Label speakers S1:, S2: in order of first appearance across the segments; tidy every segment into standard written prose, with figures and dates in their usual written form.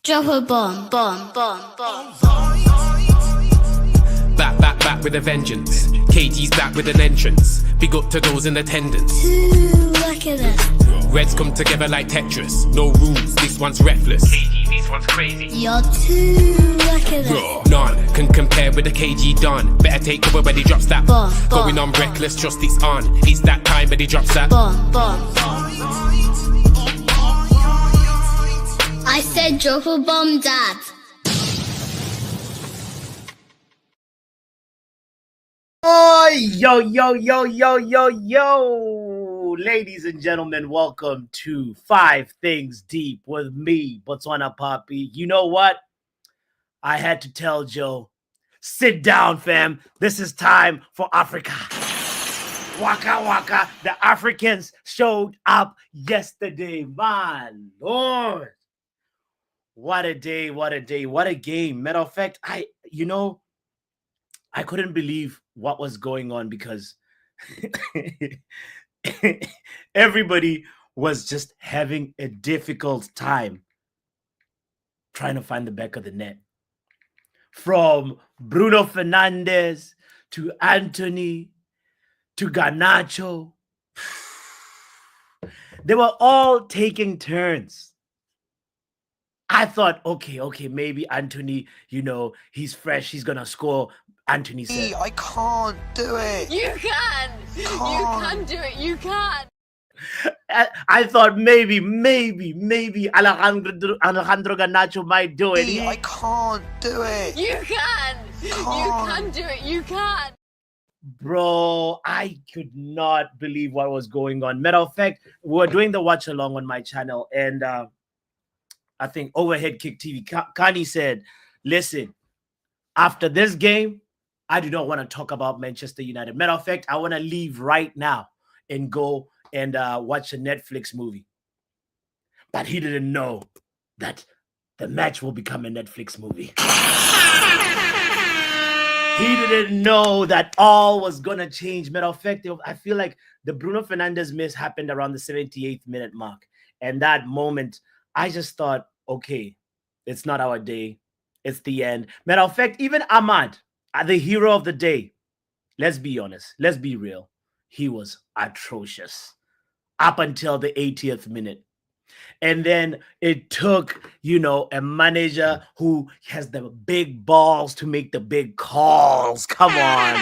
S1: Drop a bomb, bomb, bomb, bomb.
S2: Back with a vengeance. KG's back with an entrance. Big up to those in attendance.
S1: Look at this.
S2: Reds come together like Tetris. No rules, this one's reckless. KG, this one's crazy.
S1: You're too look at this.
S2: None can compare with the KG Don. Better take cover when he drops that.
S1: Bomb,
S2: Going on reckless, just it's on. It's that time when he drops that.
S1: Bomb, bomb, bomb. I said drop a bomb, Dad.
S3: Oh, yo. Ladies and gentlemen, welcome to 5 Things Deep with me, Botswana Papi. You know what? I had to tell Joe, sit down, fam. This is time for Africa. Waka waka. The Africans showed up yesterday, man. Lord. What a day, what a day, what a game. Matter of fact, I couldn't believe what was going on because everybody was just having a difficult time trying to find the back of the net. From Bruno Fernandes to Antony to Garnacho, they were all taking turns. I thought, okay, maybe Antony, he's fresh, he's gonna score. Antony said,
S4: I can't do it.
S5: You can. You can do it. You can.
S3: I thought maybe Alejandro Garnacho might do it.
S4: I can't do it.
S5: You can. You can do it. You can.
S3: Bro, I could not believe what was going on. Matter of fact, we were doing the watch along on my channel, and I think Overhead Kick TV, Kani said, listen, after this game, I do not want to talk about Manchester United. Matter of fact, I want to leave right now and go and watch a Netflix movie. But he didn't know that the match will become a Netflix movie. He didn't know that all was going to change. Matter of fact, I feel like the Bruno Fernandes miss happened around the 78th minute mark. And that moment, I just thought, okay, it's not our day. It's the end. Matter of fact, even Ahmad, the hero of the day, let's be honest, let's be real. He was atrocious up until the 80th minute. And then it took, a manager who has the big balls to make the big calls. Come on.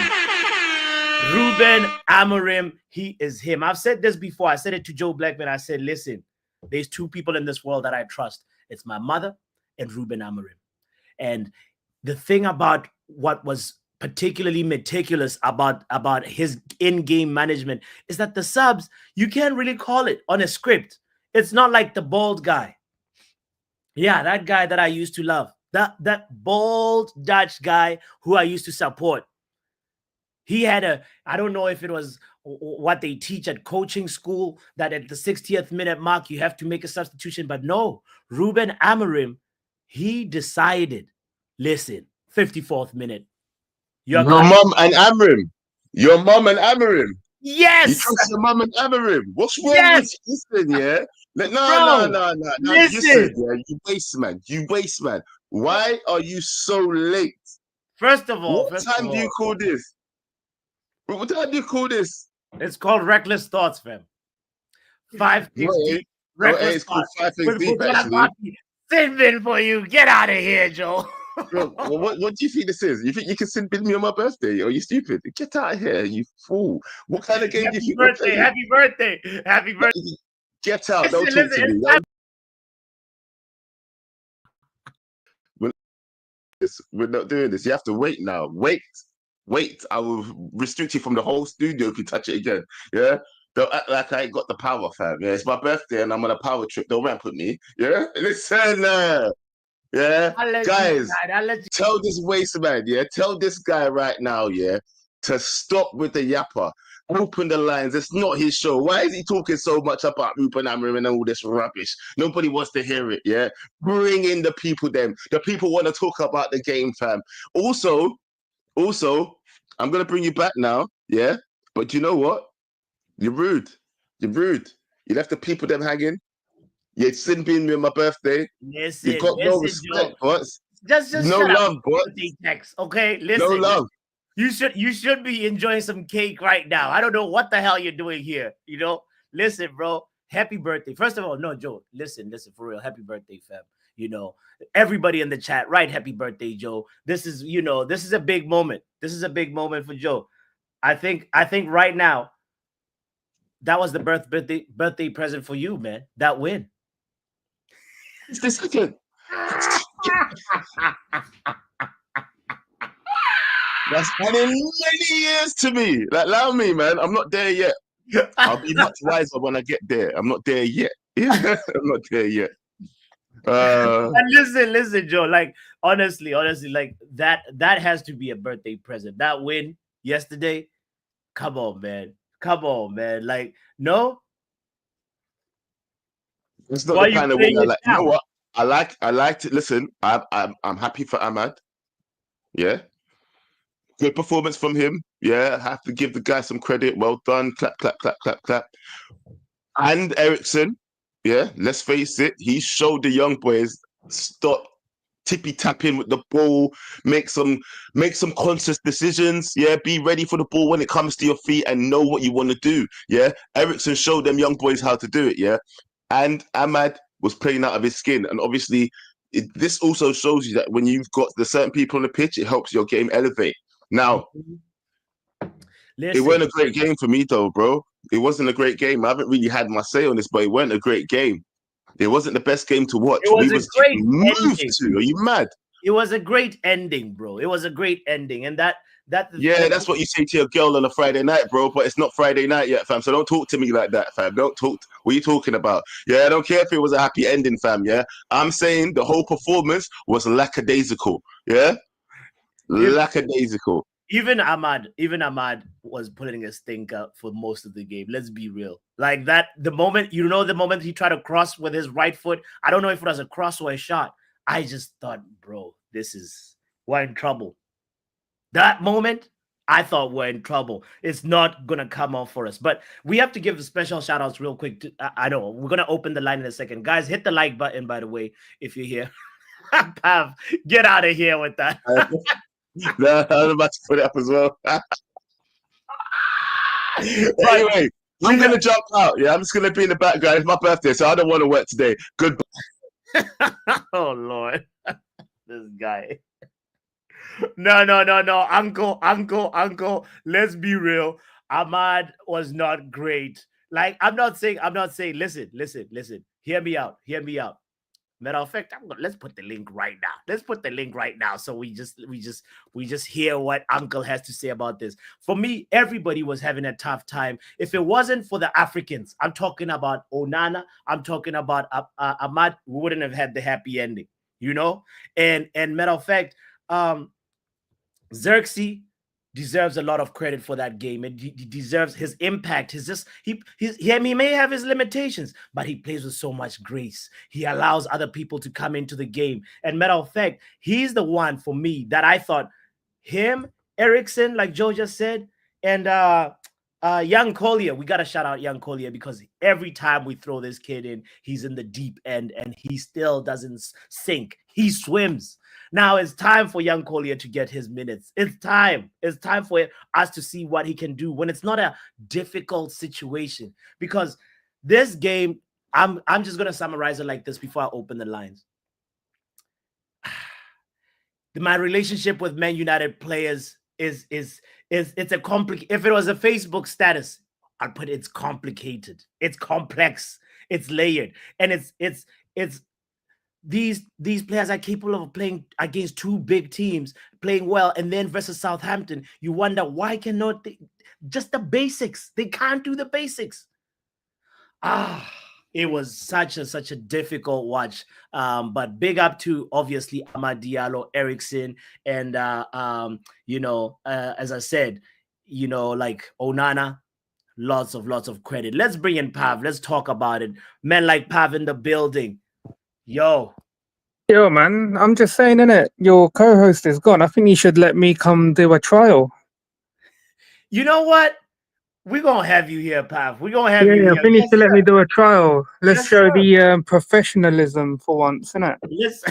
S3: Ruben Amorim, he is him. I've said this before. I said it to Joe Blackman. I said, listen, there's 2 people in this world that I trust. It's my mother and Ruben Amorim. And the thing about what was particularly meticulous about his in-game management is that the subs, you can't really call it on a script. It's not like the bald guy. Yeah, that guy that I used to love. That bald Dutch guy who I used to support. He had I don't know if it was what they teach at coaching school, that at the 60th minute mark, you have to make a substitution. But no, Ruben Amorim, he decided, listen, 54th minute.
S6: Your mum and Amorim. Your mum and Amorim.
S3: Yes.
S6: You trust your mum and Amorim. What's wrong with you? Listen, yeah? No. Listen, yeah? You waste man. Why are you so late?
S3: First of all,
S6: what time do you call this? What time do you call this?
S3: It's called Reckless Thoughts, fam. 5 Things Deep. Reckless Thoughts.
S6: 5 Things Deep, actually.
S3: Sending for you. Get out of here, Joe.
S6: Bro, what do you think this is? You think you can send me on my birthday? Are you stupid? Get out of here, you fool. What kind of game do you think?
S3: Happy birthday. Happy birthday.
S6: Get out. Don't talk to me. We're not doing this. You have to wait now. Wait. I will restrict you from the whole studio if you touch it again. Yeah? Don't act like I ain't got the power, fam. Yeah, it's my birthday and I'm on a power trip. Don't ramp with me. Yeah? Listen. Yeah, guys, tell this waste man, tell this guy right now, to stop with the yapper. Open the lines. It's not his show. Why is he talking so much about Ruben Amorim and all this rubbish? Nobody wants to hear it, Bring in the people then. The people want to talk about the game, fam. Also, I'm going to bring you back now, But you know what? You're rude. You left the people them hanging. You sin being me on my birthday.
S3: Listen,
S6: You got no
S3: listen, Joe.
S6: respect, boss.
S3: Just
S6: No
S3: shut up.
S6: love, boss.
S3: Birthday text, okay?
S6: No
S3: Listen.
S6: love.
S3: You should be enjoying some cake right now. I don't know what the hell you're doing here. You know, listen, bro. Happy birthday. First of all, no, Joe. Listen for real. Happy birthday, fam. You know, everybody in the chat, right? Happy birthday, Joe. This is a big moment. This is a big moment for Joe. I think right now that was the birthday present for you, man. That win.
S6: It's the second. That's adding many years to me. Like, allow me, man. I'm not there yet. I'll be much wiser when I get there. I'm not there yet. I'm not there yet.
S3: And listen, Joe. Like honestly, like that has to be a birthday present. That win yesterday. Come on, man. Like no.
S6: It's not the kind of win I like. You know what? I like to listen. I'm happy for Ahmad. Yeah. Good performance from him. Yeah, I have to give the guy some credit. Well done. Clap, clap, clap, clap, clap. And Ericsson, yeah, let's face it, he showed the young boys stop tippy tapping with the ball, make some conscious decisions. Yeah, be ready for the ball when it comes to your feet and know what you want to do. Yeah, Ericsson showed them young boys how to do it. Yeah, and Ahmad was playing out of his skin, and obviously. This also shows you that when you've got the certain people on the pitch, it helps your game elevate. Now, it wasn't a great game for me, though, bro. It wasn't a great game. I haven't really had my say on this, but it wasn't a great game. It wasn't the best game to watch.
S3: It was a great
S6: moved to. Are you mad?
S3: It was a great ending, bro. It was a great ending, and
S6: that's what you say to your girl on a Friday night, bro. But it's not Friday night yet, fam. So don't talk to me like that, fam. Don't talk. What are you talking about? Yeah, I don't care if it was a happy ending, fam. Yeah, I'm saying the whole performance was lackadaisical. Yeah, lackadaisical.
S3: Even Ahmad was putting a stinker for most of the game. Let's be real. Like that, the moment he tried to cross with his right foot, I don't know if it was a cross or a shot. I just thought, bro, we're in trouble. That moment, I thought we're in trouble. It's not going to come off for us. But we have to give special shout outs real quick. I know we're going to open the line in a second. Guys, hit the like button, by the way, if you're here. Pav, get out of here with that.
S6: No, I'm about to put it up as well. Anyway, I'm going to jump out. Yeah, I'm just going to be in the background. It's my birthday, so I don't want to work today. Goodbye.
S3: Oh, Lord. This guy. No. Uncle. Let's be real. Ahmad was not great. Like, I'm not saying, listen. Hear me out. Matter of fact, let's put the link right now. So we just hear what Uncle has to say about this. For me, everybody was having a tough time. If it wasn't for the Africans, I'm talking about Onana, I'm talking about Ahmad, we wouldn't have had the happy ending, you know? And matter of fact, Xerxes deserves a lot of credit for that game. And he deserves his impact. He may have his limitations, but he plays with so much grace. He allows other people to come into the game. And matter of fact, he's the one for me that I thought him, Ericsson, like Joe just said, and Young Collier. We got to shout out Young Collier because every time we throw this kid in, he's in the deep end and he still doesn't sink. He swims. Now it's time for Young Collier to get his minutes. It's time for us to see what he can do when it's not a difficult situation. Because this game, I'm just gonna summarize it like this before I open the lines. My relationship with Man United players is it's a complicated. If it was a Facebook status, I'd put it's complicated, it's complex, it's layered, and it's these players are capable of playing against two big teams, playing well, and then versus Southampton, you wonder why cannot they, just the basics? They can't do the basics. It was such a difficult watch. But big up to obviously Amad Diallo, Ericsson, and as I said, like Onana. Lots of credit. Let's bring in Pav. Let's talk about it. Men like Pav in the building. Yo,
S7: man, I'm just saying, innit? Your co-host is gone. I think you should let me come do a trial.
S3: You know what? We're gonna have you here, Pav. We're gonna have
S7: Yeah,
S3: you
S7: yeah,
S3: here.
S7: we need
S3: Yes,
S7: to let me
S3: sir.
S7: do a trial. Let's
S3: Yes,
S7: show
S3: sir.
S7: the professionalism for once, innit?
S3: Yes.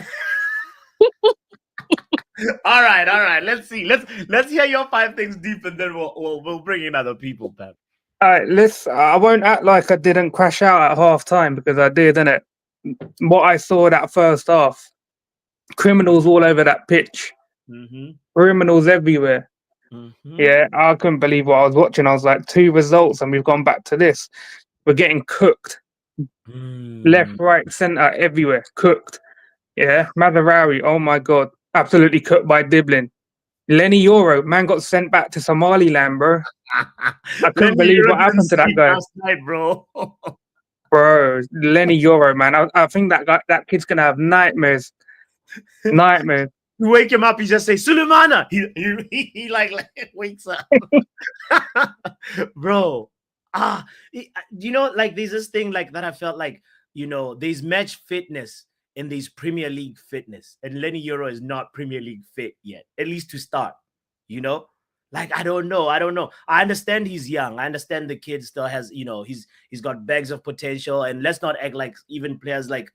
S3: All right, all right. Let's see. Let's hear your 5 things deep, and then we'll bring in other people, Pav.
S7: All right, let's. I won't act like I didn't crash out at half time because I did, innit? What I saw that first half, criminals all over that pitch,
S3: Mm-hmm.
S7: criminals everywhere.
S3: Mm-hmm.
S7: Yeah, I couldn't believe what I was watching. I was like, 2 results, and we've gone back to this. We're getting cooked, left, right, centre, everywhere, cooked. Yeah, Mazarawi, oh my god, absolutely cooked by Diblin. Lenny Euro, man, got sent back to Somaliland, bro. I couldn't
S3: Lenny,
S7: believe
S3: you
S7: what
S3: didn't
S7: happened to that
S3: sleep
S7: guy,
S3: last night, bro.
S7: bro. Lenny Euro, man. I think that kid's gonna have nightmares, nightmares.
S3: You wake him up, he just say Sulemana. He like wakes up, bro. You know, like there's this thing like that. I felt like, you know, there's match fitness in these Premier League fitness, and Lenny Euro is not Premier League fit yet, at least to start. You know, like I don't know. I understand he's young. I understand the kid still has, you know, he's got bags of potential, and let's not act like even players like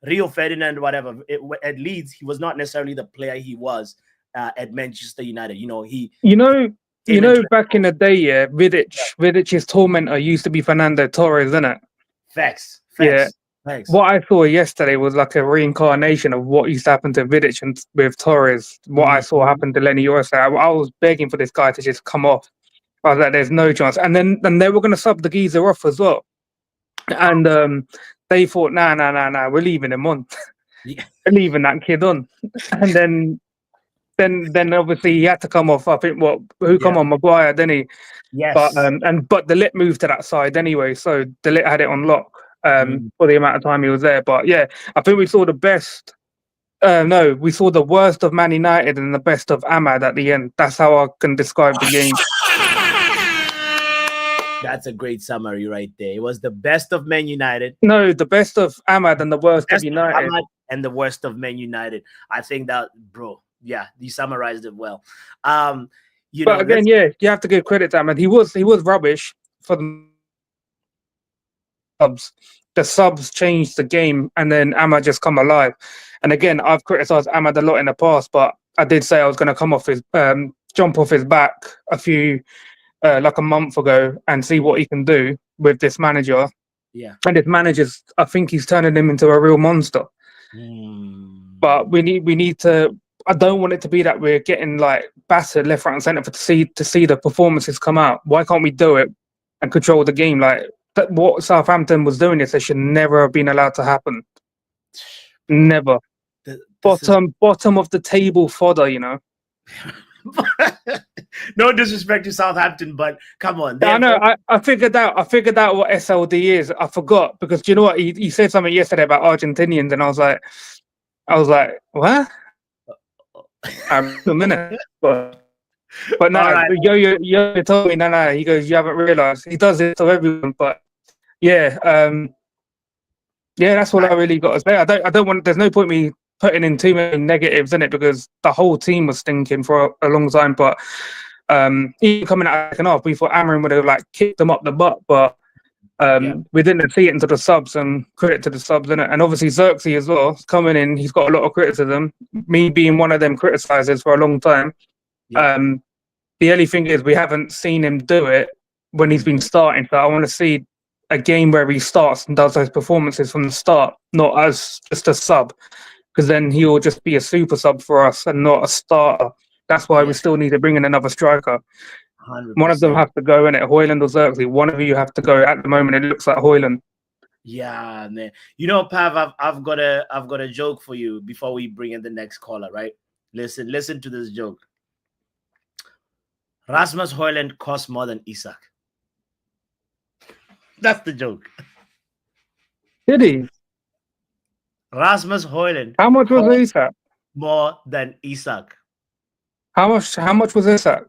S3: Rio Ferdinand, whatever, at Leeds, he was not necessarily the player he was at Manchester United. You know, he
S7: You know,
S3: came into
S7: back in the day, yeah, Vidic's tormentor used to be Fernando Torres, isn't it?
S3: facts.
S7: Yeah.
S3: Facts.
S7: What I saw yesterday was like a reincarnation of what used to happen to Vidic and with Torres. What I saw happen to Lenny Orsa. I was begging for this guy to just come off. I was like, "There's no chance." And they were going to sub the geezer off as well. And they thought, "Nah, we're leaving him on.
S3: Yeah.
S7: We're leaving that kid on." And then obviously he had to come off. I think who come on, Maguire, didn't he?
S3: Yes.
S7: But the lit moved to that side anyway, so the lit had it on lock for the amount of time he was there. But yeah, I think we saw the best. No, we saw the worst of Man United and the best of Ahmad at the end. That's how I can describe the game.
S3: That's a great summary right there. It was the best of Man United.
S7: No, the best of Ahmad and the worst
S3: Best
S7: of United.
S3: Ahmad and the worst of Man United. I think that, bro. Yeah, you summarized it well. You
S7: But
S3: know,
S7: again, yeah, you have to give credit to Ahmad. He was rubbish for the subs. The subs changed the game, and then Ahmad just come alive. And again, I've criticized Ahmad a lot in the past, but I did say I was going to come off his jump off his back a few like a month ago and see what he can do with this manager.
S3: Yeah.
S7: And this manager's, I think he's turning him into a real monster. But we need to. I don't want it to be that we're getting like battered left, right, and centre to see the performances come out. Why can't we do it and control the game? Like what Southampton was doing, they should never have been allowed to happen. Never. Bottom of the table fodder, you know.
S3: No disrespect to Southampton, but come on.
S7: I know. I figured out what SLD is. I forgot because do you know what he said something yesterday about Argentinians, and I was like, what? A minute, but no.
S3: Right.
S7: Yo told me no. He goes, you haven't realised. He does it to everyone, but yeah, that's all I really got to say. I don't want. There's no point me putting in too many negatives in it because the whole team was stinking for a long time. But even coming out second half, we thought Amarin would have like kicked them up the butt, but we didn't see it into the subs, and credit to the subs in it. And obviously Xerxes as well coming in. He's got a lot of criticism. Me being one of them criticizers for a long time. The only thing is we haven't seen him do it when he's been starting. So I want to see a game where he starts and does those performances from the start, not as just a sub. Because then he will just be a super sub for us and not a starter. That's why we still need to bring in another striker.
S3: 100%.
S7: One of them have to go in it, Hoyland or Xerxes. One of you have to go. At the moment, it looks like Hoyland.
S3: Yeah, man. You know, Pav, I've got a joke for you before we bring in the next caller, right? Listen to this joke. Rasmus Hoyland costs more than Isak. That's the joke.
S7: Did he?
S3: Rasmus Hoyland.
S7: How much was Isak?
S3: More than Isak.
S7: How much was Isak?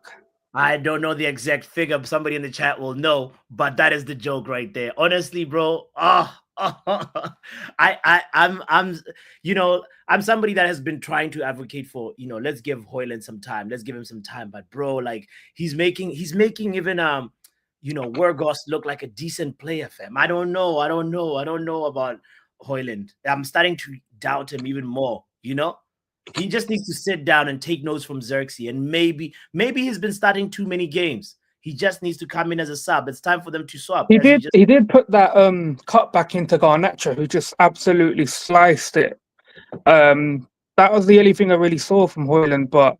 S3: I don't know the exact figure. Somebody in the chat will know, but that is the joke right there. Honestly, bro. I'm somebody that has been trying to advocate for, let's give Hoyland some time. Let's give him some time. But bro, like he's making even Weghorst looked like a decent player, fam. I don't know about Højlund. I'm starting to doubt him even more. He just needs to sit down and take notes from Xerxes, and maybe he's been starting too many games. He just needs to come in as a sub. It's time for them to swap.
S7: He did put that cut back into Garnacho, who just absolutely sliced it. That was the only thing I really saw from Højlund, but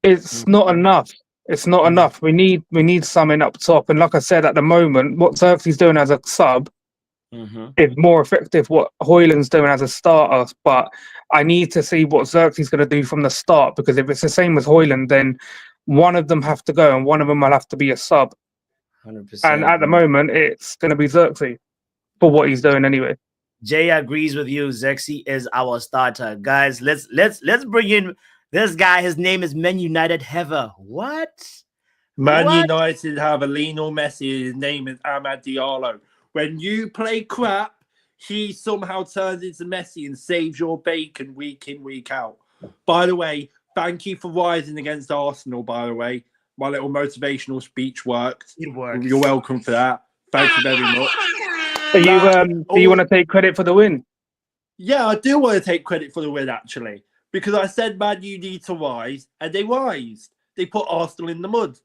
S7: it's not enough. It's not enough. We need something up top. And like I said, at the moment, what Xerxes doing as a sub is more effective what Højlund's doing as a starter. But I need to see what Xerxes going to do from the start, because if it's the same as Højlund, then one of them have to go and one of them will have to be a sub.
S3: 100%.
S7: And at the moment, it's going to be Xerxes for what he's doing anyway.
S3: Jay agrees with you. Xerxes is our starter, guys. Let's bring in this guy. His name is Man United Heather. What?
S8: Man United have a Lionel Messi. His name is Amad Diallo. When you play crap, he somehow turns into Messi and saves your bacon week in, week out. By the way, thank you for rising against Arsenal, by the way. My little motivational speech worked.
S3: It works.
S8: You're welcome for that. Thank you very much.
S7: Do you want to take credit for the win?
S8: Yeah, I do want to take credit for the win, actually. Because I said, man, you need to rise. And they rised. They put Arsenal in the mud.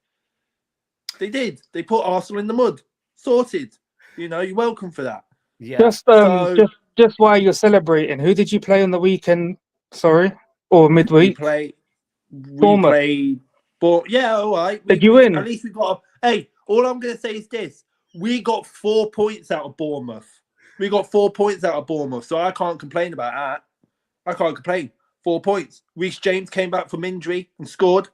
S8: They did. They put Arsenal in the mud. Sorted. You're welcome for that.
S3: Yeah.
S7: Just while you're celebrating, who did you play on the weekend? Sorry, or midweek?
S8: We
S7: Bournemouth.
S8: played. But yeah, all right.
S7: Did you win?
S8: At least we got. Hey, all I'm going to say is this: we got 4 points out of Bournemouth. So I can't complain about that. I can't complain. 4 points. Reece James came back from injury and scored.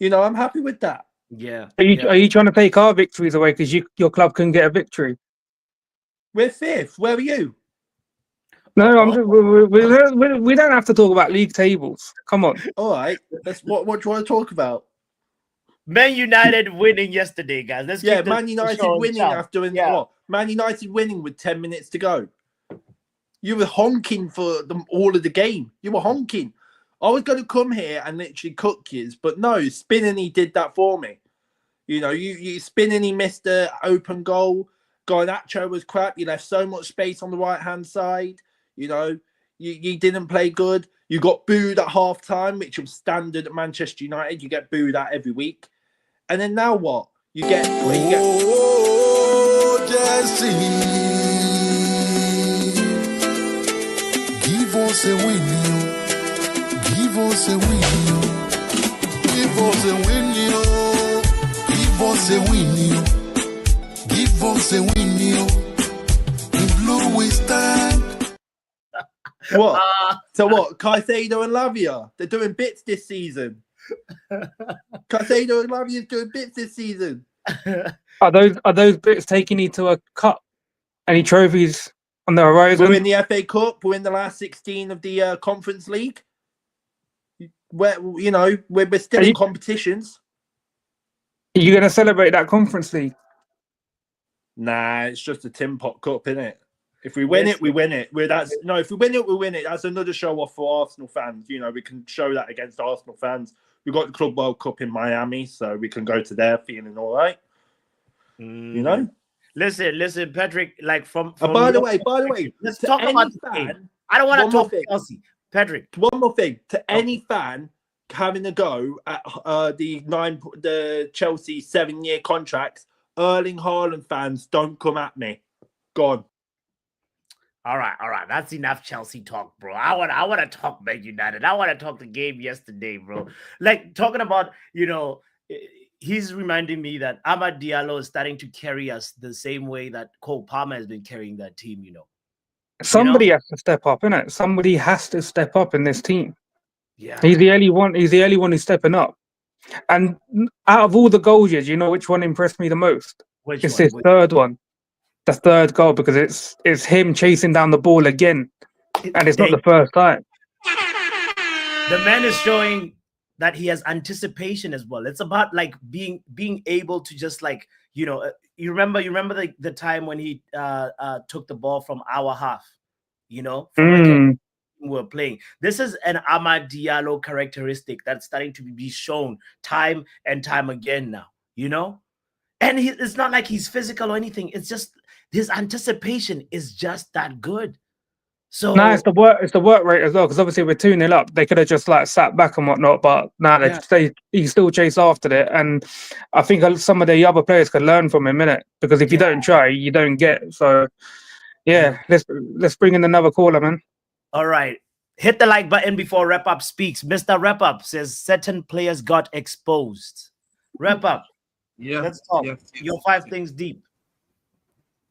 S8: I'm happy with that.
S3: Yeah.
S7: Are you trying to take our victories away because your club couldn't get a victory?
S8: We're 5th. Where are you?
S7: No, we don't have to talk about league tables. Come on.
S8: All right. What do you want to talk about?
S3: Man United winning yesterday, guys.
S8: Man United winning after what? Man United winning with 10 minutes to go. You were honking for all of the game. You were honking. I was going to come here and literally cook yous, but no, Spinany did that for me. You Spinany missed the open goal. Garnacho was crap. You left so much space on the right-hand side. You didn't play good. You got booed at half-time, which was standard at Manchester United. You get booed at every week. And then now what? You get...
S9: Oh, Jesse. Give us a win, Give us a win, Give us a win, Give us a win, Give us a win, In blue we stand.
S8: What? So what? Caicedo and Lavia, they're doing bits this season. Caicedo and Lavia's doing bits this season.
S7: Are those bits taking you to a cup? Any trophies on the horizon?
S8: We're in the FA Cup. We're in the last 16 of the Conference League. We're still in competitions.
S7: Are you going to celebrate that Conference League?
S8: Nah, it's just a Tin Pot Cup, innit? If we win it, we win it. If we win it, we win it. That's another show off for Arsenal fans. We can show that against Arsenal fans. We've got the Club World Cup in Miami, so we can go to there feeling all right.
S3: Listen, Patrick. Like from
S8: by the way,
S3: let's talk about the game. I don't want to talk Chelsea, Patrick.
S8: One more thing to any fan having a go at the Chelsea 7-year contracts. Erling Haaland fans, don't come at me. Go on.
S3: All right. That's enough Chelsea talk, bro. I want to talk Man United. I want to talk the game yesterday, bro. Like talking about, he's reminding me that Amad Diallo is starting to carry us the same way that Cole Palmer has been carrying that team.
S7: Somebody has to step up, innit? Somebody has to step up in this team.
S3: Yeah,
S7: he's the only one. He's the only one who's stepping up. And out of all the goals, you know which one impressed me the most? It's his third one. The third goal, because it's him chasing down the ball again, and it's not the first time.
S3: The man is showing that he has anticipation as well. It's about like being able to just like you remember the time when he took the ball from our half, from we were playing. This is an Amad Diallo characteristic that's starting to be shown time and time again now. And it's not like he's physical or anything. It's just his anticipation is just that good. So
S7: no, it's the work rate as well, because obviously we're 2-0 up. They could have just like sat back and whatnot, but he still chased after it. And I think some of the other players could learn from him, innit? Because if you don't try, you don't get. So let's bring in another caller, man.
S3: All right. Hit the like button before Wrap Up speaks. Mr. Wrap Up says certain players got exposed. Wrap Up.
S10: Yeah.
S3: Let's talk. Your 5 things deep.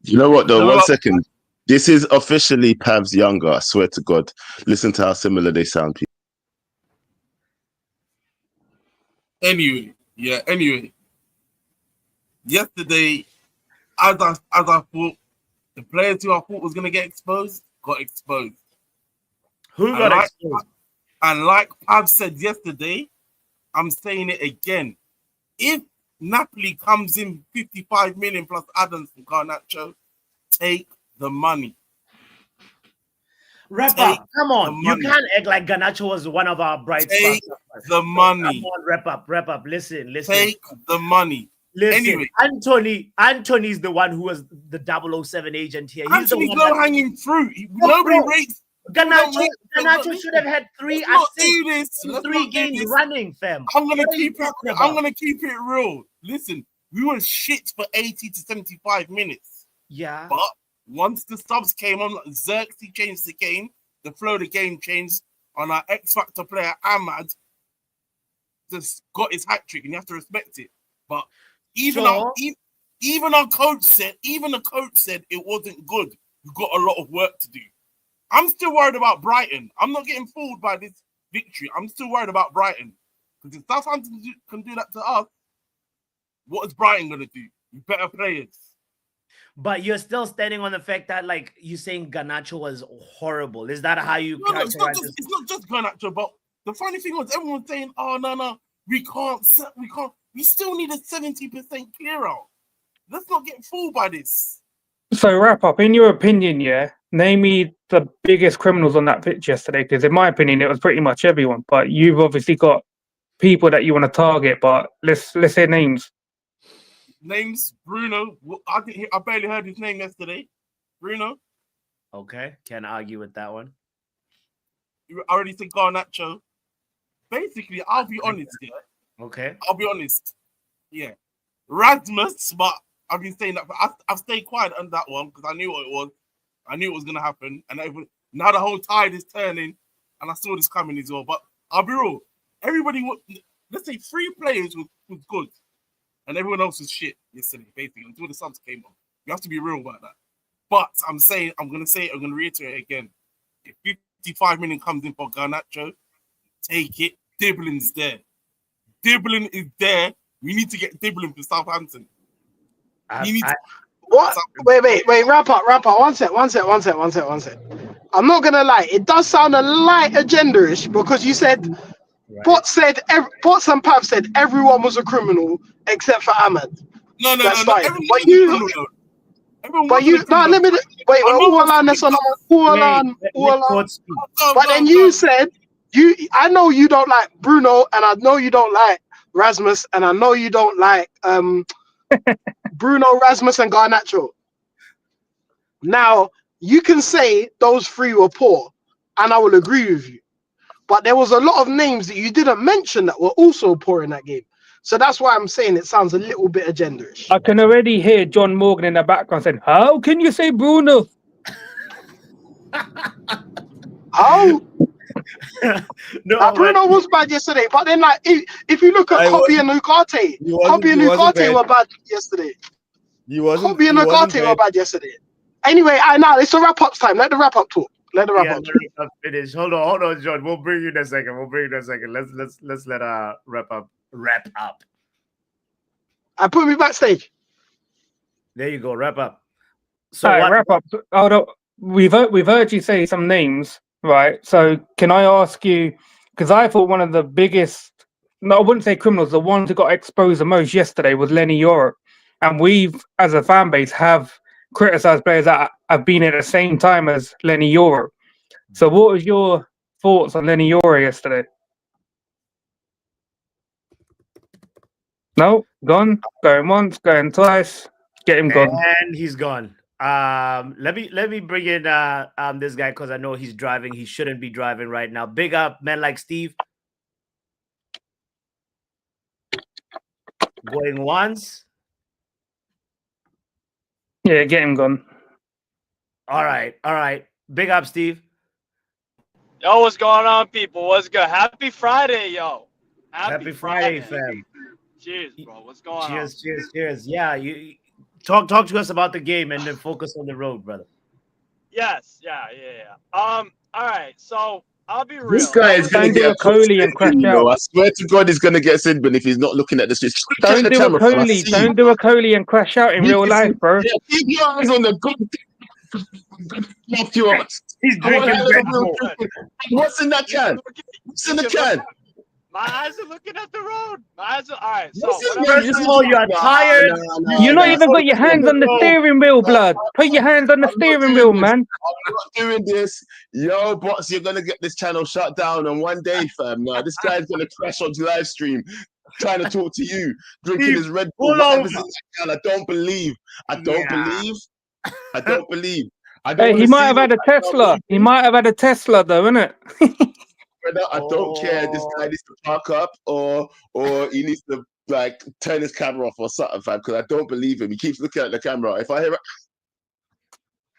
S6: You know what though? 1 second. This is officially Pav's younger. I swear to God. Listen to how similar they sound, people.
S10: Anyway. Yesterday, as I thought, the players who I thought was gonna get exposed got exposed.
S3: Who got exposed?
S10: And like Pav said yesterday, I'm saying it again. If Napoli comes in 55 million plus Adams and Garnacho, take the money.
S3: Wrap Up, come on. You can't act like Garnacho was one of our bright spots.
S10: Take the money.
S3: Come on, Wrap Up. Listen.
S10: Take the money.
S3: Listen,
S10: anyway,
S3: Antony's the one who was the 007 agent here. He's
S10: Antony's
S3: the one
S10: low-hanging fruit. Nobody rates.
S3: Garnacho should have had 3 assists in 3 games running, fam.
S10: I'm gonna keep it real. Listen, we were shit for 80 to 75 minutes.
S3: Yeah.
S10: But once the subs came on, Xerxes changed the game. The flow of the game changed. On our X Factor player, Ahmad just got his hat trick, and you have to respect it. But even our coach said it wasn't good. We've got a lot of work to do. I'm still worried about Brighton. I'm not getting fooled by this victory. I'm still worried about Brighton. Because if Southampton can do that to us, what is Brighton going to do? Better players.
S3: But you're still standing on the fact that, like, you're saying Garnacho was horrible. Is that how you characterize it?
S10: It's not just Garnacho, but the funny thing was everyone was saying, oh, no, we can't. We still need a 70% clear out. Let's not get fooled by this.
S7: So Wrap Up, in your opinion, name me the biggest criminals on that pitch yesterday, because in my opinion, it was pretty much everyone. But you've obviously got people that you want to target, but let's hear names.
S10: Names, Bruno. I barely heard his name yesterday. Bruno.
S3: Okay, can't argue with that one.
S10: You already said Garnacho. Basically, I'll be honest here.
S3: Okay.
S10: I'll be honest. Yeah. Rasmus, but I've been saying that. I've stayed quiet on that one because I knew what it was. I knew it was going to happen. And now the whole tide is turning, and I saw this coming as well. But I'll be real. Everybody, let's say 3 players was good, and everyone else was shit yesterday, basically, until the subs came on. You have to be real about that. But I'm going to reiterate it again. If 55 million comes in for Garnacho, take it. Diblin's there. Diblin is there. We need to get Diblin for Southampton.
S11: What? Wait, wrap up. One sec. I'm not gonna lie, it does sound a light agenda-ish because you said Potts and Pav said everyone was a criminal except for Ahmad.
S10: No.
S11: Fine. But you let me wait. But then you said I know you don't like Bruno, and I know you don't like Rasmus, and I know you don't like Bruno, Rasmus, and Garnacho. Now, you can say those 3 were poor, and I will agree with you. But there was a lot of names that you didn't mention that were also poor in that game. So that's why I'm saying it sounds a little bit agenda-ish.
S7: I can already hear John Morgan in the background saying, how can you say Bruno?
S11: How? Bruno was bad yesterday, but then like if you look at Kobe and Ugarte were bad yesterday. Kobe and Ugarte were bad yesterday. Anyway, now it's the wrap-up time. Let the wrap-up talk.
S3: Finish. Hold on, John. We'll bring you in a second. Let's let wrap up.
S11: I put me backstage.
S3: There you go. Wrap up. So
S7: wrap up. Hold on. We've heard you say some names. Right, so can I ask you, because I thought one of the biggest, no, I wouldn't say criminals, the ones who got exposed the most yesterday was Lenny Yoro. And we've, as a fan base, have criticised players that have been at the same time as Lenny Yoro. So what was your thoughts on Lenny Yoro yesterday? No, gone. Going once, going twice. Get him gone.
S3: And he's gone. Let me bring in this guy because I know he's driving. He shouldn't be driving right now. Big up, man like Steve. Going once.
S7: Yeah, get him gone.
S3: All right. Big up, Steve.
S12: Yo, what's going on, people? What's good? Happy Friday, yo.
S3: Happy Friday, fam.
S12: Cheers, bro. What's going on?
S3: Cheers. Yeah, you talk to us about the game and then focus on the road, brother.
S12: Yes, yeah. All right, so I'll be real.
S6: This guy is going to get a
S7: Coley and crash out.
S6: I swear to God, he's going to get Sidman if he's not looking at the switch.
S7: Don't do a Coley. Don't do a Coley and crash out in real life, bro.
S6: Yeah, keep your eyes on the good.
S3: He's drinking Red Bull.
S6: What's in that can? What's in the can?
S12: My eyes are looking at the road. My eyes are all right. So
S3: first of all, you're tired.
S7: You're not even got your hands on the steering wheel, blood. Put your hands on the steering wheel, man.
S6: I'm not doing this. Yo, bots, you're gonna get this channel shut down on one day, fam. Now this guy's gonna crash onto live stream, trying to talk to you, drinking his Red Bull. Whatever's in that can. I don't believe.
S7: Hey, he might have had a Tesla. He might have had a Tesla, though, innit?
S6: I don't care. This guy needs to park up, or he needs to like turn his camera off or something, fam. Because I don't believe him. He keeps looking at the camera. If I hear,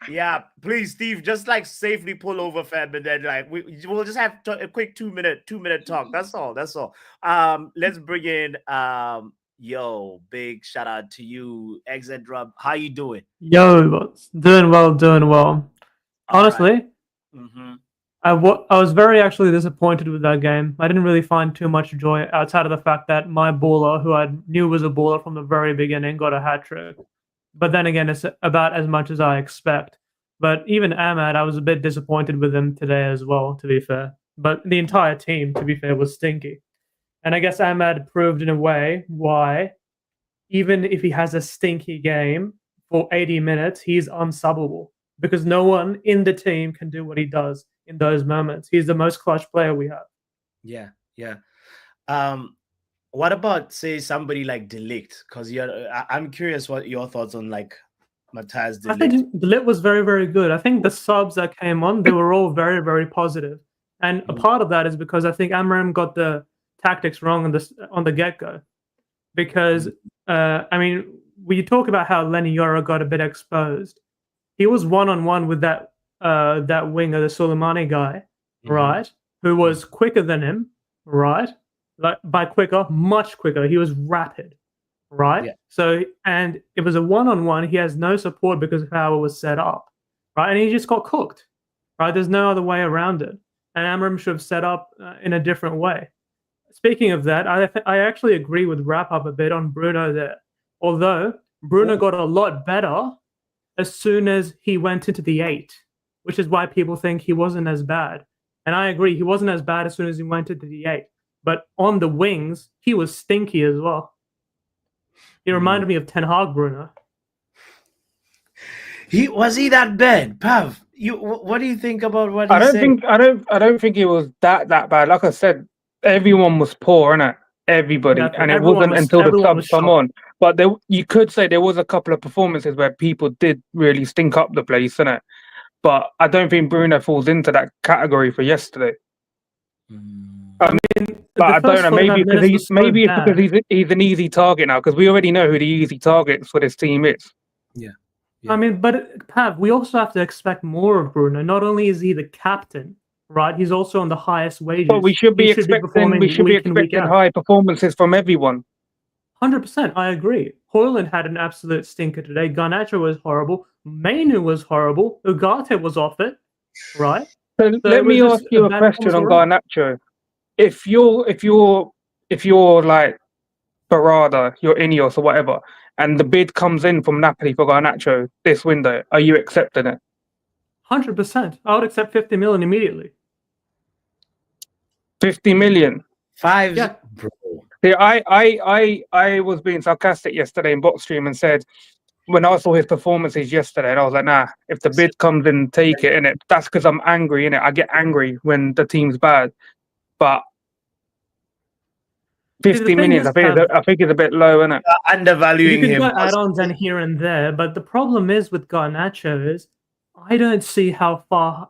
S3: yeah, please, Steve, just like safely pull over, fam, and then like we'll just have a quick 2 minute talk. That's all. Let's bring in yo, big shout out to you, Exit Drub. How you doing?
S13: Yo, doing well. Honestly, I was very actually disappointed with that game. I didn't really find too much joy outside of the fact that my baller, who I knew was a baller from the very beginning, got a hat trick. But then again, it's about as much as I expect. But even Ahmad, I was a bit disappointed with him today as well, to be fair. But the entire team, to be fair, was stinky. And I guess Ahmad proved in a way why, even if he has a stinky game for 80 minutes, he's unsubbable. Because no one in the team can do what he does in those moments. He's the most clutch player we have.
S3: Yeah. What about, say, somebody like Delict? Because I'm curious what your thoughts on like Matthias Delict.
S13: I think Delict was very, very good. I think the subs that came on, they were all very, very positive. And a part of that is because I think Amram got the tactics wrong on the get-go. Because, I mean, we talk about how Lenny Yoro got a bit exposed. He was one-on-one with that winger, the Soleimani guy, right? Who was quicker than him, right? Like by quicker, much quicker. He was rapid, right? Yeah. So, and it was a one-on-one. He has no support because of how it was set up, right? And he just got cooked, right? There's no other way around it. And Amram should have set up in a different way. Speaking of that, I actually agree with Wrap Up a bit on Bruno there. Although Bruno got a lot better as soon as he went into the 8, which is why people think he wasn't as bad. And I agree, he wasn't as bad as soon as he went into the 8. But on the wings, he was stinky as well. He reminded me of Ten Hag Bruno.
S3: Was he that bad, Pav? What do you think about what he said?
S7: I don't think he was that bad. Like I said, everyone was poor, innit? Everybody, yeah, and it wasn't until the subs come on. But you could say there was a couple of performances where people did really stink up the place, innit? But I don't think Bruno falls into that category for yesterday. I mean, but I don't know. Maybe because he's an easy target now, because we already know who the easy targets for this team is.
S3: Yeah.
S13: I mean, but Pav, we also have to expect more of Bruno. Not only is he the captain, right? He's also on the highest wages.
S7: But we should be expecting high performances from everyone.
S13: 100%, I agree. Hoyland had an absolute stinker today. Garnacho was horrible. Mainu was horrible. Ugarte was off it, right?
S7: So let me ask you a question on Garnacho. If you're like Barada, you're Ineos or whatever, and the bid comes in from Napoli for Garnacho this window, are you accepting it?
S13: 100%. I would accept 50 million immediately.
S7: 50 million?
S13: Yeah.
S3: Bro.
S7: See, I was being sarcastic yesterday in bot stream and said, when I saw his performances yesterday, and I was like, nah, if the bid comes in, take it, innit? That's because I'm angry, innit? I get angry when the team's bad. But 50 minutes. I think it's a bit low, isn't it?
S3: Undervaluing
S13: you
S3: him.
S13: can go add-ons and here and there, but the problem is with Garnacho is I don't see how far.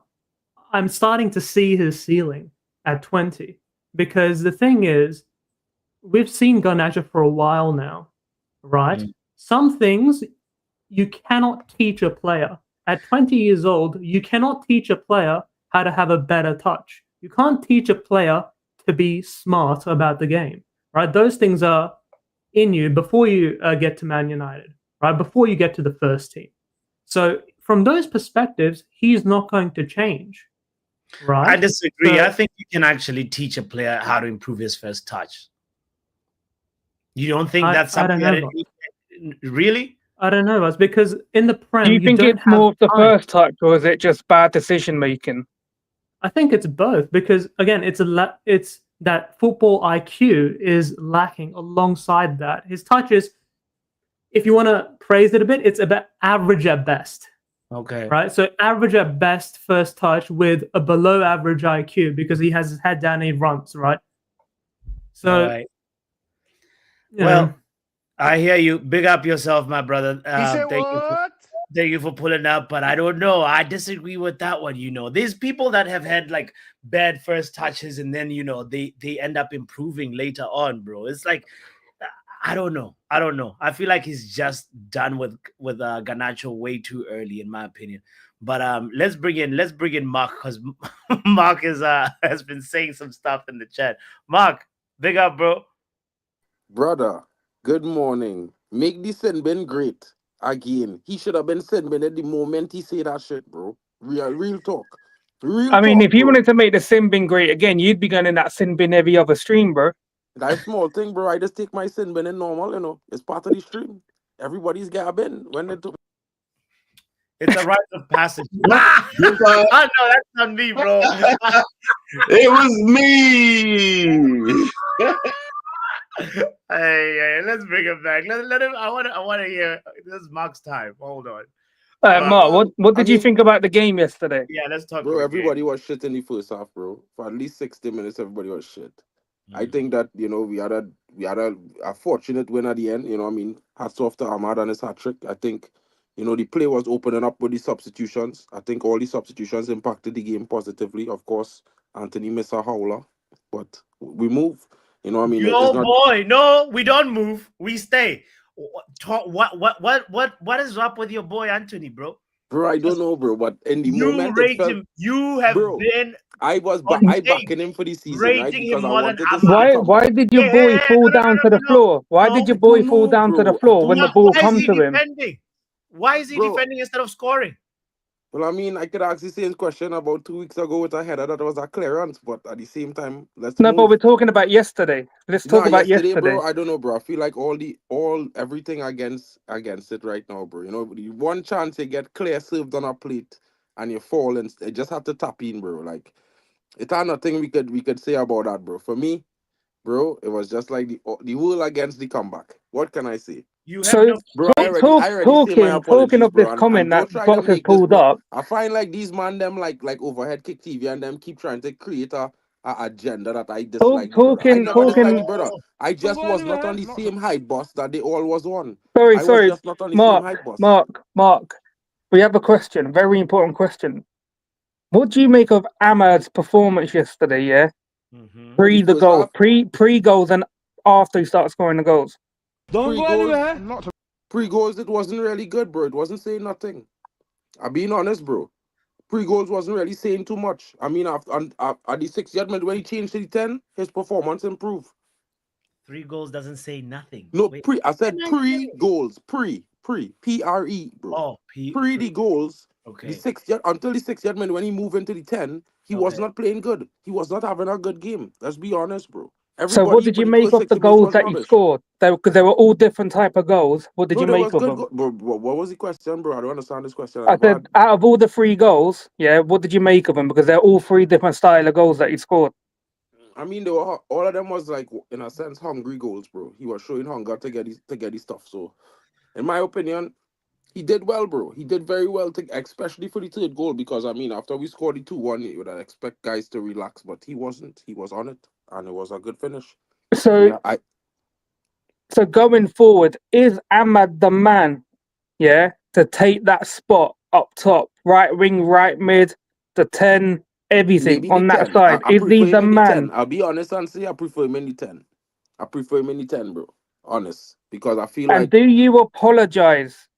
S13: I'm starting to see his ceiling at 20 because the thing is, we've seen Garnacho for a while now, right? Some things you cannot teach a player. At 20 years old, you cannot teach a player how to have a better touch. You can't teach a player to be smart about the game, right? Those things are in you before you get to Man United, right? Before you get to the first team. So from those perspectives, he's not going to change, right?
S3: I disagree.
S13: So,
S3: I think you can actually teach a player how to improve his first touch. You don't think that's
S13: I don't
S3: something
S13: know.
S3: Really?
S13: I don't know. It's because in the Prem,
S7: Do you think
S13: don't
S7: it's more of the
S13: have time.
S7: first touch, or is it just bad decision making?
S13: I think it's both because again, it's that football IQ is lacking. Alongside that, his touch is, if you want to praise it a bit, it's about average at best.
S3: Okay.
S13: Right. So average at best first touch with a below average IQ because he has his head down and he runs. Right. So.
S3: Right. Well, I hear you. Big up yourself, my brother. Thank you for pulling up, but I don't know. I disagree with that one. There's people that have had like bad first touches and then they end up improving later on, bro. It's like I don't know. I feel like he's just done with Garnacho way too early, in my opinion. But let's bring in Mark because Mark has been saying some stuff in the chat. Mark, big up, bro.
S14: Brother, good morning. Make the sin been great. Again, he should have been sending at the moment he say that shit, bro. Real talk.
S7: I mean, if you wanted to make the sin bin great again, you'd be going in that sin bin every other stream, bro.
S14: That's small thing, bro. I just take my sin bin in normal, It's part of the stream. Everybody's got a bin when they do.
S3: It's a rite of passage. Oh, no, that's not me, bro.
S6: It was me.
S3: Hey, let's bring him back. Let him. I want to hear. This is Mark's time. Hold on.
S7: Mark, what did you think about the game yesterday?
S3: Yeah, let's talk.
S14: Bro, everybody was shit in the first half, bro. For at least 60 minutes, everybody was shit. I think that we had a fortunate win at the end. Hats off to Ahmad and his hat trick. I think the play was opening up with the substitutions. I think all the substitutions impacted the game positively. Of course, Antony missed a howler, but we move.
S3: No, boy, no, we don't move. We stay. What is up with your boy Antony, bro?
S14: Bro, I don't know, bro, but in the moment
S3: rate him. You have been.
S14: I backing him for the season, right? Because I wanted to see
S7: why did your boy fall down to the floor? Why did your boy fall down to the floor when the ball comes to him?
S3: Why is he defending instead of scoring?
S14: Well, I mean, I could ask the same question about 2 weeks ago with a header that was a clearance, but at the same time, let's move.
S7: But we're talking about yesterday. Let's talk about yesterday,
S14: bro. I don't know, bro. I feel like everything against it right now, bro. The one chance you get clear served on a plate and you fall and you just have to tap in, bro. Like, it's nothing we could say about that, bro. For me, bro, it was just like the whole against the comeback. What can I say?
S7: Talking of this comment that Fox has pulled up.
S14: I find like these man them like overhead kick TV and them keep trying to create a agenda that I dislike.
S7: Talking,
S14: brother. I just was not on the same hype boss that they all was on.
S7: Sorry, just not on the same hype boss. Mark. We have a question, a very important question. What do you make of Ahmad's performance yesterday? Yeah, pre the goal, pre goals, and after he started scoring the goals.
S14: Don't go anywhere. Pre-goals, it wasn't really good, bro. It wasn't saying nothing. I'm being honest, bro. Pre-goals wasn't really saying too much. I mean, at the 6th yard minute when he changed to the 10, his performance improved.
S3: 3 goals doesn't say nothing.
S14: No, I said pre-goals. P-R-E, bro.
S3: Oh,
S14: pre the goals.
S3: Okay.
S14: Until the 6th yard minute when he moved into the 10, he was not playing good. He was not having a good game. Let's be honest, bro.
S7: So what did you make of the goals that he scored? Because they were all different type of goals. What did you make of them?
S14: What was the question, bro? I don't understand this question.
S7: I said, out of all the 3 goals, what did you make of them? Because they're all 3 different style of goals that he scored.
S14: I mean, all of them was like, in a sense, hungry goals, bro. He was showing hunger to get his stuff. So, in my opinion, he did well, bro. He did very well, especially for the 3rd goal. Because I mean, after we scored the 2-1, you would expect guys to relax, but he wasn't. He was on it, and it was a good finish.
S7: So, so going forward, is Ahmad the man? Yeah, to take that spot up top, right wing, right mid, the 10, everything
S14: Maybe the
S7: on that
S14: 10.
S7: side.
S14: I
S7: Is he
S14: prefer
S7: the
S14: him in the 10.
S7: man?
S14: I'll be honest and say I prefer him in the 10. I prefer him in the 10, bro. Honest. Because I feel
S7: And
S14: like
S7: do you apologize,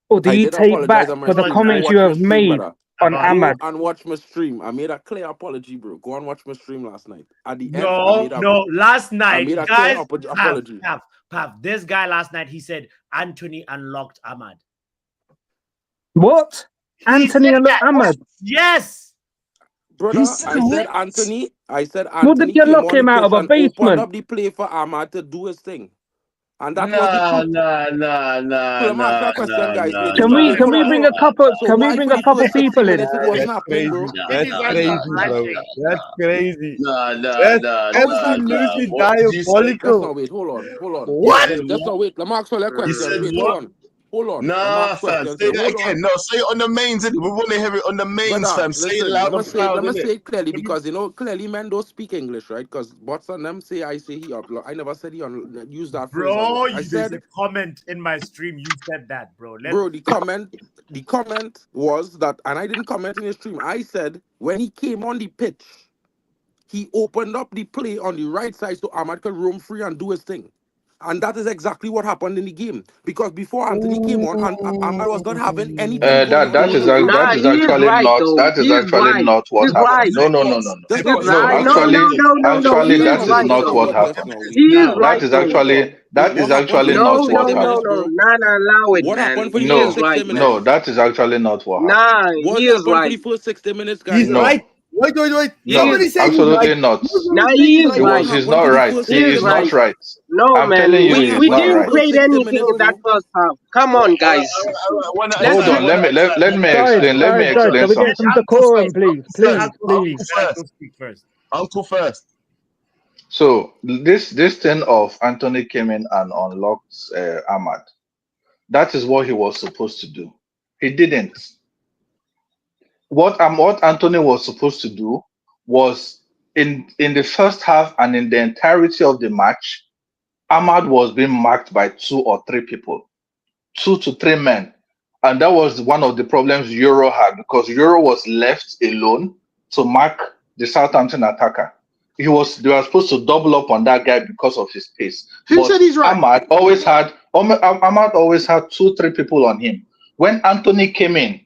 S7: or do
S14: I
S7: you
S14: did
S7: take
S14: apologize
S7: back
S14: on my
S7: for the
S14: stream. Go
S7: comments you
S14: watch my
S7: have
S14: stream,
S7: made
S14: brother.
S7: on
S14: Go
S7: Ahmad?
S14: and watch my stream. I made a clear apology, bro. Go and watch my stream last night. At the end,
S3: No, no. Last
S14: I
S3: night,
S14: made a clear
S3: guys,
S14: apology.
S3: Pav, this guy last night, he said Antony unlocked Ahmad.
S7: What? Antony and Ahmad?
S3: Yes.
S14: Brother, I said Antony. I said
S7: What did
S14: Antony
S7: you
S14: came
S7: lock
S14: on the
S7: him out
S14: pitch
S7: of a
S14: and opened
S7: basement?
S14: up the play for Ahmad to do his thing. And that was the truth. Let me ask you a question, guys. Wait,
S7: Can we bring a couple?
S14: So
S7: Can we
S14: why
S7: bring
S14: for
S7: a
S14: the
S7: couple
S14: first 60
S7: people in?
S14: minutes it wasn't happening, bro?
S15: That's crazy, bro. That's crazy.
S6: That's
S14: How is that
S15: absolutely
S14: crazy?
S15: diabolical.
S14: Just now, wait, hold on.
S15: What?
S14: Just now, wait. Let me ask you a question. Wait, hold on. Let me
S6: Nah,
S14: ask
S6: fam.
S14: questions.
S6: Say that
S14: Hold
S6: again.
S14: on.
S6: No, say it on the mains. Innit? We want to hear it on the mains,
S14: Brother,
S6: fam. Say it
S14: listen,
S6: loud and proud,
S14: let me
S6: innit?
S14: say it clearly because clearly men don't speak English, right? Because bots on them say I say he upload. I never said he use that phrase.
S3: Bro,
S14: I
S3: there's
S14: said,
S3: a comment in my stream. You said that, bro.
S14: bro, the comment was that, and I didn't comment in his stream. I said when he came on the pitch, he opened up the play on the right side so Ahmad could roam free and do his thing. And that is exactly what happened in the game. Because before Antony came on, and Ahmad was not having anything going on.
S16: That is actually not. That is actually not what happened. No. Actually, that is not what happened. That is actually not what happened.
S14: What happened for the
S16: No,
S14: first 60 minutes?
S16: no, that is actually not what happened.
S14: What happened for the first 60 minutes, guys?
S15: He's right. Wait.
S16: No,
S15: Somebody say he's
S16: absolutely
S15: right.
S16: not. He's not right. He is not right. I'm telling you, he's not right.
S6: Hold on.
S16: Let me
S7: Guys,
S16: explain. Let me
S7: guys,
S16: explain
S7: can we get
S16: something.
S7: some decorum, please?
S6: Uncle first.
S16: So this thing of Antony came in and unlocked Ahmad. That is what he was supposed to do. He didn't. What Antony was supposed to do was in the first half and in the entirety of the match, Ahmad was being marked by 2 or 3 people, 2 to 3 men. And that was one of the problems Euro had because Euro was left alone to mark the Southampton attacker. They were supposed to double up on that guy because of his pace.
S11: Who said he's right?
S16: Ahmad always had 2, 3 people on him. When Antony came in,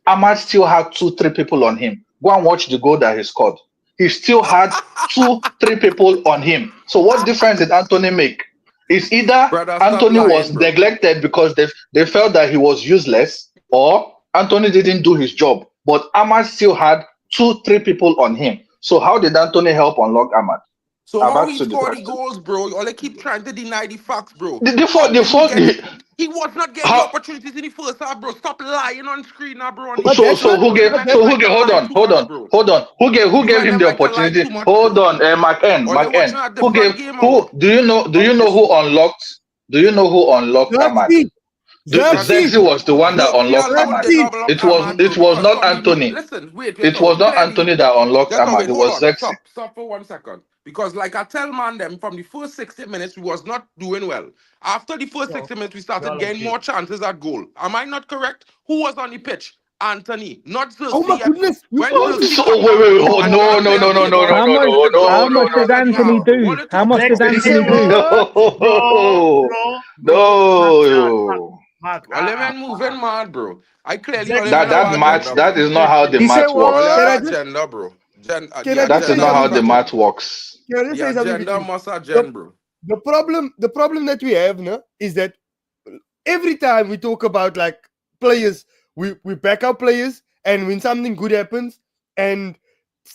S16: Ahmad still had 2, 3 people on him. Go and watch the goal that he scored. He still had 2, 3 people on him. So what difference did Antony make? It's either Antony was neglected because they felt that he was useless, or Antony didn't do his job. But Ahmad still had 2, 3 people on him. So how did Antony help unlock Ahmad?
S14: So how he scored the goals, bro? Or they keep trying to deny the facts, bro. He was not getting the opportunities in the first half, bro. Stop lying on screen now, bro.
S16: So who gave hold on. Who gave him the opportunity? Hold on, Mark N. Who do you know who unlocked Ahmad? Zexi was the one that unlocked Ahmad. It was not Antony. It was not Antony that unlocked Ahmad. It was Zexi.
S14: Stop for 1 second. Because like I tell man them from the first 60 minutes we was not doing well. After the first 60 minutes we started getting more chances at goal. Am I not correct? Who was on the pitch? Antony, not Xerxes.
S11: Oh my goodness!
S16: Wait, no.
S7: How much did Antony do? How much did Antony do?
S16: No.
S14: Let me move in, man, bro. I clearly
S16: that is not how the math works.
S14: Agenda, bro.
S16: That is not how the math works.
S14: Bro.
S15: The problem that we have now is that every time we talk about like players, we back our players, and when something good happens and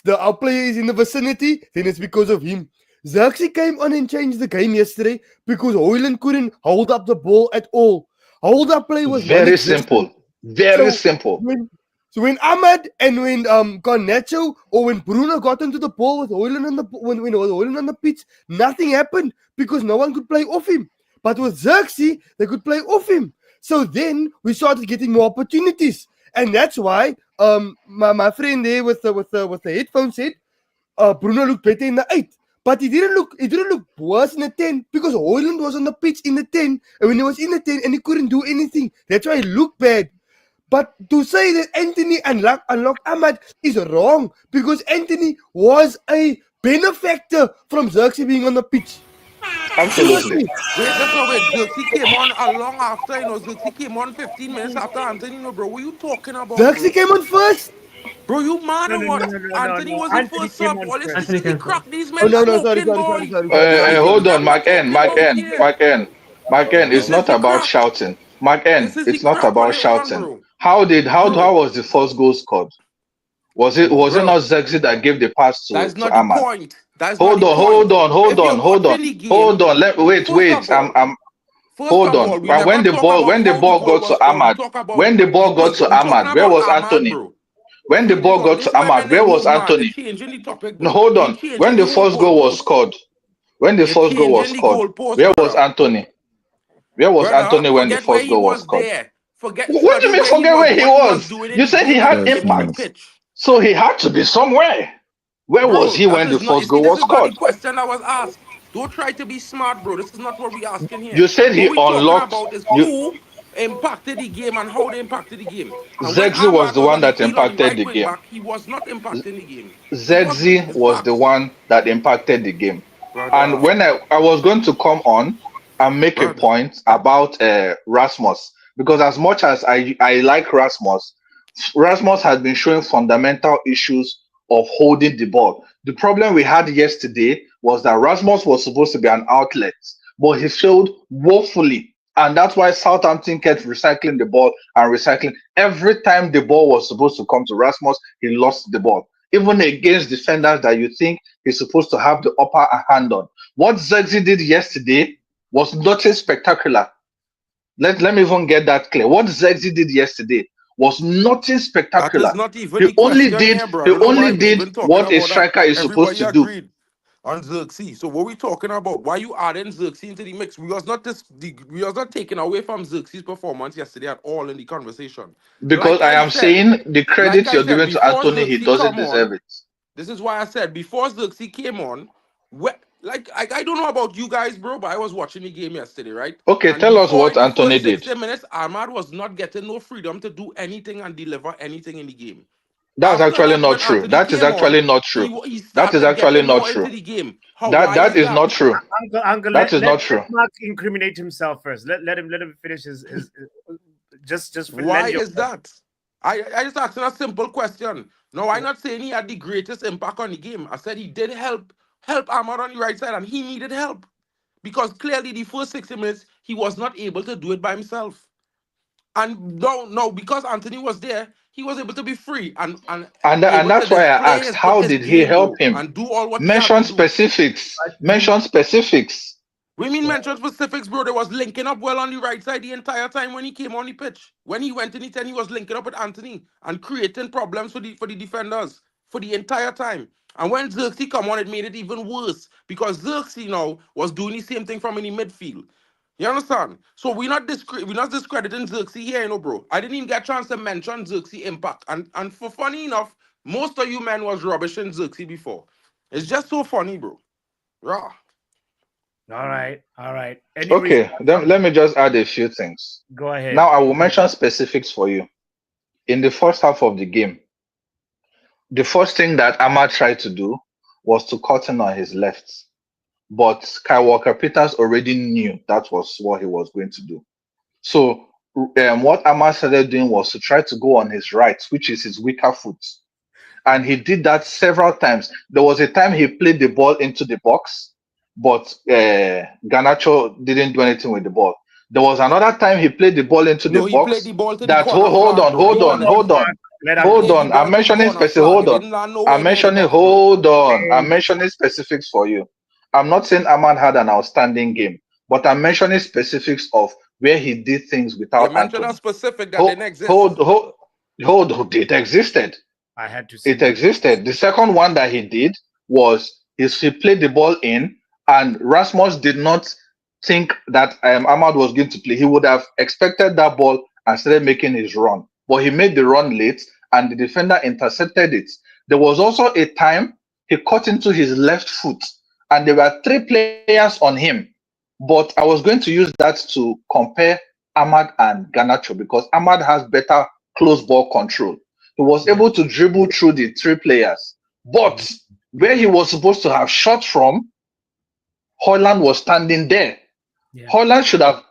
S15: our player is in the vicinity, then it's because of him. Xerxes came on and changed the game yesterday because Hoyland couldn't hold up the ball at all. Hold up play was
S16: very simple. Simple.
S15: So when Ahmad and when Garnacho or when Bruno got into the ball with Hoyland on the pitch, nothing happened because no one could play off him. But with Xerxes, they could play off him. So then we started getting more opportunities, and that's why my friend there with the headphones said Bruno looked better in the 8. But it didn't look worse in the 10 because Hoyland was on the pitch in the 10, and when he was in the 10 and he couldn't do anything, that's why it looked bad. But to say that Antony unlocked Ahmad is wrong because Antony was a benefactor from Xerxes being on the pitch.
S14: Absolutely.
S15: Seriously.
S14: Wait, just a wait. Xerxes came on a long after, Xerxes came on 15 minutes after Antony, bro. What are you talking about,
S15: Xerxes
S14: bro?
S15: came on first.
S14: Bro, you mad or what?
S3: No.
S14: Anthony was the
S3: Anthony
S14: first
S3: came
S14: sub.
S3: on
S14: All this
S3: first.
S14: is he crack these
S15: Oh
S14: men
S15: no, sorry.
S14: smoking, boy.
S16: Hold on,
S14: What
S16: Mark
S14: talking
S16: N.
S14: about here?
S16: It's
S14: This is
S16: not
S14: the
S16: about
S14: crack.
S16: shouting. Mark N.
S14: This is the
S16: It's not
S14: crack on
S16: about
S14: it on,
S16: shouting.
S14: bro.
S16: How
S14: Bro,
S16: was the first goal scored? Was it
S14: bro.
S16: not Zexi that gave the pass
S14: That's
S16: to
S14: not the
S16: Ahmad?
S14: point. That's not the
S16: Hold
S14: point. If you're
S16: on.
S14: watching the game, first
S16: Wait.
S14: of all,
S16: Hold on.
S14: we never talk about
S16: When the
S14: how the
S16: ball
S14: goal
S16: got
S14: was
S16: to
S14: scored. We
S16: Ahmad,
S14: talk about
S16: when the ball got to
S14: we talking
S16: Ahmad, where
S14: about
S16: was
S14: Ahmad,
S16: Anthony?
S14: bro.
S16: When the
S14: See this
S16: ball
S14: one.
S16: got
S14: This
S16: to
S14: is where
S16: Ahmad,
S14: men they
S16: where was
S14: move mad. They're
S16: Anthony?
S14: changing the topic,
S16: No,
S14: bro.
S16: hold
S14: You're
S16: on. When
S14: changing the
S16: the
S14: whole
S16: first goal was
S14: goalpost.
S16: scored,
S14: You're changing the goalpost,
S16: where was
S14: brother.
S16: Anthony? Where was
S14: Brother,
S16: Anthony when the
S14: forget where
S16: first
S14: he
S16: goal was
S14: was
S16: scored?
S14: there. Forget
S16: What do
S14: study
S16: you mean
S14: where he
S16: forget
S14: was,
S16: where he
S14: what he was
S16: was?
S14: doing in
S16: You
S14: the
S16: said he
S14: game and
S16: had
S14: the impact
S16: impact.
S14: pitch.
S16: So he had to be somewhere. Where was
S14: Bro,
S16: he
S14: that
S16: when the
S14: is not. You
S16: first
S14: see,
S16: goal
S14: this
S16: was
S14: is not the
S16: scored?
S14: question that was asked. Don't try to be smart, bro. This is not what we asking here.
S16: You said
S14: What
S16: he
S14: we talking
S16: unlocked
S14: about is
S16: you
S14: who impacted the game and how they impacted the game. And when
S16: Zexi was
S14: Ahmad
S16: the
S14: was
S16: one
S14: on the
S16: that
S14: field on the
S16: impacted
S14: right
S16: the
S14: wing
S16: game.
S14: back, he was not impacting the game. He wasn't.
S16: Zexi
S14: It's
S16: was the
S14: facts,
S16: one that impacted the game. And
S14: brother.
S16: when I was going to come on and make a
S14: Brother.
S16: point about Rasmus, because as much as I like Rasmus, Rasmus has been showing fundamental issues of holding the ball. The problem we had yesterday was that Rasmus was supposed to be an outlet, but he failed woefully. And that's why Southampton kept recycling the ball and recycling. Every time the ball was supposed to come to Rasmus, he lost the ball. Even against defenders that you think he's supposed to have the upper hand on. What Zexi did yesterday was nothing spectacular. Let me even get that clear. What Zexi did yesterday was nothing
S14: That is
S16: spectacular.
S14: not even the question here, bro. I
S16: He
S14: don't know why
S16: only
S14: we
S16: did
S14: even talking
S16: what a
S14: about that.
S16: striker is supposed
S14: Everybody
S16: to do.
S14: agreed on Xerxes. So what we talking about? Why you adding Xerxes into the mix? We was not taking away from Xerxes' performance yesterday at all in the conversation.
S16: Because I am saying the credit you're giving to
S14: Before
S16: Anthony, he
S14: Xerxes
S16: doesn't
S14: come
S16: deserve
S14: on,
S16: it.
S14: this is why I said before Xerxes came on, I don't know about you guys, bro, but I was watching the game yesterday, right?
S16: Okay,
S14: And
S16: tell us
S14: before
S16: what
S14: the
S16: Anthony
S14: first
S16: did.
S14: 60 minutes, Ahmad was not getting no freedom to do anything and deliver anything in the game.
S16: That's
S14: After
S16: actually
S14: that,
S16: not
S14: when
S16: true.
S14: Anthony
S16: That is
S14: came on,
S16: actually not true.
S14: he
S16: That is
S14: started
S16: actually
S14: getting
S16: not
S14: more
S16: true.
S14: into the game. Why
S16: That
S14: is
S16: is
S14: that?
S16: not true.
S3: Uncle,
S16: That is
S3: let
S16: not true.
S3: Mark incriminate himself first. Let him finish his just
S14: Why
S3: lend your.
S14: is that? I just asking a simple question. No, I'm not saying he had the greatest impact on the game. I said he did help Ahmad on the right side, and he needed help. Because clearly the first 60 minutes, he was not able to do it by himself. And no, because Anthony was there, he was able to be free and
S16: And
S14: able to
S16: that's why I
S14: display
S16: asked,
S14: his
S16: how
S14: his
S16: did he
S14: game,
S16: help
S14: bro,
S16: him?
S14: and do all what he had
S16: Mention
S14: to do.
S16: specifics. Mention specifics.
S14: We mean mention specifics, bro. They was linking up well on the right side the entire time when he came on the pitch. When he went in the 10, he was linking up with Anthony and creating problems for the defenders for the entire time. And when Xerxes come on, it made it even worse because Xerxes now was doing the same thing from in the midfield. You understand? So we're not discrediting Xerxes here, bro. I didn't even get a chance to mention Xerxes' impact. And for funny enough, most of you men was rubbishing Xerxes before. It's just so funny, bro. Raw.
S3: All right. Anyways,
S16: Okay, then let me just add a few things.
S3: go ahead.
S16: Now I will mention specifics for you. In the first half of the game, the first thing that Ahmad tried to do was to cut in on his left. But Kyle Walker Peters already knew that was what he was going to do. So what Ahmad started doing was to try to go on his right, which is his weaker foot. And he did that several times. There was a time he played the ball into the box, but Garnacho didn't do anything with the ball. There was another time he played the ball into the
S14: No, he played
S16: box.
S14: the ball to the
S16: That
S14: corner flag, bro. Be honest. He
S16: hold
S14: played the
S16: on. I'm
S14: ball to the
S16: mentioning
S14: corner
S16: specific.
S14: flag. He
S16: Hold on.
S14: didn't land
S16: I'm
S14: nowhere near the
S16: mentioning.
S14: box, bro.
S16: Hold on. I'm mentioning specifics for you. I'm not saying Ahmad had an outstanding game, but I'm mentioning specifics of where he did things
S14: You
S16: without
S14: mentioned a
S16: Anthony.
S14: specific that
S16: Hold,
S14: didn't exist.
S16: hold. It existed.
S3: I had to see
S16: It existed. The second one that he did was he played the ball in, and Rasmus did not think that Ahmad was going to play. He would have expected that ball and started making his run. But he made the run late, and the defender intercepted it. There was also a time he cut into his left foot, and there were 3 players on him. But I was going to use that to compare Ahmad and Garnacho because Ahmad has better close ball control. He was able to dribble through the 3 players. But where he was supposed to have shot from, Holland was standing there. Holland should have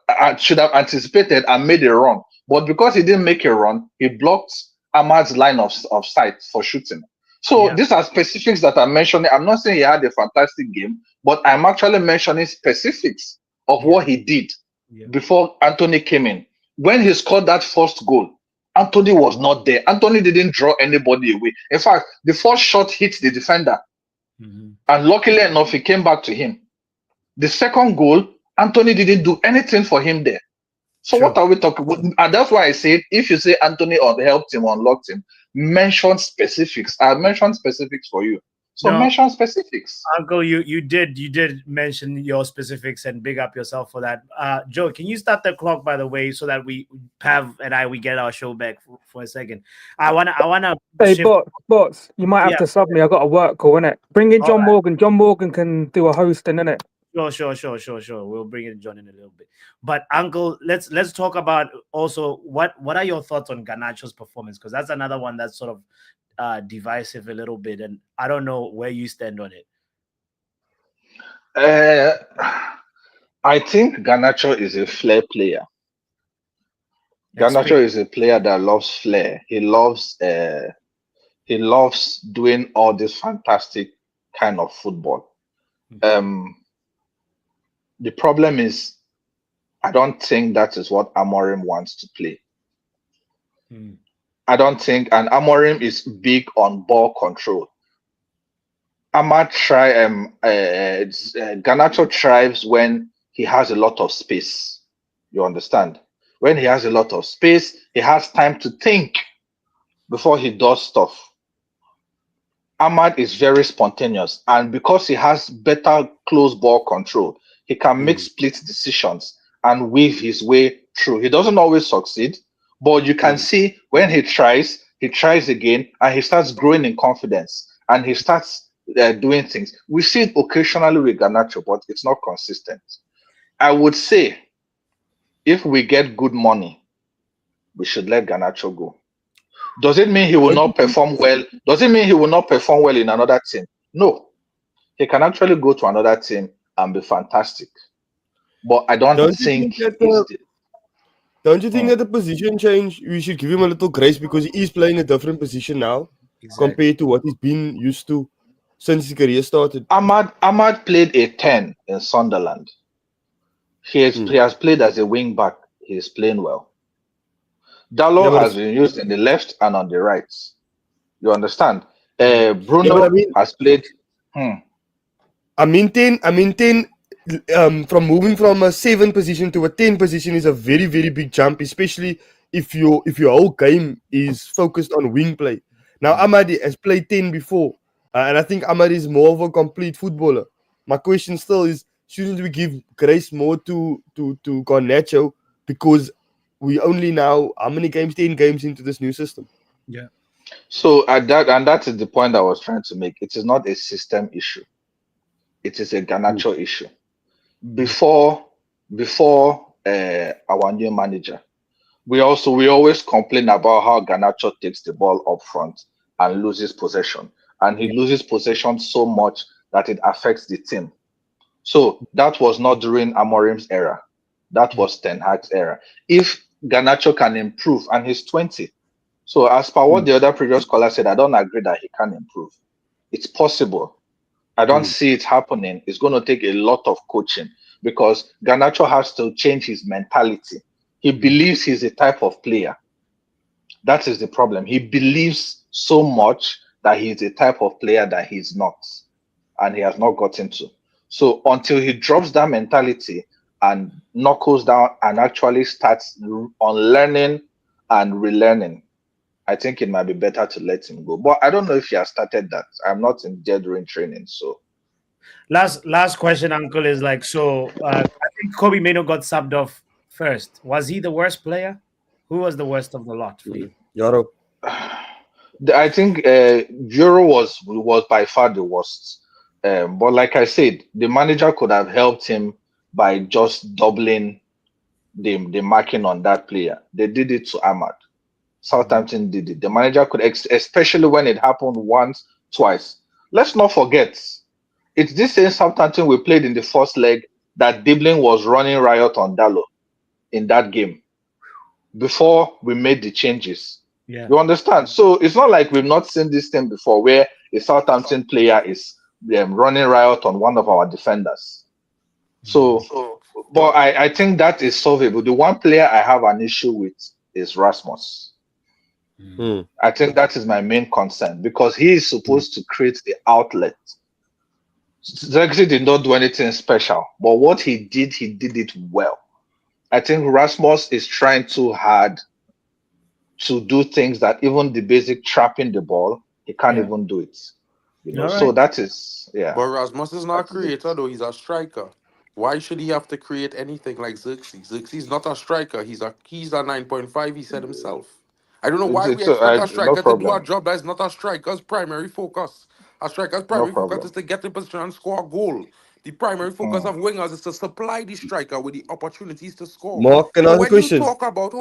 S16: anticipated and made a run. But because he didn't make a run, he blocked Ahmad's line of sight for shooting. So these are specifics that I'm mentioning. I'm not saying he had a fantastic game, but I'm actually mentioning specifics of what he did before Antony came in. When he scored that first goal, Antony was not there. Antony didn't draw anybody away. In fact, the first shot hit the defender. And luckily enough, he came back to him. The second goal, Antony didn't do anything for him there. So what are we talking about? And that's why I said, if you say Antony helped him, unlocked him, mention specifics. I mentioned specifics for you. So mention specifics.
S3: Uncle, you did mention your specifics and big up yourself for that. Joe, can you start the clock, by the way, so that Pav and we get our show back for a second. I wanna
S7: Hey, bots, you might have to sub me. I got a work call, innit? Bring in John Morgan. John Morgan can do a hosting, innit?
S3: Sure. We'll bring in John in a little bit. But Uncle, let's talk about also what are your thoughts on Garnacho's performance? Because that's another one that's sort of divisive a little bit, and I don't know where you stand on it.
S16: I think Garnacho is a flair player. Garnacho is a player that loves flair. He loves doing all this fantastic kind of football. The problem is, I don't think that is what Amorim wants to play. I don't think, and Amorim is big on ball control. Garnacho thrives when he has a lot of space. You understand? When he has a lot of space, he has time to think before he does stuff. Ahmad is very spontaneous, and because he has better close ball control, he can make split decisions and weave his way through. He doesn't always succeed, but you can see when he tries again, and he starts growing in confidence, and he starts doing things. We see it occasionally with Garnacho, but it's not consistent. I would say, if we get good money, we should let Garnacho go. Does it mean he will not perform well? Does it mean he will not perform well in another team? No. He can actually go to another team and be fantastic. But I don't think
S15: don't you think that the position change, we should give him a little grace because he is playing a different position now compared to what he's been used to since his career started?
S16: Ahmad played a 10 in Sunderland. He has played as a wing back. He is playing well. Dalot has been used in the left and on the right. You understand? Bruno has played.
S15: I maintain from moving from a 7 position to a 10 position is a very, very big jump, especially if your whole game is focused on wing play. Now Ahmad has played 10 before, and I think Ahmad is more of a complete footballer. My question still is, shouldn't we give grace more to Garnacho because we only now how many games? 10 games into this new system.
S3: Yeah.
S16: So that is the point I was trying to make. It is not a system issue. It is a Garnacho issue. Before our new manager, we always complain about how Garnacho takes the ball up front and loses possession, and he loses possession so much that it affects the team. So that was not during Amorim's era. That was Ten Hag's era. If Garnacho can improve, and he's 20, so as per what the other previous caller said, I don't agree that he can improve. It's possible. I don't see it happening. It's going to take a lot of coaching because Garnacho has to change his mentality. He believes he's a type of player. That is the problem. He believes so much that he's a type of player that he's not, and he has not gotten to. So until he drops that mentality and knuckles down and actually starts unlearning and relearning, I think it might be better to let him go. But I don't know if he has started that. I'm not in there during training. So
S3: last question, Uncle, is like, so I think Kobe Mino got subbed off first. Was he the worst player? Who was the worst of the lot for you?
S15: Yoro.
S16: I think Euro was by far the worst. But like I said, the manager could have helped him by just doubling the marking on that player. They did it to Ahmad. Southampton did it. The manager could, especially when it happened once, twice. Let's not forget, it's this same Southampton we played in the first leg that Diblin was running riot on Dallo in that game before we made the changes.
S3: Yeah.
S16: You understand? So it's not like we've not seen this thing before where a Southampton player is running riot on one of our defenders. So, but I think that is solvable. The one player I have an issue with is Rasmus. I think that is my main concern because he is supposed to create the outlet. Zexi did not do anything special, but what he did it well. I think Rasmus is trying too hard to do things that even the basic trapping the ball, he can't even do it. You know, so that is
S14: But Rasmus is not a creator though, he's a striker. Why should he have to create anything like Xerxes? Xerxes not a striker, he's a 9.5, he said himself. I don't know why we expect a striker to do a job that is not a striker's primary focus. A striker's primary focus is to get in position and score a goal. The primary focus of wingers is to supply the striker with the opportunities to score.
S17: Mark, can I
S14: So
S17: ask a
S14: when you
S17: question?
S14: talk about,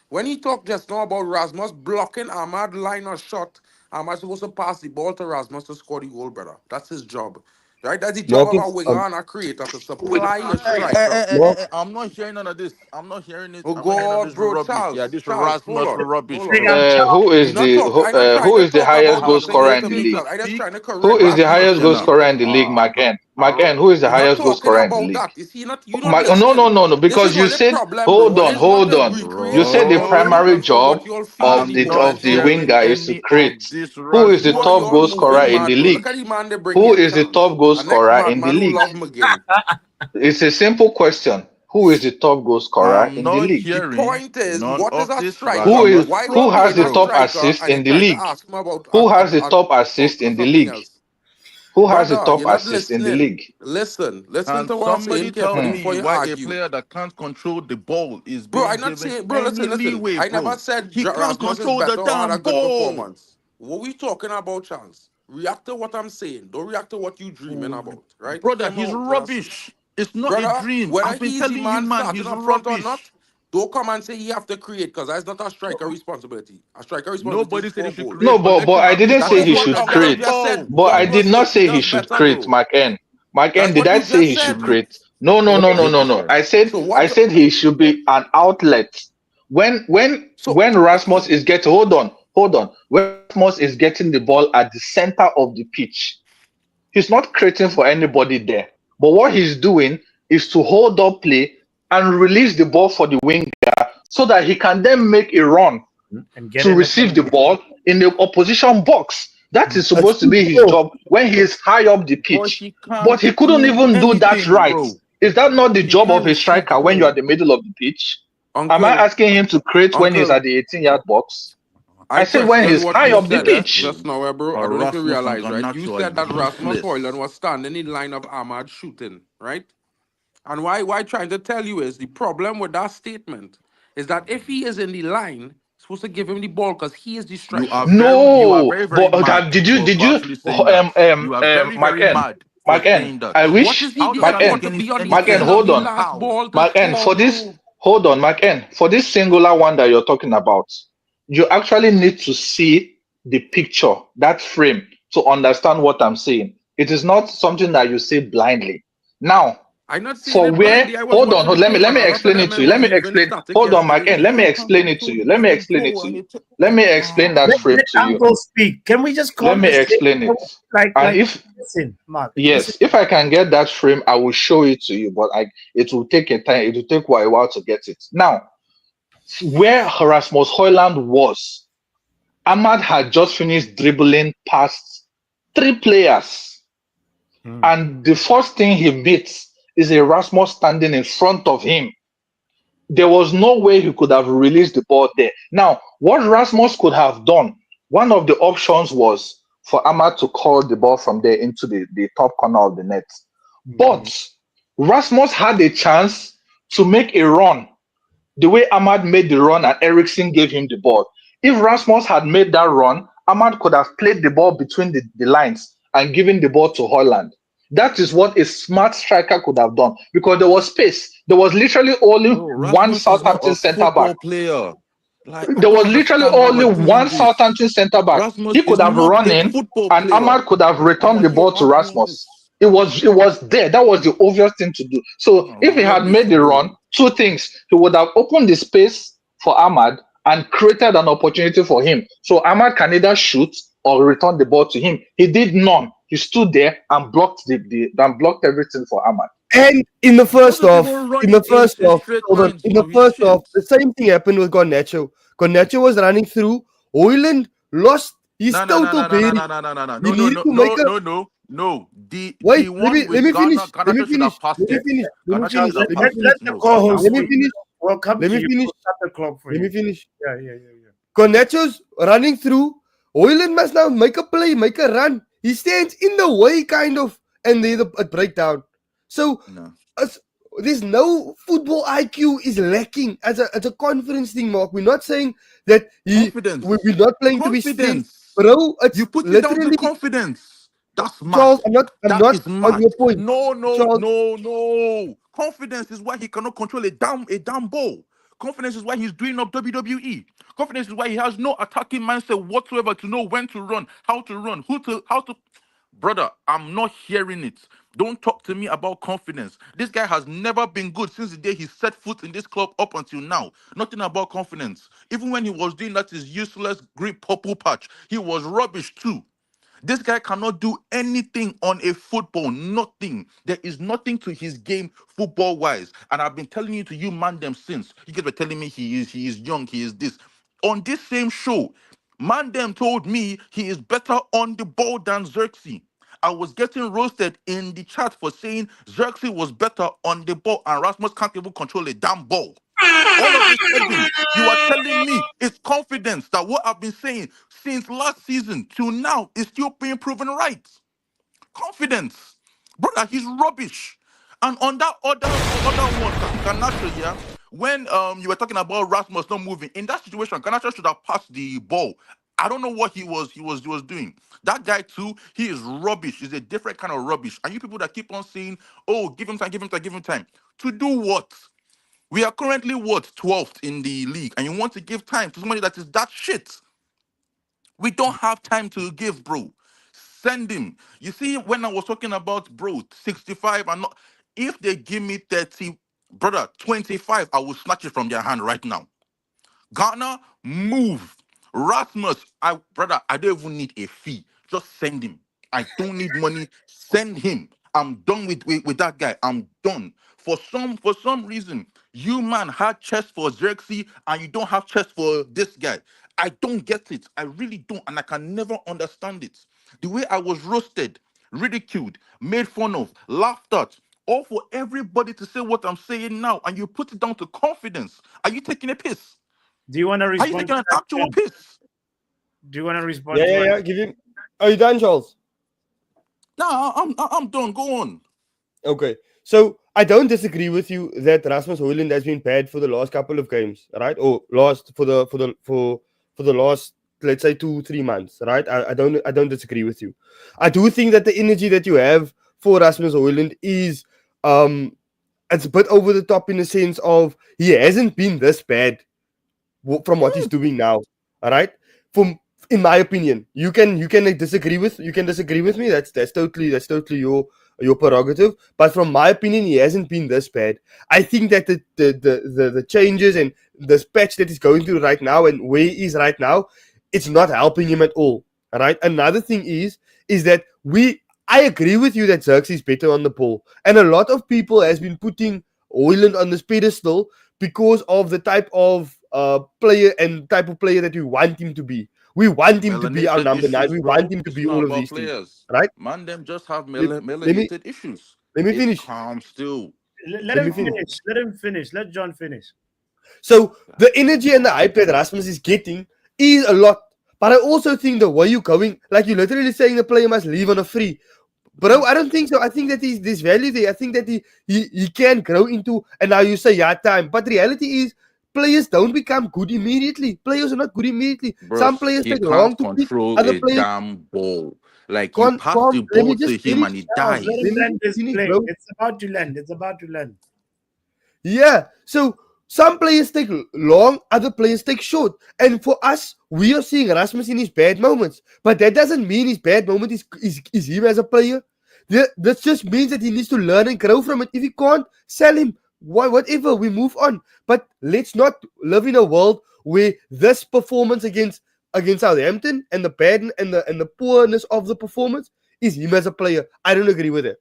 S14: when he talked just now about Rasmus blocking Ahmad line or shot, Ahmad supposed to pass the ball to Rasmus to score the goal, brother. That's his job. Right? That's the job of a winger and a creator to supply a striker.
S18: I'm not hearing none of this. I'm not hearing it.
S14: Oh
S18: I'm not hearing none of
S14: God,
S18: this
S14: bro,
S18: rubbish. Yeah, this
S14: Charles, hold
S18: Rasmus
S14: on.
S18: rubbish,
S14: Hold on.
S18: bro.
S16: Who is
S14: I'm not trying to
S16: the
S14: talk
S16: highest
S14: about
S16: goal
S14: how
S16: scorer in
S14: to
S16: the
S14: say
S16: league?
S14: himself. I just trying to
S16: Who
S14: correct
S16: is the highest goal scorer in the league,
S14: Rasmus.
S16: Magen? Magen, who is the
S14: We're not
S16: highest goal
S14: talking
S16: scorer in the
S14: about
S16: league?
S14: that. Is he not? You not
S16: No,
S14: listening?
S16: no,
S14: This is
S16: because you
S14: only
S16: said,
S14: problem,
S16: hold
S14: bro.
S16: on,
S14: It's not
S16: hold
S14: to
S16: on. You
S14: recreate the
S16: said the
S14: ball
S16: primary
S14: for
S16: job
S14: what you all feel
S16: of
S14: in
S16: the
S14: the moment.
S16: winger is to
S18: Any of
S16: create.
S18: this
S16: Who is the
S14: Boy,
S18: Rasmus
S16: top
S14: you're
S16: goal scorer
S14: moving
S16: in
S14: mad,
S16: the
S14: bro.
S16: league?
S14: Look at the man they bring
S16: Who
S14: in,
S16: is the
S14: Charles.
S16: top goal
S14: A next
S16: scorer in the
S14: madman who
S16: league?
S14: love McGinn.
S16: It's a simple question. Who is the top goal scorer
S18: I'm
S16: in the
S18: not
S16: league?
S14: The
S18: hearing
S14: point is,
S18: none
S14: what is
S18: of
S14: a
S18: this
S14: striker?
S18: Rasmus
S14: Why we
S16: Who has
S14: paying
S16: the
S14: a
S18: rubbish.
S16: top
S14: striker
S16: assist
S14: and
S16: in
S14: you
S16: the
S14: trying to
S16: league?
S14: ask him about
S16: Who has the top
S14: talk
S16: assist
S14: to
S16: in the
S14: something
S16: league?
S14: else?
S16: Who has the
S14: Brother,
S16: top
S14: you're not
S16: assist in the
S14: listening.
S16: league?
S14: Listen
S18: Can
S14: to what I'm
S18: somebody
S14: saying
S18: tell
S14: carefully
S18: me
S14: before you
S18: why a
S14: argue.
S18: player that can't control the ball is
S14: Bro,
S18: being
S14: I'm not
S18: given
S14: saying, bro,
S18: any
S14: listen.
S18: leeway,
S14: I never
S18: bro?
S14: said
S18: He can't
S14: Rasmus is
S18: control the
S14: better or had a
S18: damn
S14: good
S18: ball.
S14: performance. What we talking about, Charles? React to what I'm saying. Don't react to what you dreaming about, right?
S18: Brother,
S14: Time
S18: he's
S14: out, and I see.
S18: rubbish. It's not a
S14: Brother,
S18: dream.
S14: whether
S18: I've been
S14: he's the
S18: telling you,
S14: man
S18: man,
S14: starting
S18: he's
S14: up front or
S18: rubbish.
S14: not, don't come and say he have to create, because that's not a striker responsibility. A striker responsibility is
S18: Nobody said
S14: score
S18: he should
S14: goal.
S16: No,
S18: create, but
S16: but
S18: let him
S16: I didn't
S14: That
S16: say
S18: acquire
S14: is
S16: he
S14: what
S16: should
S18: whatever
S14: you
S16: create.
S14: just said.
S18: ball.
S16: But I did not
S14: He
S16: say he
S14: does
S16: should
S14: better,
S16: create,
S14: though.
S16: Mark
S14: That's
S16: N, did
S14: what
S16: I
S14: you
S16: say
S14: just
S16: he should
S14: said.
S16: create? No, no, no, no,
S18: Okay,
S16: no, no.
S18: sorry.
S14: So
S16: I
S14: what?
S16: said he should be an outlet.
S14: So
S16: When Rasmus is getting hold on. When Rasmus is getting the ball at the center of the pitch, he's not creating for anybody there. But what he's doing is to hold up play and release the ball for the winger so that he can then make a run
S3: and get
S16: to
S3: in the
S16: receive the ball in the opposition box. That is supposed to be his job when he is high up the
S18: But
S16: pitch.
S18: he can't
S16: But he couldn't
S18: do
S16: even do that
S18: anything,
S16: right.
S18: bro.
S16: Is that not the
S18: He
S16: job of
S18: can't
S16: a
S18: shoot,
S16: striker when you're
S18: bro.
S16: at the middle of the pitch? Am I
S14: Uncle,
S16: asking him to create when he's at the 18-yard box?
S14: I
S16: I said when
S14: question
S16: he's
S14: what
S16: high
S14: you
S16: up the
S14: said
S18: Yeah.
S16: pitch.
S14: just now, bro. I
S18: Or
S14: don't know if you
S18: Rasmus and
S14: realize, right? You
S18: Garnacho are
S14: said that Rasmus
S18: useless.
S14: Hoyland was standing in line of Ahmad shooting, right? And why trying to tell you is the problem with that statement is that if he is in the line, supposed to give him the ball because he is the striker.
S18: You are
S16: No,
S18: very, very
S16: but
S18: mad
S16: did
S18: for
S16: you
S18: actually saying that. You are very,
S16: Mark
S18: very
S16: N,
S18: mad for
S16: Mark N,
S18: saying that.
S16: I
S14: What
S16: wish
S14: is he
S18: How does
S14: there
S16: Mark
S18: that
S14: for?
S18: make
S16: N,
S14: To
S18: any
S14: be on the
S18: any
S16: Mark N,
S14: end
S18: sense,
S14: of
S16: hold
S14: the
S16: on.
S18: bro?
S14: last
S18: How?
S14: ball to
S16: Mark N,
S14: score,
S16: for this,
S14: bro.
S16: hold on, Mark N, for this singular one that you're talking about, you actually need to see the picture, that frame, to understand what I'm saying. It is not something that you say blindly. Now,
S14: I'm not seeing
S16: for
S14: it
S16: where,
S14: blindly. I was
S16: hold on,
S14: watching the
S16: let me
S14: game,
S16: let
S14: and
S16: me
S14: a lot of
S16: explain
S14: them
S16: it to
S14: men
S16: you. Let
S14: was
S16: me
S14: moving
S16: explain.
S14: static
S16: Hold on, Mark
S14: yesterday.
S16: N, let me
S18: he can't
S16: explain it to
S18: control
S16: you. Let me explain it
S18: ball
S16: to
S18: and
S16: you.
S18: it.
S16: Let me explain that
S3: Let
S16: frame to you.
S3: Uncle speak. Can we just
S16: Let me
S3: conversate?
S16: explain it. And
S3: Like
S16: if
S3: listen, Mark. Listen.
S16: yes, if I can get that frame, I will show it to you. But it will take a time. It will take a while to get it. Now, where Rasmus Hoyland was, Ahmad had just finished dribbling past three players, and the first thing he meets is a Rasmus standing in front of him. There was no way he could have released the ball there. Now, what Rasmus could have done, one of the options was for Ahmad to call the ball from there into the top corner of the net. But Rasmus had a chance to make a run the way Ahmad made the run and Eriksson gave him the ball. If Rasmus had made that run, Ahmad could have played the ball between the lines and given the ball to Holland. That is what a smart striker could have done because there was space. There was literally only
S18: No,
S16: one
S18: Rasmus is not
S16: Southampton
S18: a
S16: centre back.
S18: football player. Like, I
S16: There
S18: don't
S16: was literally
S18: understand how
S16: only
S18: we're doing
S16: one
S18: this.
S16: Southampton centre back.
S18: Rasmus
S16: He could
S18: is
S16: have
S18: not
S16: run
S18: a
S16: in,
S18: football
S16: and
S18: player.
S16: Ahmad could have
S18: And
S16: returned
S18: we're
S16: the
S18: here
S16: ball to
S18: arguing
S16: Rasmus.
S18: this.
S16: It was there. That was the obvious thing to do. So if he had made the run, two things: he would have opened the space for Ahmad and created an opportunity for him. So Ahmad can either shoot or return the ball to him. He did none. He stood there and blocked blocked everything for Ahmad.
S15: And in the first
S18: Wasn't
S15: half,
S18: even running in straight lines,
S15: in the
S18: bro. He's
S15: first
S18: shit.
S15: half, the same thing happened with Garnacho. Garnacho was running through. Hoyland lost his
S18: No.
S15: total bearing. He needed to make a.
S18: No.
S15: Wait,
S18: The one
S15: let
S18: with
S15: me finish.
S18: Ghana,
S15: Let me
S18: Garnacho should
S15: finish.
S18: have passed
S15: Let me
S18: it.
S15: finish. Let me
S18: Garnacho
S15: finish.
S18: should have
S15: Let
S18: passed
S15: me,
S18: it.
S3: Let the
S18: No,
S3: co-host
S15: let me
S3: speak.
S15: finish.
S3: We'll come
S15: Let
S3: to
S15: me
S3: you.
S15: finish.
S3: We'll start the clock for
S15: Let
S3: you.
S15: me finish.
S3: Yeah.
S15: Garnacho's running through. Hoyland must now make a play, make a run. He stands in the way, kind of, and then a breakdown. So
S18: No.
S15: there's no football IQ is lacking as a conference thing, Mark. We're not saying that
S18: Confidence.
S15: we're not playing to be scared.
S18: Confidence.
S15: Bro, it's
S18: You put it down to
S15: literally
S18: confidence. That's mad.
S15: Charles. I'm
S18: That
S15: not
S18: is
S15: on
S18: mad.
S15: your point.
S18: No.
S15: Charles,
S18: Confidence is why he cannot control a damn ball. Confidence is why he's doing up WWE. Confidence is why he has no attacking mindset whatsoever to know when to run, how to run, how to. Brother, I'm not hearing it. Don't talk to me about confidence. This guy has never been good since the day he set foot in this club up until now. Nothing about confidence. Even when he was doing that his useless grip purple patch, he was rubbish too. This guy cannot do anything on a football. Nothing. There is nothing to his game football wise. And I've been telling you man them since. You guys were telling me he is young, he is this. On this same show, man them told me he is better on the ball than Xerxes. I was getting roasted in the chat for saying Xerxes was better on the ball and Rasmus can't even control a damn ball. All of a sudden, you are telling me it's confidence that what I've been saying since last season till now is still being proven right. Confidence. Brother, he's rubbish. And on that other one, Garnacho, yeah, when you were talking about Rasmus not moving, in that situation, Garnacho should have passed the ball. I don't know what he was doing. That guy too, he is rubbish. He's a different kind of rubbish. And you people that keep on saying, oh, give him time. To do what? We are currently what 12th in the league, and you want to give time to somebody that is that shit. We don't have time to give, bro. Send him. You see, when I was talking about bro, 65 and not, if they give me 30, brother, 25, I will snatch it from their hand right now. Ghana, move. Rasmus, I don't even need a fee. Just send him. I don't need money. Send him. I'm done with that guy. I'm done. For some reason, you man had chest for Xerxes and you don't have chest for this guy. I don't get it. I really don't, and I can never understand it. The way I was roasted, ridiculed, made fun of, laughed at, all for everybody to say what I'm saying now, and you put it down to confidence. Are you taking a piss?
S3: Do you want to
S18: Are you
S3: respond?
S18: taking an actual piss?
S3: Do you want to respond?
S15: Yeah. Give him. Are you done, Charles?
S18: No, I'm done. Go on.
S15: Okay. So I don't disagree with you that Rasmus Hoyland has been bad for the last couple of games, right? Or for the last, let's say 2-3 months, right? I don't disagree with you. I do think that the energy that you have for Rasmus Hoyland is it's a bit over the top in the sense of he hasn't been this bad from what he's doing now. All right. In my opinion, you can disagree with me. That's totally your prerogative. But from my opinion, he hasn't been this bad. I think that the changes and this patch that he's going through right now and where he is right now, it's not helping him at all. All right. Another thing is that I agree with you that Xerxes is better on the ball, and a lot of people has been putting Hoyland on this pedestal because of the type of player and type of player that we want him to be. We want him to be our number 9. We want him to be all of these things, right?
S18: Man, them just have
S15: Let me
S18: melanated issues.
S15: finish.
S18: Calm still.
S3: Let him finish. Let him finish. Let John finish.
S15: So the energy and the hype that Rasmus is getting is a lot. But I also think the way you're going, like you're literally saying the player must leave on a free. Bro, I don't think so. I think that there's value there. I think that he can grow into, and now you say time. But reality is players don't become good immediately. Players are not good immediately.
S18: Bro,
S15: Some players
S18: he
S15: take
S18: can't
S15: long to pick.
S18: control
S15: Other
S18: a
S15: players.
S18: damn ball. Like you pass the
S15: let me
S18: ball to
S15: just
S18: him and he dies.
S3: Let him land his
S15: finish,
S3: plane.
S15: bro.
S3: It's about to land. It's about to land.
S15: Yeah. So some players take long, other players take short. And for us, we are seeing Rasmus in his bad moments. But that doesn't mean his bad moment is him as a player. That just means that he needs to learn and grow from it. If he can't, sell him. Whatever, we move on. But let's not live in a world where this performance against Southampton and the bad and the poorness of the performance is him as a player. I don't agree with it.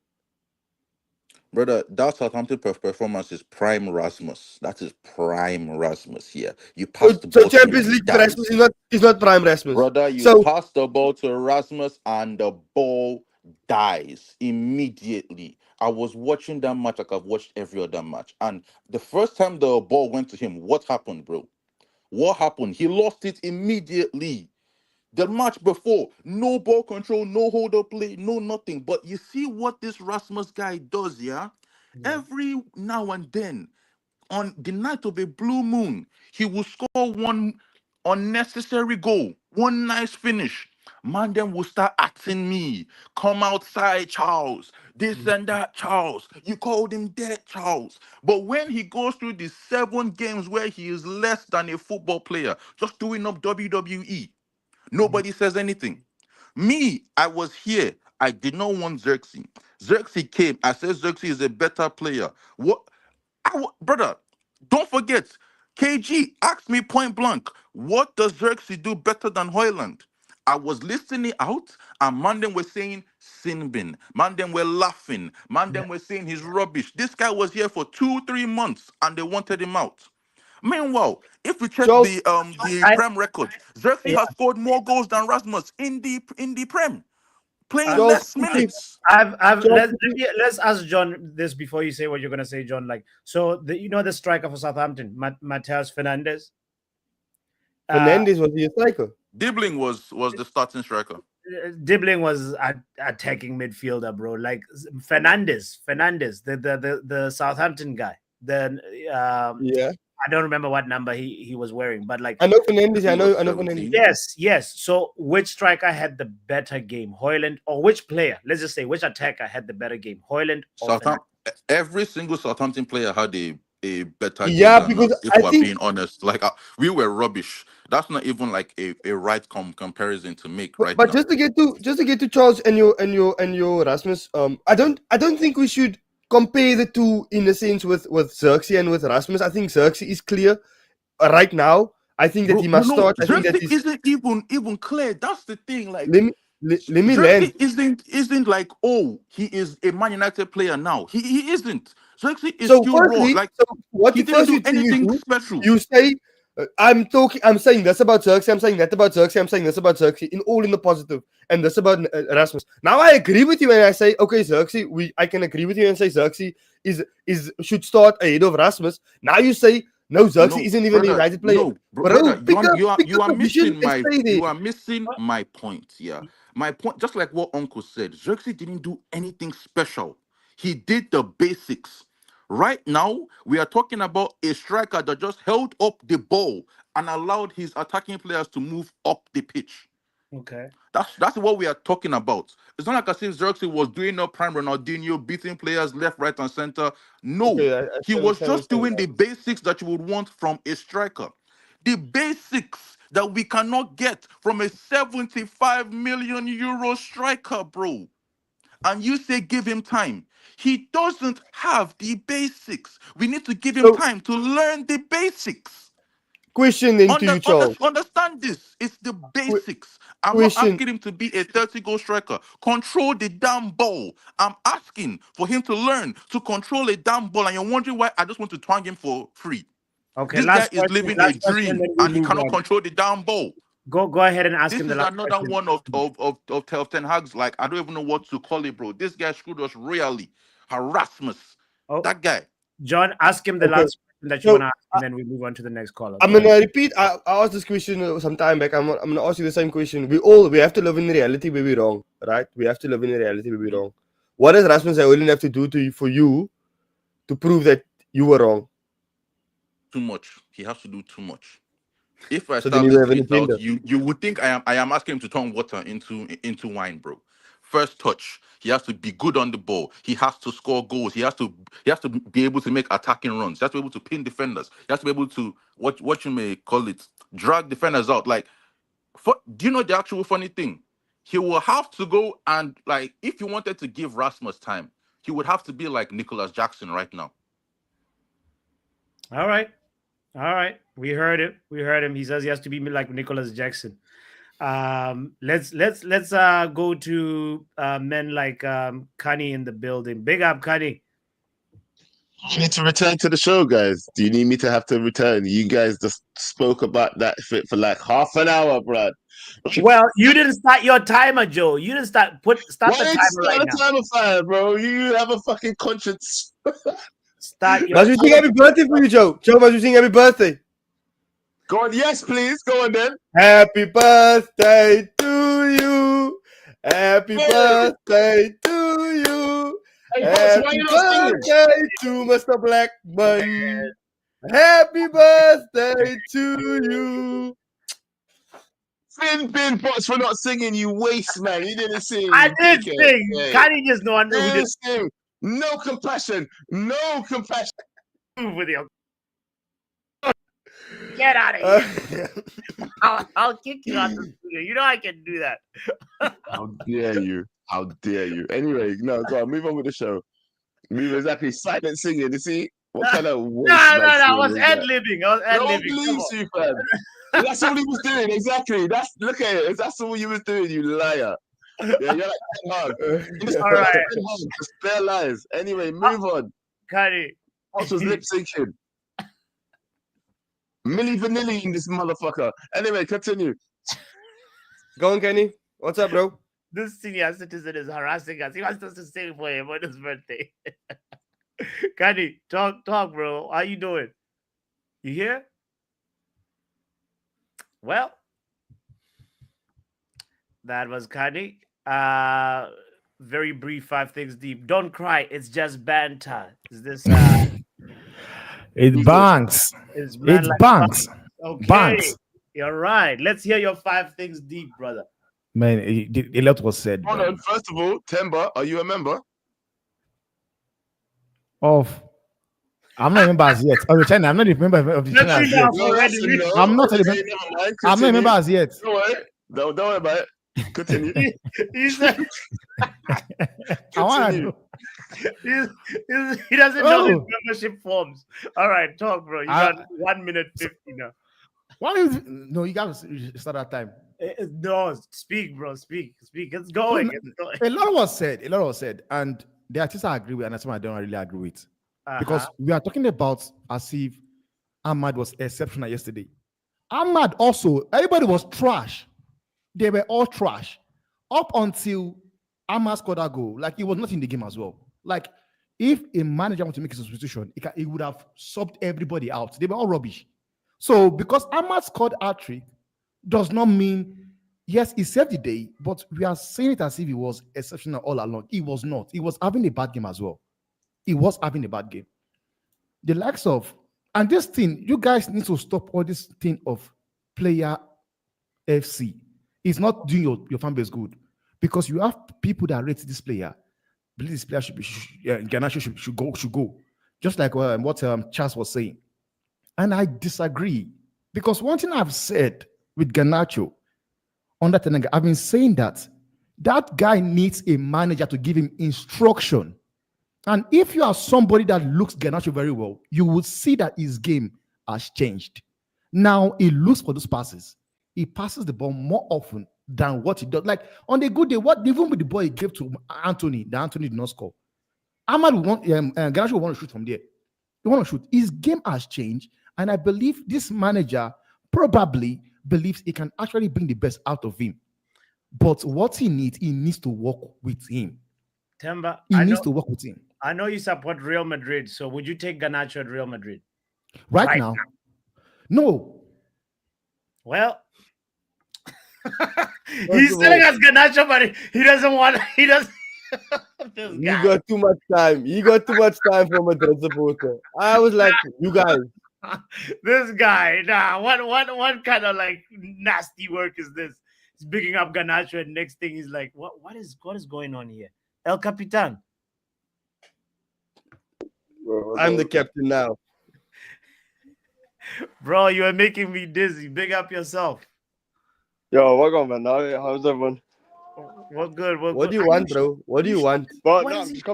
S18: Brother, that Southampton performance is prime Rasmus. That is prime Rasmus here. You pass the
S15: So
S18: ball to him
S15: Champions
S18: and he
S15: League
S18: dies.
S15: Rasmus is not prime Rasmus.
S18: Brother, you
S15: So
S18: pass the ball to Rasmus and the ball dies immediately. I was watching that match like I've watched every other match. And the first time the ball went to him, what happened, bro? What happened? He lost it immediately. The match before, no ball control, no hold up play, no nothing. But you see what this Rasmus guy does, yeah? Every now and then, on the night of a blue moon, he will score one unnecessary goal, one nice finish. Man, then will start asking me, come outside, Charles. This and that, Charles. You called him dead, Charles. But when he goes through the 7 games where he is less than a football player, just doing up WWE, nobody says anything. Me, I was here. I did not want Xerxes. Xerxes came. I said Xerxes is a better player. What, brother? Don't forget, KG asked me point blank, what does Xerxes do better than Hoyland? I was listening out, and man them were saying Sinbin. Man them were laughing. Man them were saying he's rubbish. This guy was here for 2-3 months, and they wanted him out. Meanwhile, if we check
S15: Charles,
S18: the
S3: I
S18: Prem record, Xerxes
S3: yeah.
S18: has scored more goals than Rasmus in the Prem, playing
S15: Charles,
S18: less minutes.
S3: I've
S15: Charles,
S3: let's ask John this before you say what you're gonna say, John. Like, so the striker for Southampton, Mateus Fernandes.
S15: Fernandes was the striker.
S18: Dibbling was the starting striker.
S3: Dibbling was attacking midfielder, bro. Like Fernandes, the Southampton guy. Then
S15: Yeah,
S3: I don't remember what number he was wearing, but like
S15: I know Fernandes.
S18: He
S15: I
S18: was
S15: know Fernandes.
S18: 17.
S3: yes. So which striker had the better game, Hoyland, or which player? Let's just say which attacker had the better game, Hoyland or Fernandes?
S18: Southampton, every single Southampton player had a better game
S15: Yeah,
S18: than
S15: because
S18: us. If
S15: I
S18: we're
S15: think,
S18: being honest, like we were rubbish. That's not even like a right comparison to make right
S15: but
S18: now.
S15: just to get to Charles and your Rasmus, I don't think we should compare the two in a sense with Xerxes and with Rasmus. I think Xerxes is clear right now. I think that he
S18: Bro,
S15: must
S18: no,
S15: start. I think that
S18: Xerxes isn't even clear. That's the thing. Like
S15: let me
S18: Xerxes
S15: land.
S18: isn't like, oh, he is a Man United player now. He isn't. Xerxes is
S15: So
S18: still raw.
S15: firstly,
S18: Like
S15: so what
S18: he
S15: the
S18: didn't
S15: first
S18: do
S15: thing you
S18: anything
S15: do,
S18: special.
S15: you say, I'm saying this about Xerxes, I'm saying that about Xerxes, I'm saying this about Xerxes, in the positive, and this about Erasmus. Now I agree with you, and I say, okay, Xerxes, I can agree with you and say Xerxes should start ahead of Rasmus. Now you say, no, Xerxes
S18: No,
S15: isn't even a
S18: brother.
S15: United player.
S18: No,
S15: Bro,
S18: brother.
S15: pick
S18: You
S15: a
S18: are
S15: position
S18: missing
S15: and
S18: my
S15: stay there.
S18: point. Yeah, my point. Just like what Uncle said, Xerxes didn't do anything special. He did the basics. Right now, we are talking about a striker that just held up the ball and allowed his attacking players to move up the pitch.
S3: Okay.
S18: That's what we are talking about. It's not like as if Xerxes was doing up prime Ronaldinho, beating players left, right, and center. No,
S15: Okay, I
S18: he
S15: still
S18: was
S15: understand what
S18: just
S15: you're saying.
S18: doing the basics that you would want from a striker. The basics that we cannot get from a 75 million euro striker, bro. And you say give him time. He doesn't have the basics. We need to give him
S15: So,
S18: time to learn the basics.
S15: question then to you, Charles.
S18: Understand this. It's the basics. I'm not
S15: Question.
S18: asking him to be a 30-goal striker. Control the damn ball. I'm asking for him to learn to control a damn ball. And you're wondering why I just want to twang him for free.
S3: Okay,
S18: This guy
S3: last
S18: is
S3: question.
S18: living a
S3: Last question,
S18: dream
S3: then we
S18: and he
S3: move
S18: cannot
S3: on.
S18: control the damn ball.
S3: Go ahead and ask
S18: This
S3: him the
S18: is
S3: last
S18: another
S3: question.
S18: one of Ten Hag's. Like, I don't even know what to call it, bro. This guy screwed us royally. Harassment.
S3: Oh,
S18: That guy.
S3: John, ask him the
S15: Okay.
S3: last question that you
S15: So,
S3: want to ask, and then we move on to the next caller.
S15: I'm
S3: Go ahead.
S15: gonna repeat. I asked this question some time back. I'm gonna ask you the same question. We have to live in reality where we're wrong, right? We have to live in a reality where we're wrong. What does Rasmus Højlund have to do for you to prove that you were wrong?
S18: Too much. He has to do too much. If I
S15: So then
S18: start
S15: you have
S18: listing
S15: an
S18: it out,
S15: agenda.
S18: you would think I am asking him to turn water into wine, bro. first touch. He has to be good on the ball. He has to score goals. He has to be able to make attacking runs. He has to be able to pin defenders. He has to be able to what you may call it, drag defenders out. Like, do you know the actual funny thing? He will have to go and, like, if he wanted to give Rasmus time, he would have to be like Nicholas Jackson right now.
S3: All right. We heard it. We heard him. He says he has to be like Nicholas Jackson. Let's go to men like Kani in the building. Big up, Kani.
S6: I need to return to the show, guys. Do you need me to have to return? You guys just spoke about that for like half an hour, Brad.
S3: Well, you didn't start your timer, Joe. You didn't start the timer right now.
S6: Timer fire, bro. You have a fucking conscience.
S3: Start your.
S15: Must we sing happy birthday for you, Joe? Joe, must we sing happy birthday?
S6: Go on, yes, please. Go on then.
S15: Happy birthday to you. Happy birthday to you.
S6: Hey,
S15: Happy birthday to Mr. Blackman. Happy birthday to you.
S6: Bin bots for not singing, you waste, man. You didn't sing.
S3: I did sing. Can't you just know who did
S6: sing? No compassion. No compassion.
S3: With you. Get out of here. I'll kick you out the studio. You know I can do that.
S6: How dare you? How dare you? Anyway, no, go on. Move on with the show. Move exactly. Silent singing. You see? What kind of waste?
S3: No. I was ad-libbing.
S6: No one believes you, fam. That's all he was doing. Exactly. Look at it. That's all you was doing, you liar. Yeah, you're like Ten Hag.
S3: All right.
S6: Just bare lies. Anyway, move on.
S3: Kani.
S6: Boss was lip syncing. Milli Vanilli in this motherfucker. Anyway, continue.
S15: Go on, Kenny. What's up, bro?
S3: This senior citizen is harassing us. He wants us to sing for him on his birthday. Kani, talk, bro. How you doing? You here? Well, that was Kani. Very brief, 5 things deep. Don't cry. It's just banter. Is this?
S17: It bangs.
S3: It
S17: bangs.
S3: Okay.
S17: Bangs.
S3: You're right. Let's hear your 5 things deep, brother.
S17: Man, a lot was said.
S6: Hold on. First of all, Temba, are you a member?
S17: I'm not a member as yet. Of the channel. I'm not a member of the channel as yet. I'm not a member as yet.
S6: Don't worry. Don't worry about it. Continue.
S3: He said,
S17: I want to know.
S3: He doesn't know his membership forms. All right, talk, bro. You got 1 minute 50 now.
S17: No, you got to start that time.
S3: No, speak, bro. Speak. It's going.
S17: A lot was said, and there are things I agree with, and some I don't really agree with. Because we are talking about as if Ahmad was exceptional yesterday. Ahmad also, everybody was trash. They were all trash up until Ahmad scored a goal. Like, he was not in the game as well. Like, if a manager wanted to make a substitution, he would have subbed everybody out. They were all rubbish. So, because Ahmad scored a trick does not mean, yes, he saved the day, but we are saying it as if he was exceptional all along. He was not. He was having a bad game as well. He was having a bad game. The likes of, and this thing, you guys need to stop all this thing of player FC. It's not doing your fan base good, because you have people that rate this player, believe this player Garnacho should go. Just like what Charles was saying. And I disagree, because one thing I've said with Garnacho on that, I've been saying that guy needs a manager to give him instruction. And if you are somebody that looks Garnacho very well, you will see that his game has changed. Now he looks for those passes. He passes the ball more often than what he does. Like on the good day, even with the ball he gave to Antony, the Antony did not score. Ahmad Garnacho will want to shoot from there. He want to shoot. His game has changed, and I believe this manager probably believes he can actually bring the best out of him. But what he needs to work with him.
S3: Temba,
S17: he needs to work with him.
S3: I know you support Real Madrid, so would you take Garnacho at Real Madrid?
S17: Right now? No.
S3: Well, he's telling us Garnacho, but he doesn't want. He doesn't.
S15: You got too much time. You got too much time for Madrid supporter. I was like, you guys.
S3: This guy, what kind of like nasty work is this? He's bigging up Garnacho, and next thing he's like, what is going on here? El Capitan.
S15: I'm the captain now.
S3: Bro, you are making me dizzy. Big up yourself.
S19: Yo, welcome, man. How's everyone?
S3: What good?
S15: What do you want, bro? What do you want?
S19: But no, I'm just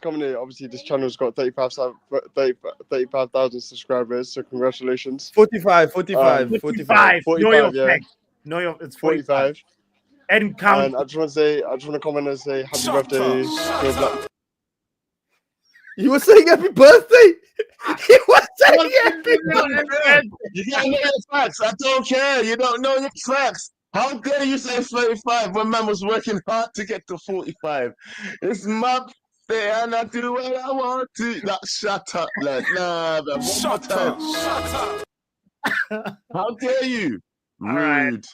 S19: coming here. Obviously, this channel's got 35,000 subscribers, so congratulations.
S15: 45.
S3: Know your
S19: 45, yeah.
S3: facts. It's 45. And count.
S19: And I just want to comment and say happy birthday to Black.
S15: You were saying happy birthday? He was saying happy birthday.
S6: You don't know your facts. I don't care. You don't know your facts. How dare you say 35 when man was working hard to get to 45? It's my day and I do what I want to. Shut up, lad. Nah, man. One more time.
S3: Shut
S6: up. How dare you?
S3: All right.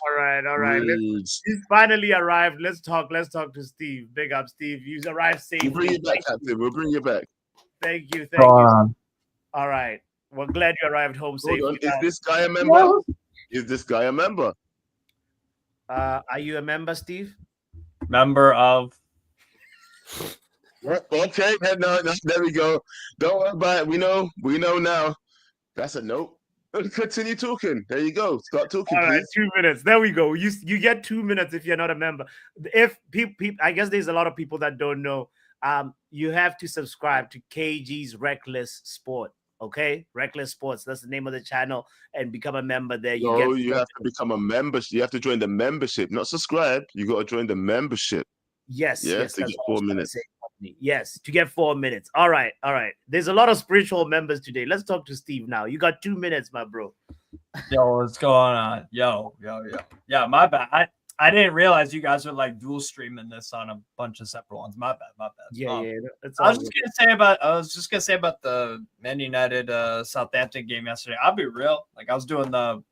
S3: He's finally arrived. Let's talk to Steve. Big up, Steve. He's arrived safely.
S6: We'll bring you back, Captain. We'll bring you back.
S3: Thank you.
S6: On.
S3: All right. We're glad you arrived home safely.
S6: Is this guy a member? Is this guy a member?
S3: Are you a member, Steve?
S12: Member of.
S6: Okay, no, there we go. Don't worry about it. We know now. That's a note. Continue talking. There you go. Start talking,
S3: All right,
S6: please.
S3: 2 minutes. There we go. You get 2 minutes if you're not a member. If people, I guess there's a lot of people that don't know. You have to subscribe to KG's Reckless Sport. Okay, Reckless Sports. That's the name of the channel, and become a member there.
S6: You have to become a member. You have to join the membership, not subscribe. You got to join the membership.
S3: Yes,
S6: yeah,
S3: yes.
S6: to get 4 minutes.
S3: Yes, to get 4 minutes. All right. There's a lot of spiritual members today. Let's talk to Steve now. You got 2 minutes, my bro.
S12: Yo, what's going on? Yo. Yeah, my bad. I didn't realize you guys were like dual streaming this on a bunch of separate ones. My bad.
S3: Yeah.
S12: I was just gonna say about the Man United Southampton game yesterday. I'll be real. Like I was doing the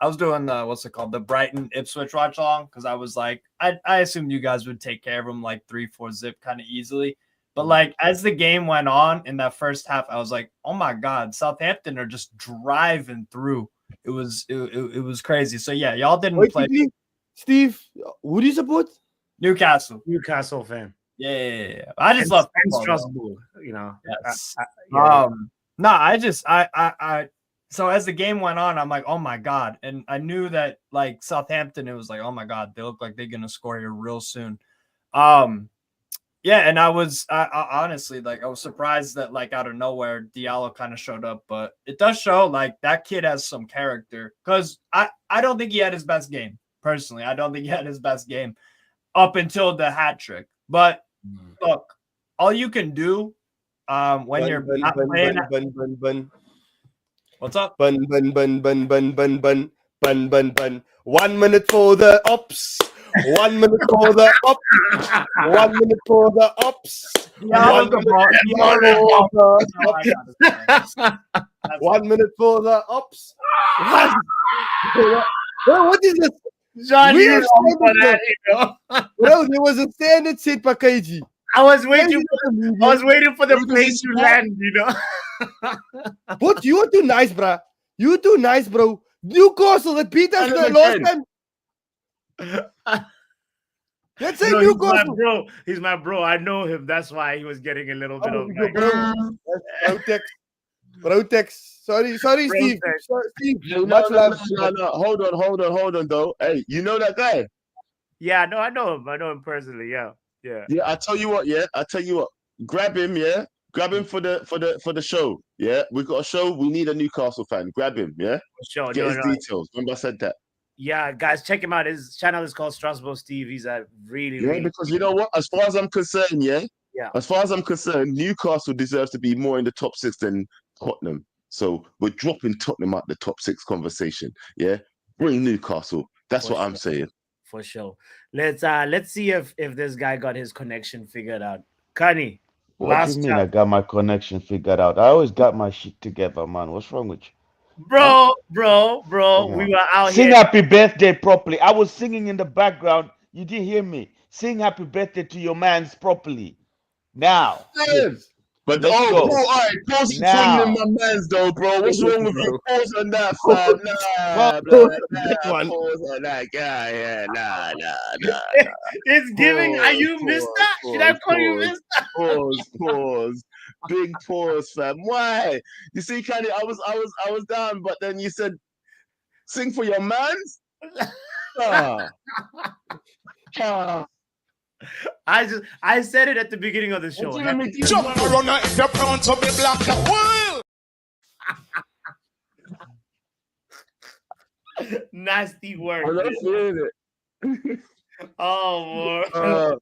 S12: what's it called? The Brighton Ipswich watch along, because I was like, I assumed you guys would take care of them like 3-4 zip kind of easily. But like as the game went on in that first half, I was like, oh my God, Southampton are just driving through. It was crazy. So yeah, y'all didn't play.
S15: Steve, who do you support?
S12: Newcastle
S3: fan.
S12: Yeah. I just love
S3: Strasbourg. You know.
S12: Yes. So as the game went on, I'm like, oh my God. And I knew that like Southampton, it was like, oh my God, they look like they're gonna score here real soon. And I honestly, like, I was surprised that like out of nowhere Diallo kind of showed up, but it does show like that kid has some character, because I don't think he had his best game. Personally, I don't think he had his best game up until the hat trick. But look, all you can do when you're not playing. What's up?
S15: Bun. 1 minute for the ups. 1 minute for the ups. 1 minute for the ups. 1 minute for the ups. What is this?
S3: John,
S15: Bro, there was a standard set for KG.
S3: I was waiting for the plane to land, you know.
S15: But you were too nice, bro. You too nice, bro. Newcastle that beat us the last time. Let's say Newcastle.
S3: He's my bro. I know him. That's why he was getting a little bit of
S15: Protex. Sorry, Steve. Steve. Much love.
S6: No. Hold on, though. Hey, you know that guy?
S3: Yeah, no, I know him. I know him personally. Yeah.
S6: Yeah, I tell you what. Grab him, yeah. Grab him for the show. Yeah, we got a show. We need a Newcastle fan. Grab him, yeah.
S3: Sure.
S6: Get his details. Remember I said that.
S3: Yeah, guys, check him out. His channel is called Strasbourg Steve. He's a really
S6: because you know what? As far as I'm concerned, As far as I'm concerned, Newcastle deserves to be more in the top 6 than Tottenham. So we're dropping Tottenham out the top 6 conversation. Yeah, bring Newcastle. That's what I'm saying.
S3: For sure. Let's see if this guy got his connection figured out. Kani,
S20: what do you mean I got my connection figured out? I always got my shit together, man. What's wrong with you?
S3: Bro, we were out
S20: Sing
S3: here.
S20: happy birthday properly. I was singing in the background. You didn't hear me. Sing happy birthday to your mans properly. Now.
S6: But
S20: Let's
S6: Paul,
S20: go.
S6: all right, Paul's calling in my man's though, bro. What's wrong with you? Pause on that, fam. Nah, pause on that guy. Yeah, nah.
S3: It's giving. Are you Mister? Should I call you Mister?
S6: Pause. Big pause, fam. Why? You see, Kenny, I was down, but then you said, sing for your mans.
S3: I said it at the beginning of the show. Nasty word.
S6: I'm not feeling it.
S3: Oh, boy.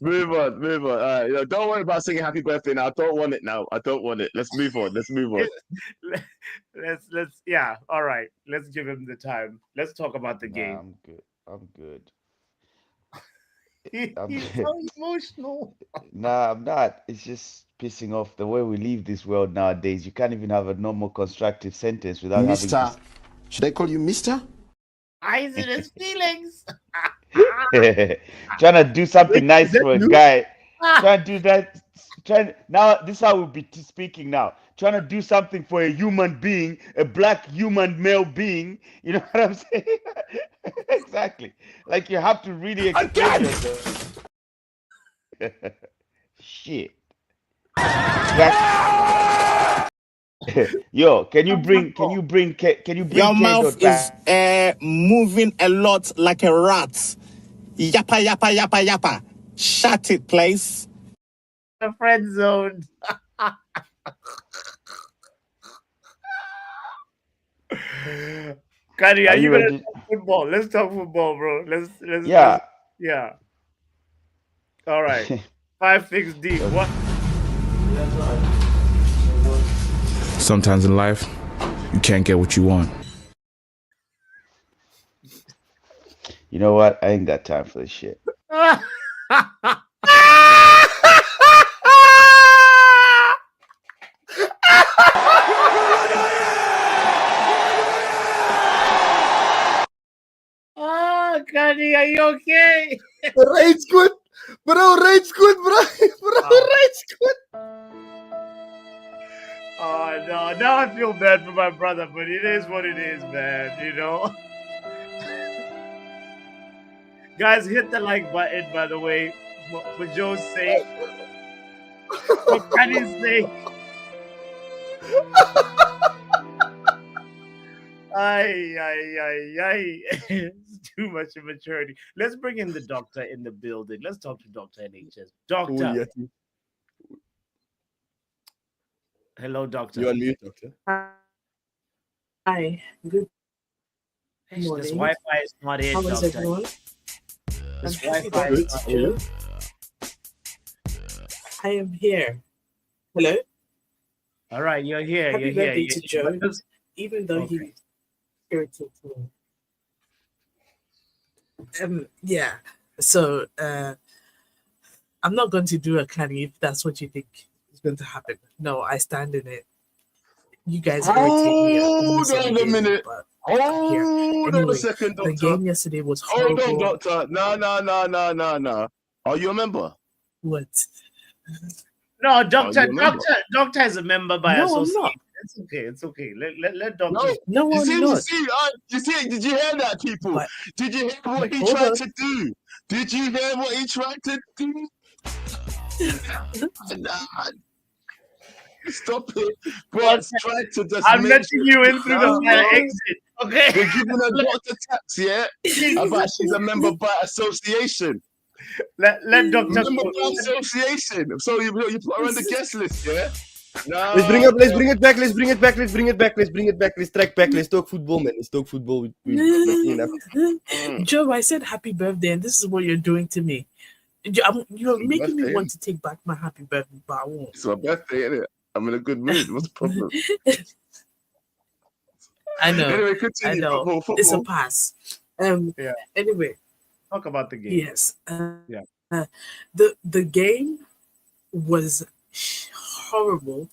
S6: Move on. All right, don't worry about singing happy birthday now. I don't want it now. I don't want it. Let's move on.
S3: Let's yeah. All right. Let's give him the time. Let's talk about the game.
S20: I'm good.
S3: He's so emotional.
S20: Nah, I'm not. It's just pissing off the way we live this world nowadays. You can't even have a normal constructive sentence without having
S21: Mister. Should I call you Mister?
S3: Eyes in his feelings.
S20: trying to do something nice for a guy. Trying to do that. Now this is how we'll be speaking now. Trying to do something for a human being, a black human male being. You know what I'm saying? Exactly. Like you have to really explain yourself. Shit. Yo, can you bring
S22: Your mouth is moving a lot like a rat. Yappa. Shut it, please.
S3: The friend zone. Kari, are you gonna talk football? Let's talk football, bro. Let's yeah. All right. 5 6 deep. What?
S18: Sometimes in life, you can't get what you want.
S20: You know what? I ain't got time for this shit.
S3: Kari, are you okay?
S15: Rate's good. Bro, rate's good, bro. Rate's good.
S3: Oh, no. Now I feel bad for my brother, but it is what it is, man. You know? Guys, hit the like button, by the way, for Joe's sake. For Kari's sake. Ay. It's too much immaturity. Let's bring in the doctor in the building. Let's talk to Dr. NHS. Doctor. Hello, doctor.
S15: You're on mute, doctor.
S23: Hi. Good morning.
S3: This Wi-Fi is not in,
S23: How is
S3: doctor.
S23: everyone?
S3: This Wi-Fi is not in.
S23: I am here. Hello?
S3: All right, you're here.
S23: Happy
S3: You're
S23: birthday
S3: here.
S23: to Jones, even though he irritates me. Yeah. So I'm not going to do a canny if that's what you think is going to happen. No, I stand in it. You guys irritate me.
S6: Hold on a minute. Hold on a
S23: Anyway,
S6: second, doctor.
S23: the game yesterday was
S6: Hold
S23: horrible.
S6: on, doctor. No. Are you a member?
S23: What?
S3: No, doctor.
S6: you a member?
S3: Doctor is a member by
S23: No, I'm
S3: association.
S23: not.
S3: It's okay. Let doctor.
S23: No,
S6: you
S23: I'm
S6: see,
S23: not.
S6: you see, did you hear that, people?
S23: But-
S6: Did you hear what he
S23: Hold
S6: tried
S23: on.
S6: to do? Did you hear what he tried to do? Nah. Stop it. Bro, try to just
S3: I'm
S6: make
S3: letting you in through the fire exit. Okay.
S6: You're giving her doctor tax, yeah? About she's a member by association.
S3: Let doctor
S6: Member by association. So you put her on the guest list, yeah? No.
S15: Let's bring it back. Let's track back. Let's talk football, man. Let's talk football.
S23: Joe, I said happy birthday, and this is what you're doing to me. You're making me want to take back my happy birthday, but I won't.
S6: It's my birthday, isn't it? I'm in a good mood. What's the problem?
S23: I know.
S6: Anyway, continue.
S23: I know.
S6: Football.
S23: It's a pass.
S3: Yeah.
S23: Anyway.
S3: Talk about the game.
S23: Yes.
S3: Yeah.
S23: The game was horrible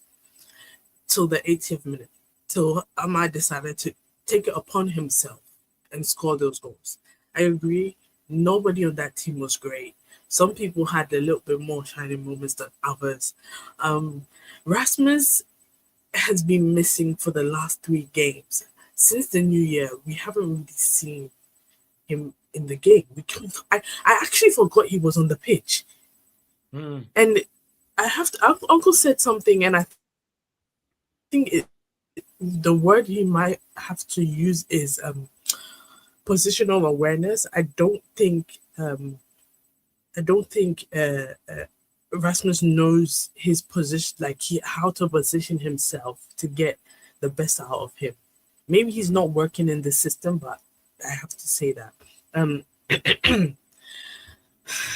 S23: till the 80th minute. Till Ahmad decided to take it upon himself and score those goals. I agree. Nobody on that team was great, some people had a little bit more shining moments than others. Rasmus has been missing for the last 3 games. Since the new year, we haven't really seen him in the game. I actually forgot he was on the pitch. And I have to, Uncle said something, and I think the word he might have to use is positional awareness. I don't think Rasmus knows his position, like how to position himself to get the best out of him. Maybe he's not working in the system, but I have to say that.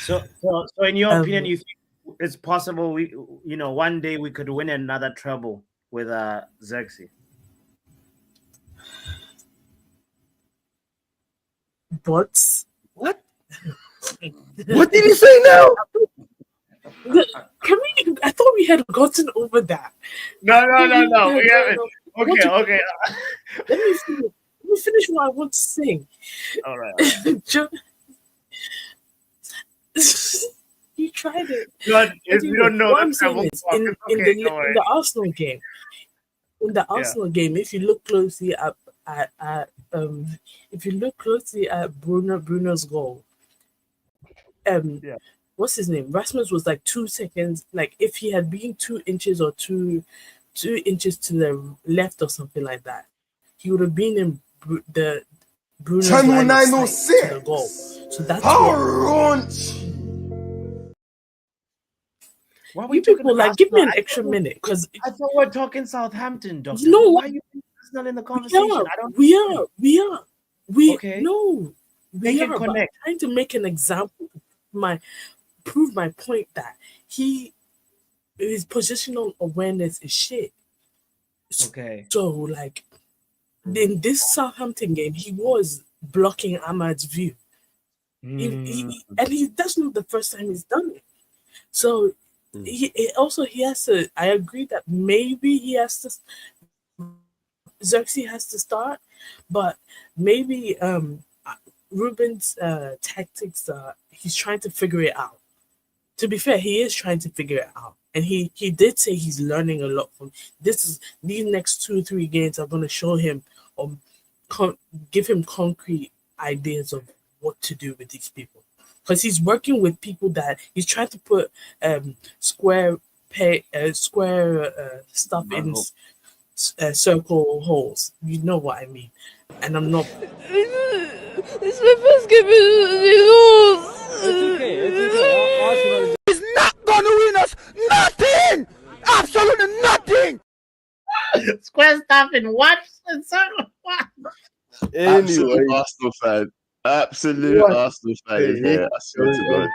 S3: So in your opinion, you think it's possible one day we could win another treble with Xerxes?
S23: But
S15: what? What did he say now?
S23: I thought we had gotten over that.
S3: No. We haven't. Okay.
S23: Let me finish what I want to say.
S3: All right.
S23: You tried it.
S3: God, if you don't know,
S23: what I'm saying is in the Arsenal game. In the Arsenal game, if you look closely at Bruno's goal, what's his name? Rasmus was like 2 seconds. Like if he had been 2 inches or 2 inches to the left or something like that, he would have been in the Bruno's line of sight to the goal. So that's
S3: why
S23: you people like give me an extra minute because
S3: I thought we're talking Southampton, Doctor.
S23: You know
S3: why are you not in the conversation?
S23: We are.
S3: Okay.
S23: No, we are. But I'm
S3: connect.
S23: trying to make an example. Prove my point that his positional awareness is shit.
S3: Okay.
S23: So like in this Southampton game, he was blocking Ahmad's view. And that's not the first time he's done it. So he has to. I agree that maybe he has to. Xerxes has to start, but maybe Ruben's tactics. He's trying to figure it out. To be fair, he is trying to figure it out, and he did say he's learning a lot from this. These next 2-3 games are going to show him give him concrete ideas of what to do with these people. Because he's working with people that he's trying to put square stuff in circle holes. You know what I mean? And I'm not.
S5: It's my first game in
S1: It's okay. Arsenal is not gonna win us nothing. Absolutely nothing.
S3: Square stuff in what? In circle what?
S6: Absolute Arsenal fan. Absolute Arsenal fan in here. I swear to God.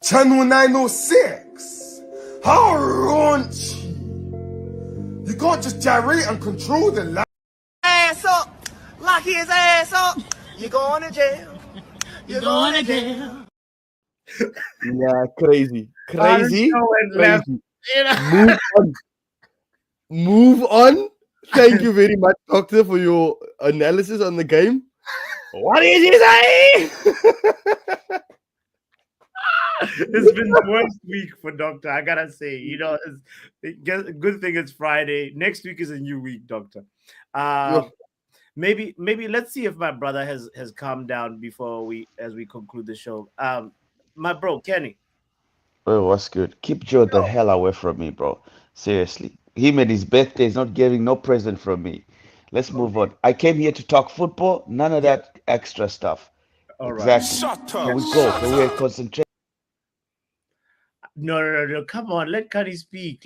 S9: Channel 906. How raunchy. You can't just gyrate and control the line.
S1: Ass up. Lock his ass up. You're going to jail. You're going to jail.
S15: Yeah, crazy. Move on. Thank you very much, Doctor, for your analysis on the game.
S3: What is he saying? It's been the worst week for Doctor. I gotta say, good thing it's Friday. Next week is a new week, Doctor. Maybe let's see if my brother has calmed down as we conclude the show. My bro Kenny.
S20: Oh, what's good? Keep Joe the hell away from me, bro. Seriously, him and his birthday is not getting no present from me. Let's move on. I came here to talk football. None of that extra stuff.
S3: All right.
S20: Exactly. Can we go? Can we concentrate?
S3: No. Come on. Let Cuddy speak.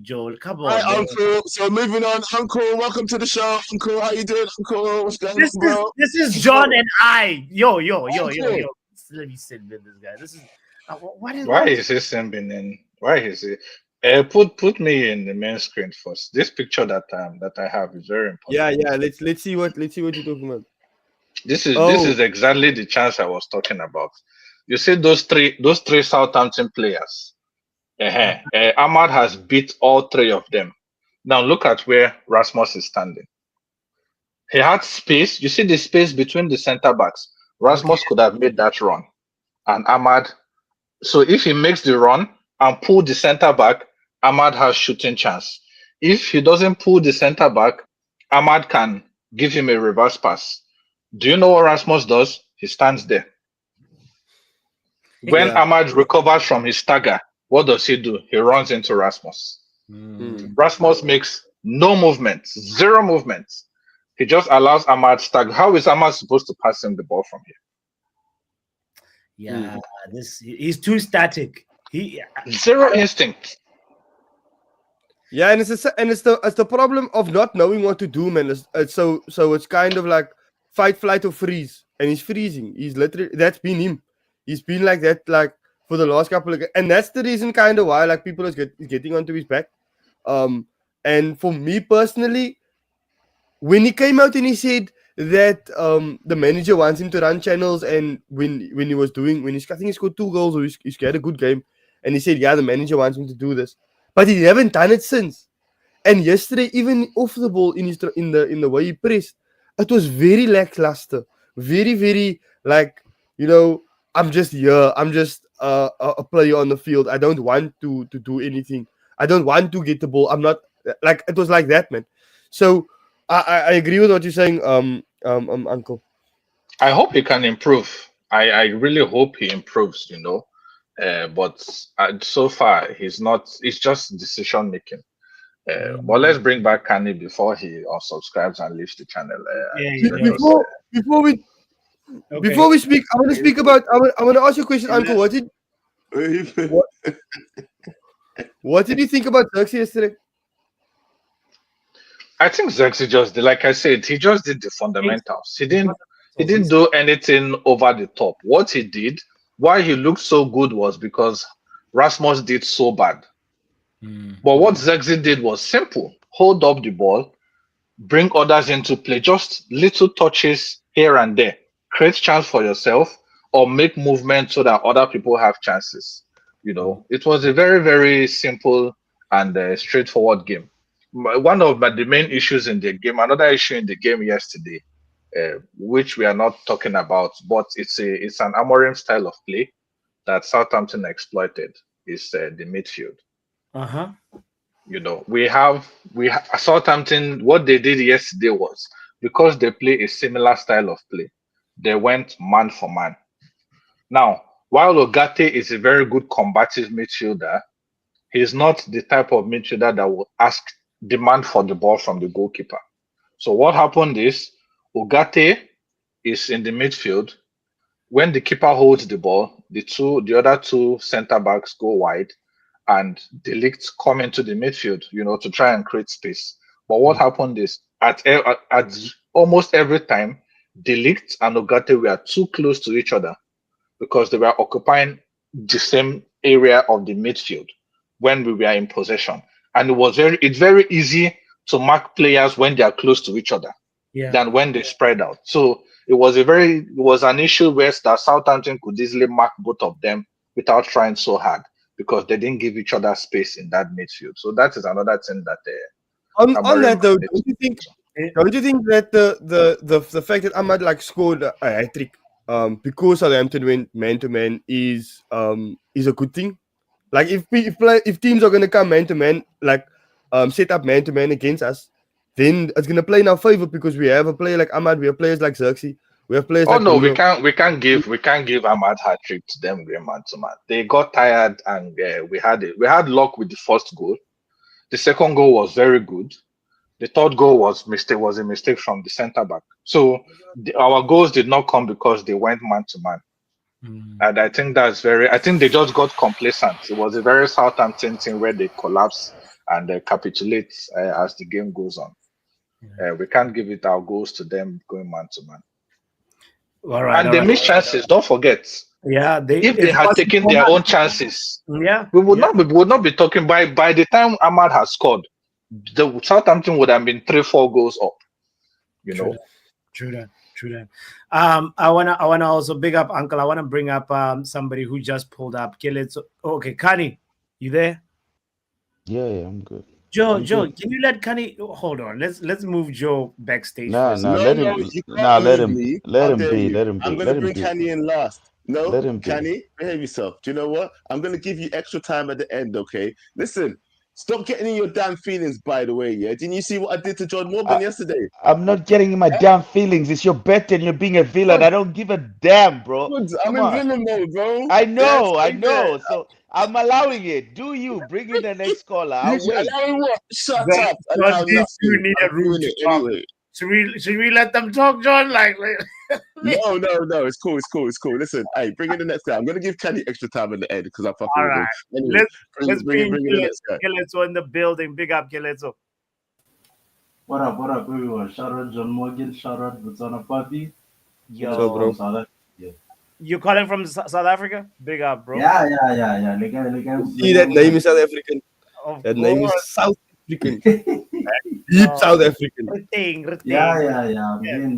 S3: Joel. Come on.
S6: Hi, Uncle. So moving on. Uncle, welcome to the show. Uncle, how you doing, Uncle? What's going on, bro?
S3: This is John and I. Yo. Let me sit with this guy. This is
S2: Why is he sending in? Why is he? Put me in the main screen first. This picture that I have is very important.
S15: Yeah. Let's see what you're talking about.
S2: This is exactly the chance I was talking about. You see those three Southampton players. Ahmad has beat all 3 of them. Now look at where Rasmus is standing. He had space. You see the space between the center backs. Rasmus could have made that run, and Ahmad
S16: So if he makes the run and pull the center back, Ahmad has shooting chance. If he doesn't pull the center back, Ahmad can give him a reverse pass. Do you know what Rasmus does? He stands there. When
S15: Yeah.
S16: Ahmad recovers from his stagger, what does he do? He runs into Rasmus. Rasmus makes no movement, zero movement. He just allows Ahmad stagger. How is Ahmad supposed to pass him the ball from here?
S3: Yeah, he's too static. He
S16: Zero instinct.
S15: Yeah, and it's the problem of not knowing what to do, man. So it's kind of like fight, flight, or freeze, and he's freezing. He's literally that's been him. He's been like that like for the last couple of, and that's the reason kind of why like people is getting onto his back. And for me personally, when he came out and he said that the manager wants him to run channels, and when he's I think he scored 2 goals or he had a good game, and he said yeah the manager wants him to do this, but he haven't done it since. And yesterday, even off the ball in the way he pressed, it was very lackluster, very like I'm just here, I'm just a player on the field. I don't want to do anything. I don't want to get the ball. I'm not like it was like that, man. So I agree with what you're saying, Uncle.
S16: I hope he can improve. I really hope he improves, but so far he's not. It's just decision making. But let's bring back Kanye before he unsubscribes and leaves the channel.
S15: Before we speak, I want to speak about. I want to ask you a question, Uncle. What did you think about Turks yesterday?
S16: I think Zexi just did, like I said, he just did the fundamentals. He didn't do anything over the top. What he did, why he looked so good was because Rasmus did so bad. But what Zexi did was simple. Hold up the ball, bring others into play, just little touches here and there. Create chance for yourself or make movement so that other people have chances. It was a very, very simple and straightforward game. One of the main issues in the game, another issue in the game yesterday, which we are not talking about, but it's an Amorim style of play that Southampton exploited, is the midfield. We have Southampton. What they did yesterday was, because they play a similar style of play, they went man for man. Now, while Ogate is a very good combative midfielder, he's not the type of midfielder that will demand for the ball from the goalkeeper. So what happened is Ogate is in the midfield. When the keeper holds the ball, the other two center backs go wide, and De Ligt come into the midfield, to try and create space. But what happened is at almost every time, De Ligt and Ogate were too close to each other because they were occupying the same area of the midfield when we were in possession. And it's very easy to mark players when they are close to each other than when they spread out. So it was an issue where Southampton could easily mark both of them without trying so hard because they didn't give each other space in that midfield. So that is another thing that
S15: on that though, don't you think that the fact that Ahmad scored a hat trick because Southampton went man to man is a good thing? Like if teams are gonna come man to man, set up man to man against us, then it's gonna play in our favor because we have a player like Ahmad, we have players like Xerxes, we have players.
S16: No, we can't give Ahmad hat trick to them man to man. They got tired and we had luck with the first goal. The second goal was very good. The third goal was a mistake from the center back. So our goals did not come because they went man to man. And I think I think they just got complacent. It was a very Southampton thing where they collapse and they capitulate as the game goes on. We can't give it our goals to them going man to man. And they miss chances. Don't forget.
S3: Yeah,
S16: if they had taken their own chances, we would not be talking. By the time Ahmad has scored, the Southampton would have been 3-4 goals up.
S3: True that. I wanna also big up Uncle. I wanna bring up somebody who just pulled up. Okay, Kani, you there?
S20: Yeah, I'm good.
S3: Joe, can you let Kani hold on? Let's move Joe backstage.
S20: Let him be.
S6: I'm gonna bring Kanye in last. No,
S20: Let him be.
S6: Kenny, behave yourself. Do you know what? I'm gonna give you extra time at the end, okay? Listen, stop getting in your damn feelings, by the way, yeah? Didn't you see what I did to John Morgan yesterday?
S20: I'm not getting in my damn feelings. It's your bet and you're being a villain. I don't give a damn, bro.
S6: Good. I'm
S20: Come
S6: in
S20: on.
S6: villain mode, bro.
S20: I
S6: Yeah,
S20: know, I
S6: stay there.
S20: know. So I'm allowing it. Do you bring in the next caller? I'll wait.
S6: Allowing what? Shut
S3: John,
S6: up.
S3: John,
S6: Allow
S3: these two
S6: nothing.
S3: need
S6: I'm
S3: a room
S6: doing
S3: to
S6: it
S3: talk.
S6: anyway.
S3: Should we let them talk, John?
S6: No. It's cool. Listen, hey, bring in the next guy. I'm gonna give Kenny extra time in the end because I'm fucking
S3: All
S6: with him.
S3: right.
S6: Anyway,
S3: Let's
S6: bring in the next guy.
S3: Kiletso in the building. Big up, Kiletso.
S4: What up, everyone? Shout out John Morgan, shout out Botswana Papi.
S3: Yo,
S4: From South Africa. Yeah.
S3: You calling from South Africa? Big up, bro.
S4: Yeah.
S15: See, that name is South African.
S3: Of
S15: That name is
S3: course.
S15: South African. Deep South African.
S4: Yeah.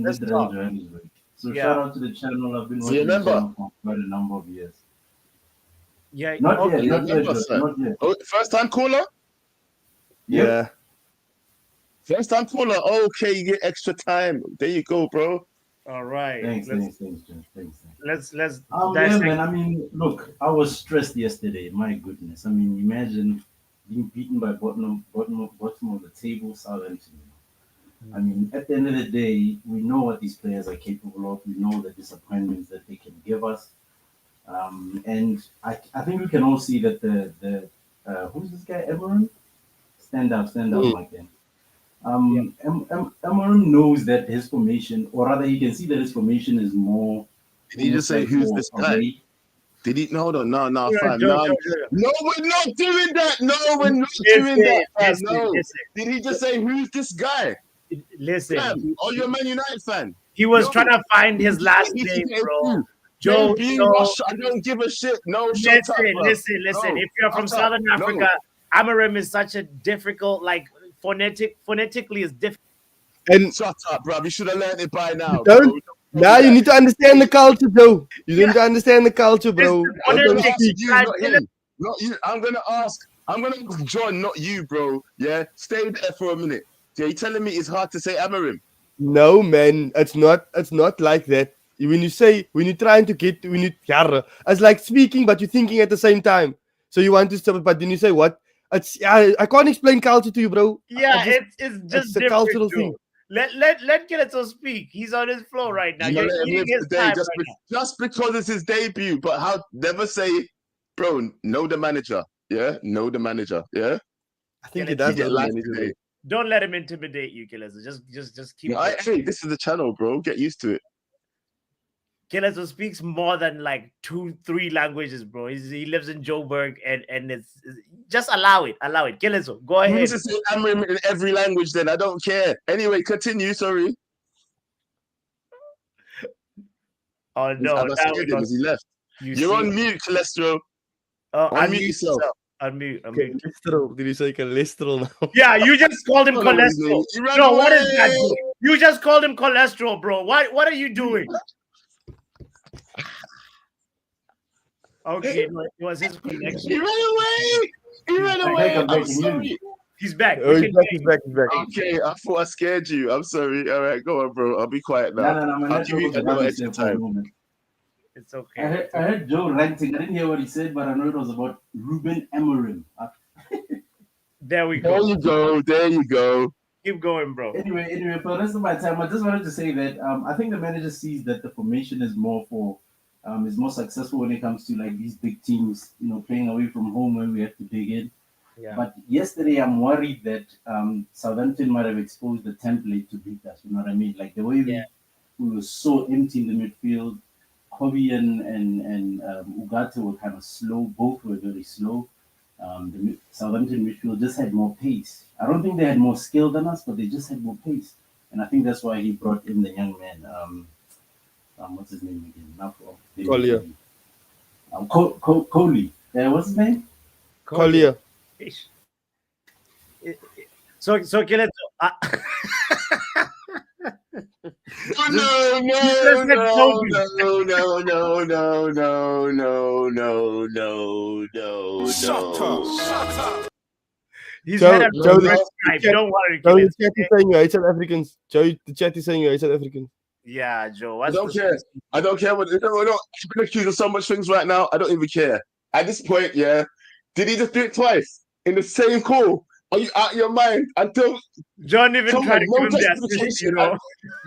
S3: Let's talk.
S4: So
S3: Yeah.
S4: shout out to the channel. I've been
S6: Do you
S4: watching the
S6: remember?
S4: channel for quite a number of years.
S3: Yeah.
S4: Not
S3: okay.
S4: yet,
S6: Remember,
S4: Joe,
S6: sir?
S4: not yet.
S6: Oh, first time caller?
S15: Yeah.
S6: First time caller. Okay, you get extra time. There you go, bro.
S3: All right.
S4: Thanks, Joe. Thanks.
S3: Let's
S4: Yeah,
S3: dissect.
S4: man. I mean, look, I was stressed yesterday. My goodness. I mean, imagine being beaten by bottom of the table, Southampton. I mean, at the end of the day, we know what these players are capable of. We know the disappointments that they can give us. And I think we can all see that the who's this guy, Emeron? Stand up, like that. Emeron knows that his formation, or rather, he can see that his formation is more.
S6: Did he just say,
S4: like
S6: who's
S4: more
S6: this guy?
S4: away.
S6: Did he? No, fam.
S3: Joe.
S6: No, we're not doing that. No, we're not doing that, fam. No.
S3: Listen.
S6: Did he just say, who's this guy?
S3: Listen.
S6: Fam, are you a Man United fan?
S3: He was
S6: No.
S3: trying to find his last
S6: He
S3: name,
S6: said,
S3: bro. Joe,
S6: I don't give a shit. No, shut up, bro.
S3: listen.
S6: No,
S3: If you're from
S6: shut up.
S3: Southern
S6: No.
S3: Africa, Amarim is such a difficult, like phonetically is difficult.
S15: And
S6: shut up, bro. You should have learned it by now.
S15: you don't. Now you need to understand the culture, Joe. You need to understand the culture, bro.
S6: I'm
S15: Don't
S6: gonna ask
S15: speak.
S6: you, not him. Not you. I'm gonna ask John, not you, bro. Yeah, stay there for a minute. Yeah, you telling me it's hard to say Amarim?
S15: No, man, it's not. It's not like that. When you're trying to get, it's like speaking, but you're thinking at the same time. So you want to stop, but then you say what? I can't explain culture to you, bro.
S3: Yeah, it's just
S15: a
S3: different,
S15: cultural
S3: Joe.
S15: thing.
S3: Let Kiletso speak. He's on his flow right now.
S6: You
S3: You're
S6: gotta let him
S3: eating
S6: live
S3: his
S6: today
S3: time
S6: just,
S3: right now.
S6: just because it's his debut. But how? Never say, bro. Know the manager. Yeah, know the manager. Yeah.
S15: I think he does.
S6: You get life today.
S3: Don't let him intimidate you, Kiletso. Just keep.
S6: No, hey, this is the channel, bro. Get used to it.
S3: Kiletso speaks more than like 2-3 languages, bro. He lives in Joburg, and it's just allow it. Kiletso, go
S6: You
S3: ahead.
S6: just say Amarim in every language, then I don't care. Anyway, continue. Sorry.
S3: Oh no,
S6: I scared him as he left. You're on mute, cholesterol. Unmute yourself.
S3: Unmute.
S15: Cholesterol. Did you say cholesterol now?
S3: Yeah, you just called him
S6: I don't know what his name
S3: cholesterol.
S6: is. He ran
S3: No, what is
S6: away.
S3: that? Bro? You just called him cholesterol, bro. What are you doing? Okay, no, it was his connection.
S6: He ran away. He ran
S4: I
S6: away.
S4: think I'm
S6: I'm
S4: back in
S6: sorry.
S3: He's back.
S15: Oh,
S3: We
S15: he's
S3: can
S15: back.
S3: hear
S15: He's back.
S6: Okay, I thought I scared you. I'm sorry. All right, go on, bro. I'll be quiet now.
S4: No, my
S6: I'll
S4: network
S6: give you
S4: was
S6: another
S4: about
S6: extra
S4: to for a
S6: time.
S4: moment.
S3: It's okay.
S4: I heard Joe ranting. I didn't hear what he said, but I know it was about Ruben Amorim.
S3: There we
S6: There
S3: go.
S6: you go. There you go.
S3: Keep going, bro.
S4: Anyway, for the rest of my time, I just wanted to say that I think the manager sees that the formation is more successful when it comes to like these big teams, playing away from home when we have to dig in.
S3: Yeah.
S4: But yesterday, I'm worried that Southampton might have exposed the template to beat us. You know what I mean? Like the way we were so empty in the midfield. Kobe and Ugarte were kind of slow. Both were very slow. The Southampton midfield just had more pace. I don't think they had more skill than us, but they just had more pace. And I think that's why he brought in the young man. What's his name again?
S15: Collier.
S4: Coley. What's his name?
S15: Collier.
S3: So Kiletso.
S6: No.
S3: Shut up. He's
S15: Joe,
S3: had a
S15: Joe,
S3: first Skype. Don't worry,
S15: Joe, the
S3: Kiletso.
S15: chat is saying you hate South Africans. Joe, the chat is saying you hate South Africans.
S3: Yeah, Joe.
S6: I
S3: What's
S6: don't
S3: the
S6: care. I don't care what. I've been accused of so much things right now. I don't even care. At this point, yeah. Did he just do it twice in the same call? Are you out of your mind? Until
S3: John even
S6: come
S3: tried
S6: on,
S3: to give
S6: no
S3: him the assist,
S6: justification.
S3: you know?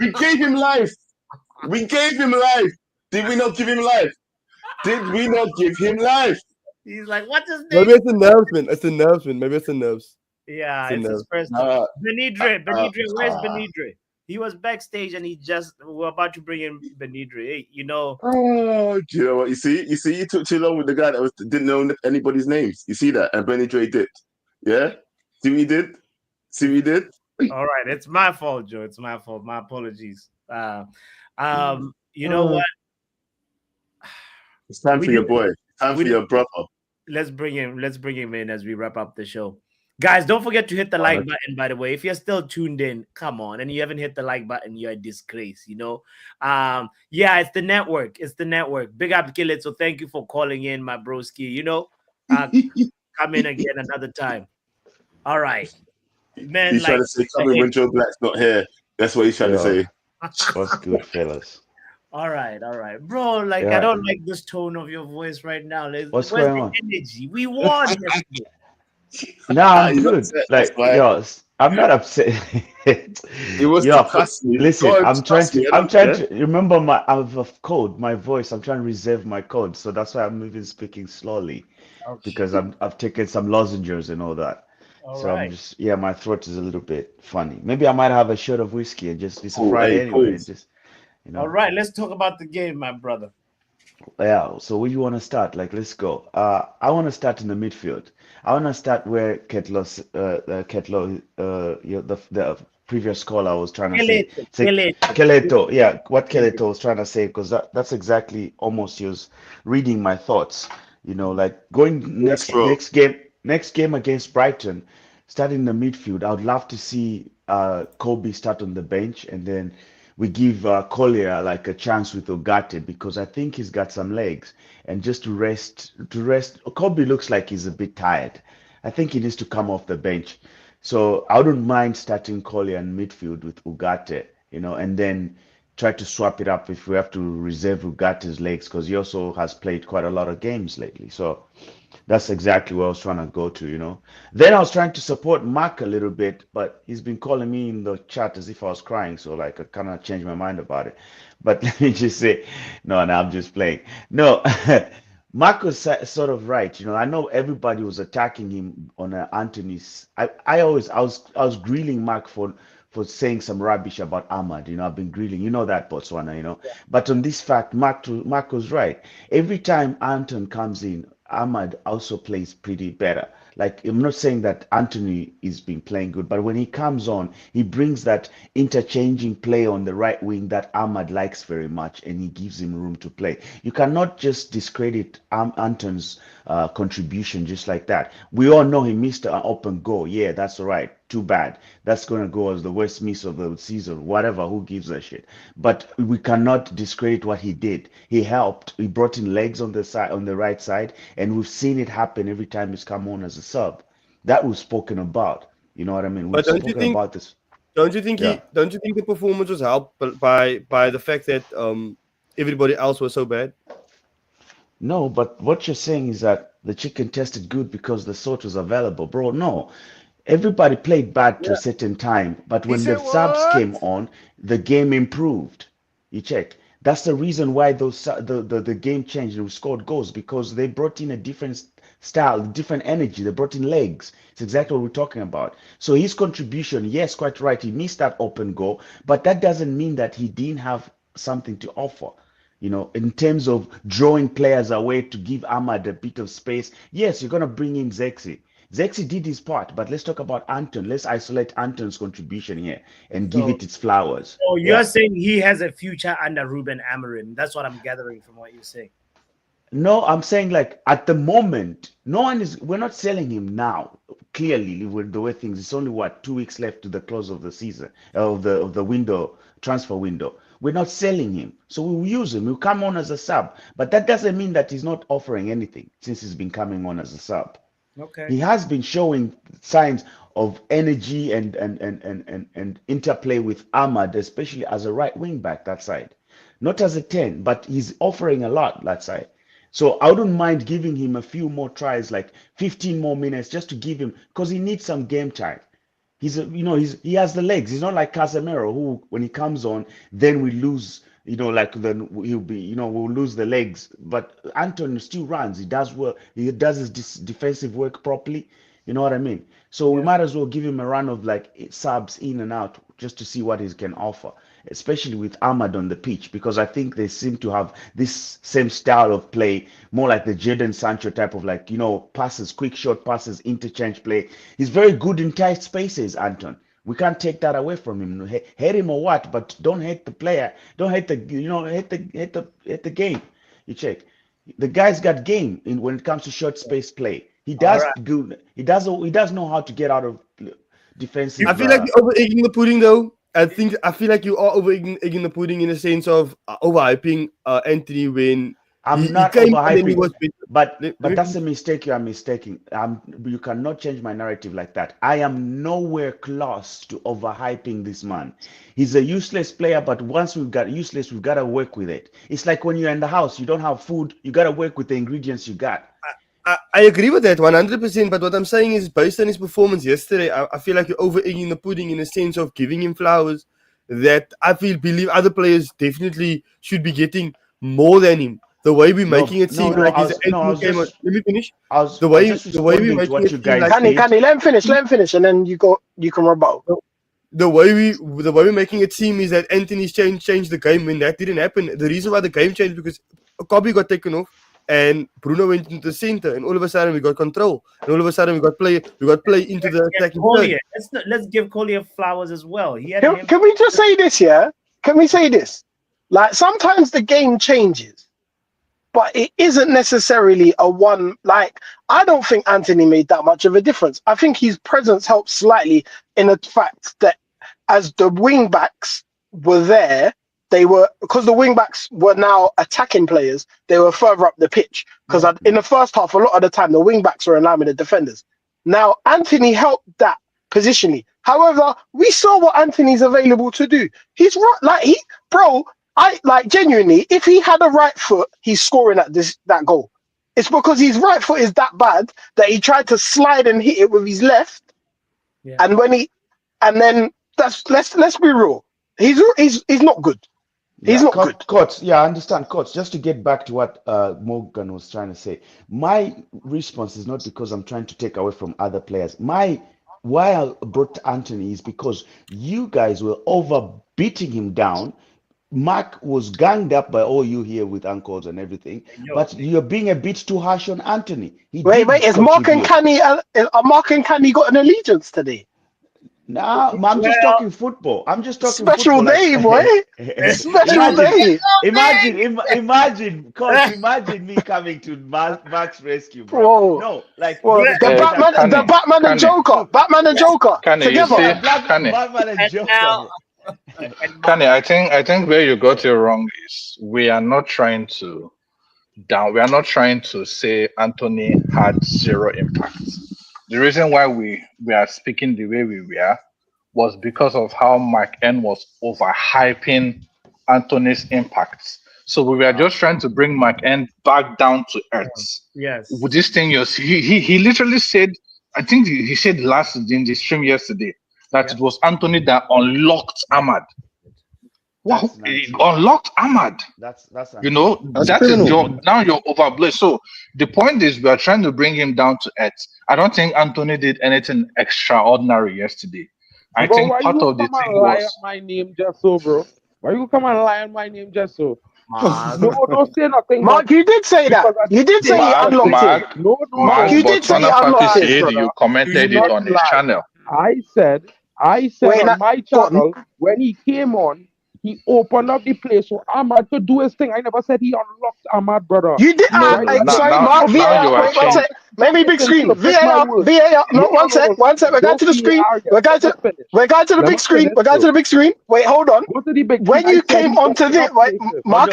S6: We gave him life. We gave him life. Did we not give him life? Did we not give him life?
S3: He's like, what's his name?
S15: Maybe it's the nerves, man. It's the nerves, man. Maybe it's the nerves.
S3: Yeah,
S15: It's the
S3: it's his
S15: nerves.
S3: first time. Benidre, where's Benidre? He was backstage and we're about to bring in Benidre. Hey, you know.
S6: Oh, do you know what? You see, you took too long with the guy that didn't know anybody's names. You see that? And Benny Dre did. Yeah? See what he did? See what he did?
S3: All right, it's my fault, Joe. It's my fault. My apologies. You know what?
S6: It's time for your boy. Time for your brother.
S3: Let's bring him in as we wrap up the show. Guys, don't forget to hit the like button, by the way. If you're still tuned in, come on. And you haven't hit the like button, you're a disgrace, you know? Yeah, it's the network. It's the network. Big up, Kill It. So thank you for calling in, my broski. You know, come in again another time. All right. Man,
S6: he's trying to say, come in when Joe Black's not here. That's what he's trying to say.
S20: What's good, fellas?
S3: All right, bro. Like, I don't like this tone of your voice right now.
S20: What's
S3: Where's
S20: going
S3: the
S20: on?
S3: energy? We won yesterday.
S20: No, I'm good. Like, yo, I'm not upset.
S6: He wants to cuss me.
S20: Listen,
S6: God,
S20: I'm trying
S6: cuss
S20: to remember my code, my voice. I'm trying to reserve my code, so that's why I'm even speaking slowly, because I've taken some lozenges and all that. So I'm just my throat is a little bit funny. Maybe I might have a shot of whiskey and just it's a Friday anyway, and just
S3: All right, let's talk about the game, my brother.
S20: Yeah, so where you want to start? Like, let's go. I want to start in the midfield. I want to start where the previous caller was trying to say. Keleto, yeah, what Keleto was trying to say, because that's exactly almost he was reading my thoughts. You know, like going next game against Brighton, starting in the midfield. I would love to see Kobe start on the bench, and then we give Collier like a chance with Ogate, because I think he's got some legs, and just to rest. Kobe looks like he's a bit tired. I think he needs to come off the bench. So I wouldn't mind starting Collier in midfield with Ugarte, you know, and then try to swap it up if we have to reserve Ugate's legs, because he also has played quite a lot of games lately. So that's exactly where I was trying to go to, you know. Then I was trying to support Mark a little bit, but he's been calling me in the chat as if I was crying. So like I kind of changed my mind about it. But let me just say, no, I'm just playing. No, Mark was sort of right. You know, I know everybody was attacking him on Antony's. I was grilling Mark for saying some rubbish about Ahmad. You know, I've been grilling. You know that, Botswana, you know. Yeah. But on this fact, Mark was right. Every time Anton comes in, Ahmad also plays pretty better. Like, I'm not saying that Antony is been playing good, but when he comes on, he brings that interchanging play on the right wing that Ahmad likes very much, and he gives him room to play. You cannot just discredit Anton's contribution just like that. We all know he missed an open goal. Yeah, that's all right. Too bad. That's going to go as the worst miss of the season. Whatever, who gives a shit? But we cannot discredit what he did. He helped. He brought in legs on the side, on the right side, and we've seen it happen every time he's come on as a sub. That we've spoken about. You know what I mean? We've spoken about this.
S15: Don't you think the performance was helped by the fact that everybody else was so bad?
S20: No, but what you're saying is that the chicken tasted good because the salt was available, bro. No, everybody played bad to a certain time, but when the subs came on, the game improved. You check. That's the reason why the game changed and we scored goals, because they brought in a different style, different energy. They brought in legs. It's exactly what we're talking about. So his contribution, yes, quite right. He missed that open goal, but that doesn't mean that he didn't have something to offer. You know, in terms of drawing players away to give Ahmad a bit of space. Yes, you're going to bring in Zexi. Zexi did his part, but let's talk about Anton. Let's isolate Anton's contribution here and give it its flowers.
S3: Oh, you're saying he has a future under Ruben Amorim. That's what I'm gathering from what you're saying.
S20: No, I'm saying like at the moment, we're not selling him now. Clearly, with the way things, it's only 2 weeks left to the close of the season, of the window, transfer window. We're not selling him. So we'll use him. He'll come on as a sub. But that doesn't mean that he's not offering anything since he's been coming on as a sub.
S3: Okay.
S20: He has been showing signs of energy and interplay with Ahmad, especially as a right wing back that side. Not as a 10, but he's offering a lot that side. So I wouldn't mind giving him a few more tries, like 15 more minutes, just to give him, because he needs some game time. He has the legs. He's not like Casemiro, who when he comes on, then we lose. Then he'll be, we'll lose the legs. But Antony still runs. He does well. He does his defensive work properly. You know what I mean? So we might as well give him a run of like subs in and out just to see what he can offer, especially with Ahmad on the pitch, because I think they seem to have this same style of play, more like the Jadon Sancho type of passes, quick short passes, interchange play. He's very good in tight spaces, Anton. We can't take that away from him. Hate him or what, but don't hate the player. Don't hate the game. You check. The guy's got game when it comes to short space play. He does good. He does know how to get out of defensive.
S15: I feel like you're over egging the pudding, though. I feel like you are over egging the pudding in the sense of overhyping Antony when
S20: I'm not overhyping, but that's a mistake you are mistaking. You cannot change my narrative like that. I am nowhere close to overhyping this man. He's a useless player, but once we've got useless, we've got to work with it. It's like when you're in the house, you don't have food, you got to work with the ingredients you got.
S15: I agree with that 100%, but what I'm saying is based on his performance yesterday, I feel like you're over egging the pudding in a sense of giving him flowers that I believe other players definitely should be getting more than him. The way we're making it seem like he's let me finish. The way we're making it seem like
S11: Canny, let him finish, and then you can rebuttal.
S15: The way we're making it seem is that Antony's changed the game when that didn't happen. The reason why the game changed because Kobe got taken off and Bruno went into the center, and all of a sudden we got control, and all of a sudden we got play into the attacking third.
S3: Let's give Collier flowers as well.
S11: Can we just say this? Yeah, can we say this? Like sometimes the game changes, but it isn't necessarily a one. Like I don't think Antony made that much of a difference. I think his presence helped slightly in the fact that as the wing backs were there. They were, because the wing backs were now attacking players, they were further up the pitch. Because in the first half, a lot of the time, the wing backs were in line with the defenders. Now, Antony helped that positionally. However, we saw what Antony's available to do. He's genuinely, if he had a right foot, he's scoring at that goal. It's because his right foot is that bad that he tried to slide and hit it with his left. Yeah. Let's be real. He's not good. He's not good.
S20: Coach, I understand, Coach. Just to get back to what Morgan was trying to say, my response is not because I'm trying to take away from other players. Why I brought Antony is because you guys were over beating him down. Mark was ganged up by all you here with uncles and everything, but you're being a bit too harsh on Antony.
S11: Wait, is Mark and Canny got an allegiance today?
S20: No, I'm just talking football. I'm just talking
S11: special
S20: football.
S11: Day, boy. Special day.
S20: Imagine, Coach. Imagine me coming to Mark's rescue, bro. No, like
S11: the Batman and Joker. Batman and Joker together.
S20: Batman and Joker.
S2: Kanye, I think where you got it wrong is we are not trying to say Antony had zero impact. The reason why we are speaking the way we were was because of how Mark N was overhyping Antony's impacts. So we were just trying to bring Mark N back down to earth.
S3: Yes.
S2: With this thing, he literally said, I think he said last in the stream yesterday that it was Antony that unlocked Ahmad. Wow, unlocked Ahmad.
S20: That's
S2: now you're overblaze. So the point is we are trying to bring him down to earth. I don't think Antony did anything extraordinary yesterday. I think part of the thing was
S14: my name just so, bro. Why you come and lie on my name just so? No, don't say nothing.
S11: Mark, you did say that. You did say he unlocked it.
S2: Mark,
S11: you did say he unlocked it.
S2: You commented it on his channel.
S14: I said on my channel when he came on. He opened up the place so Ahmad could do his thing. I never said he unlocked Ahmad, brother.
S11: You did. Sorry, Mark. VAR. Wait, 1 sec. Maybe big screen. VAR. No, 1 sec. 1 sec. We're going to the screen. We're going to the big screen. We're going to the big screen. Wait, hold on. When you came onto this, Mark,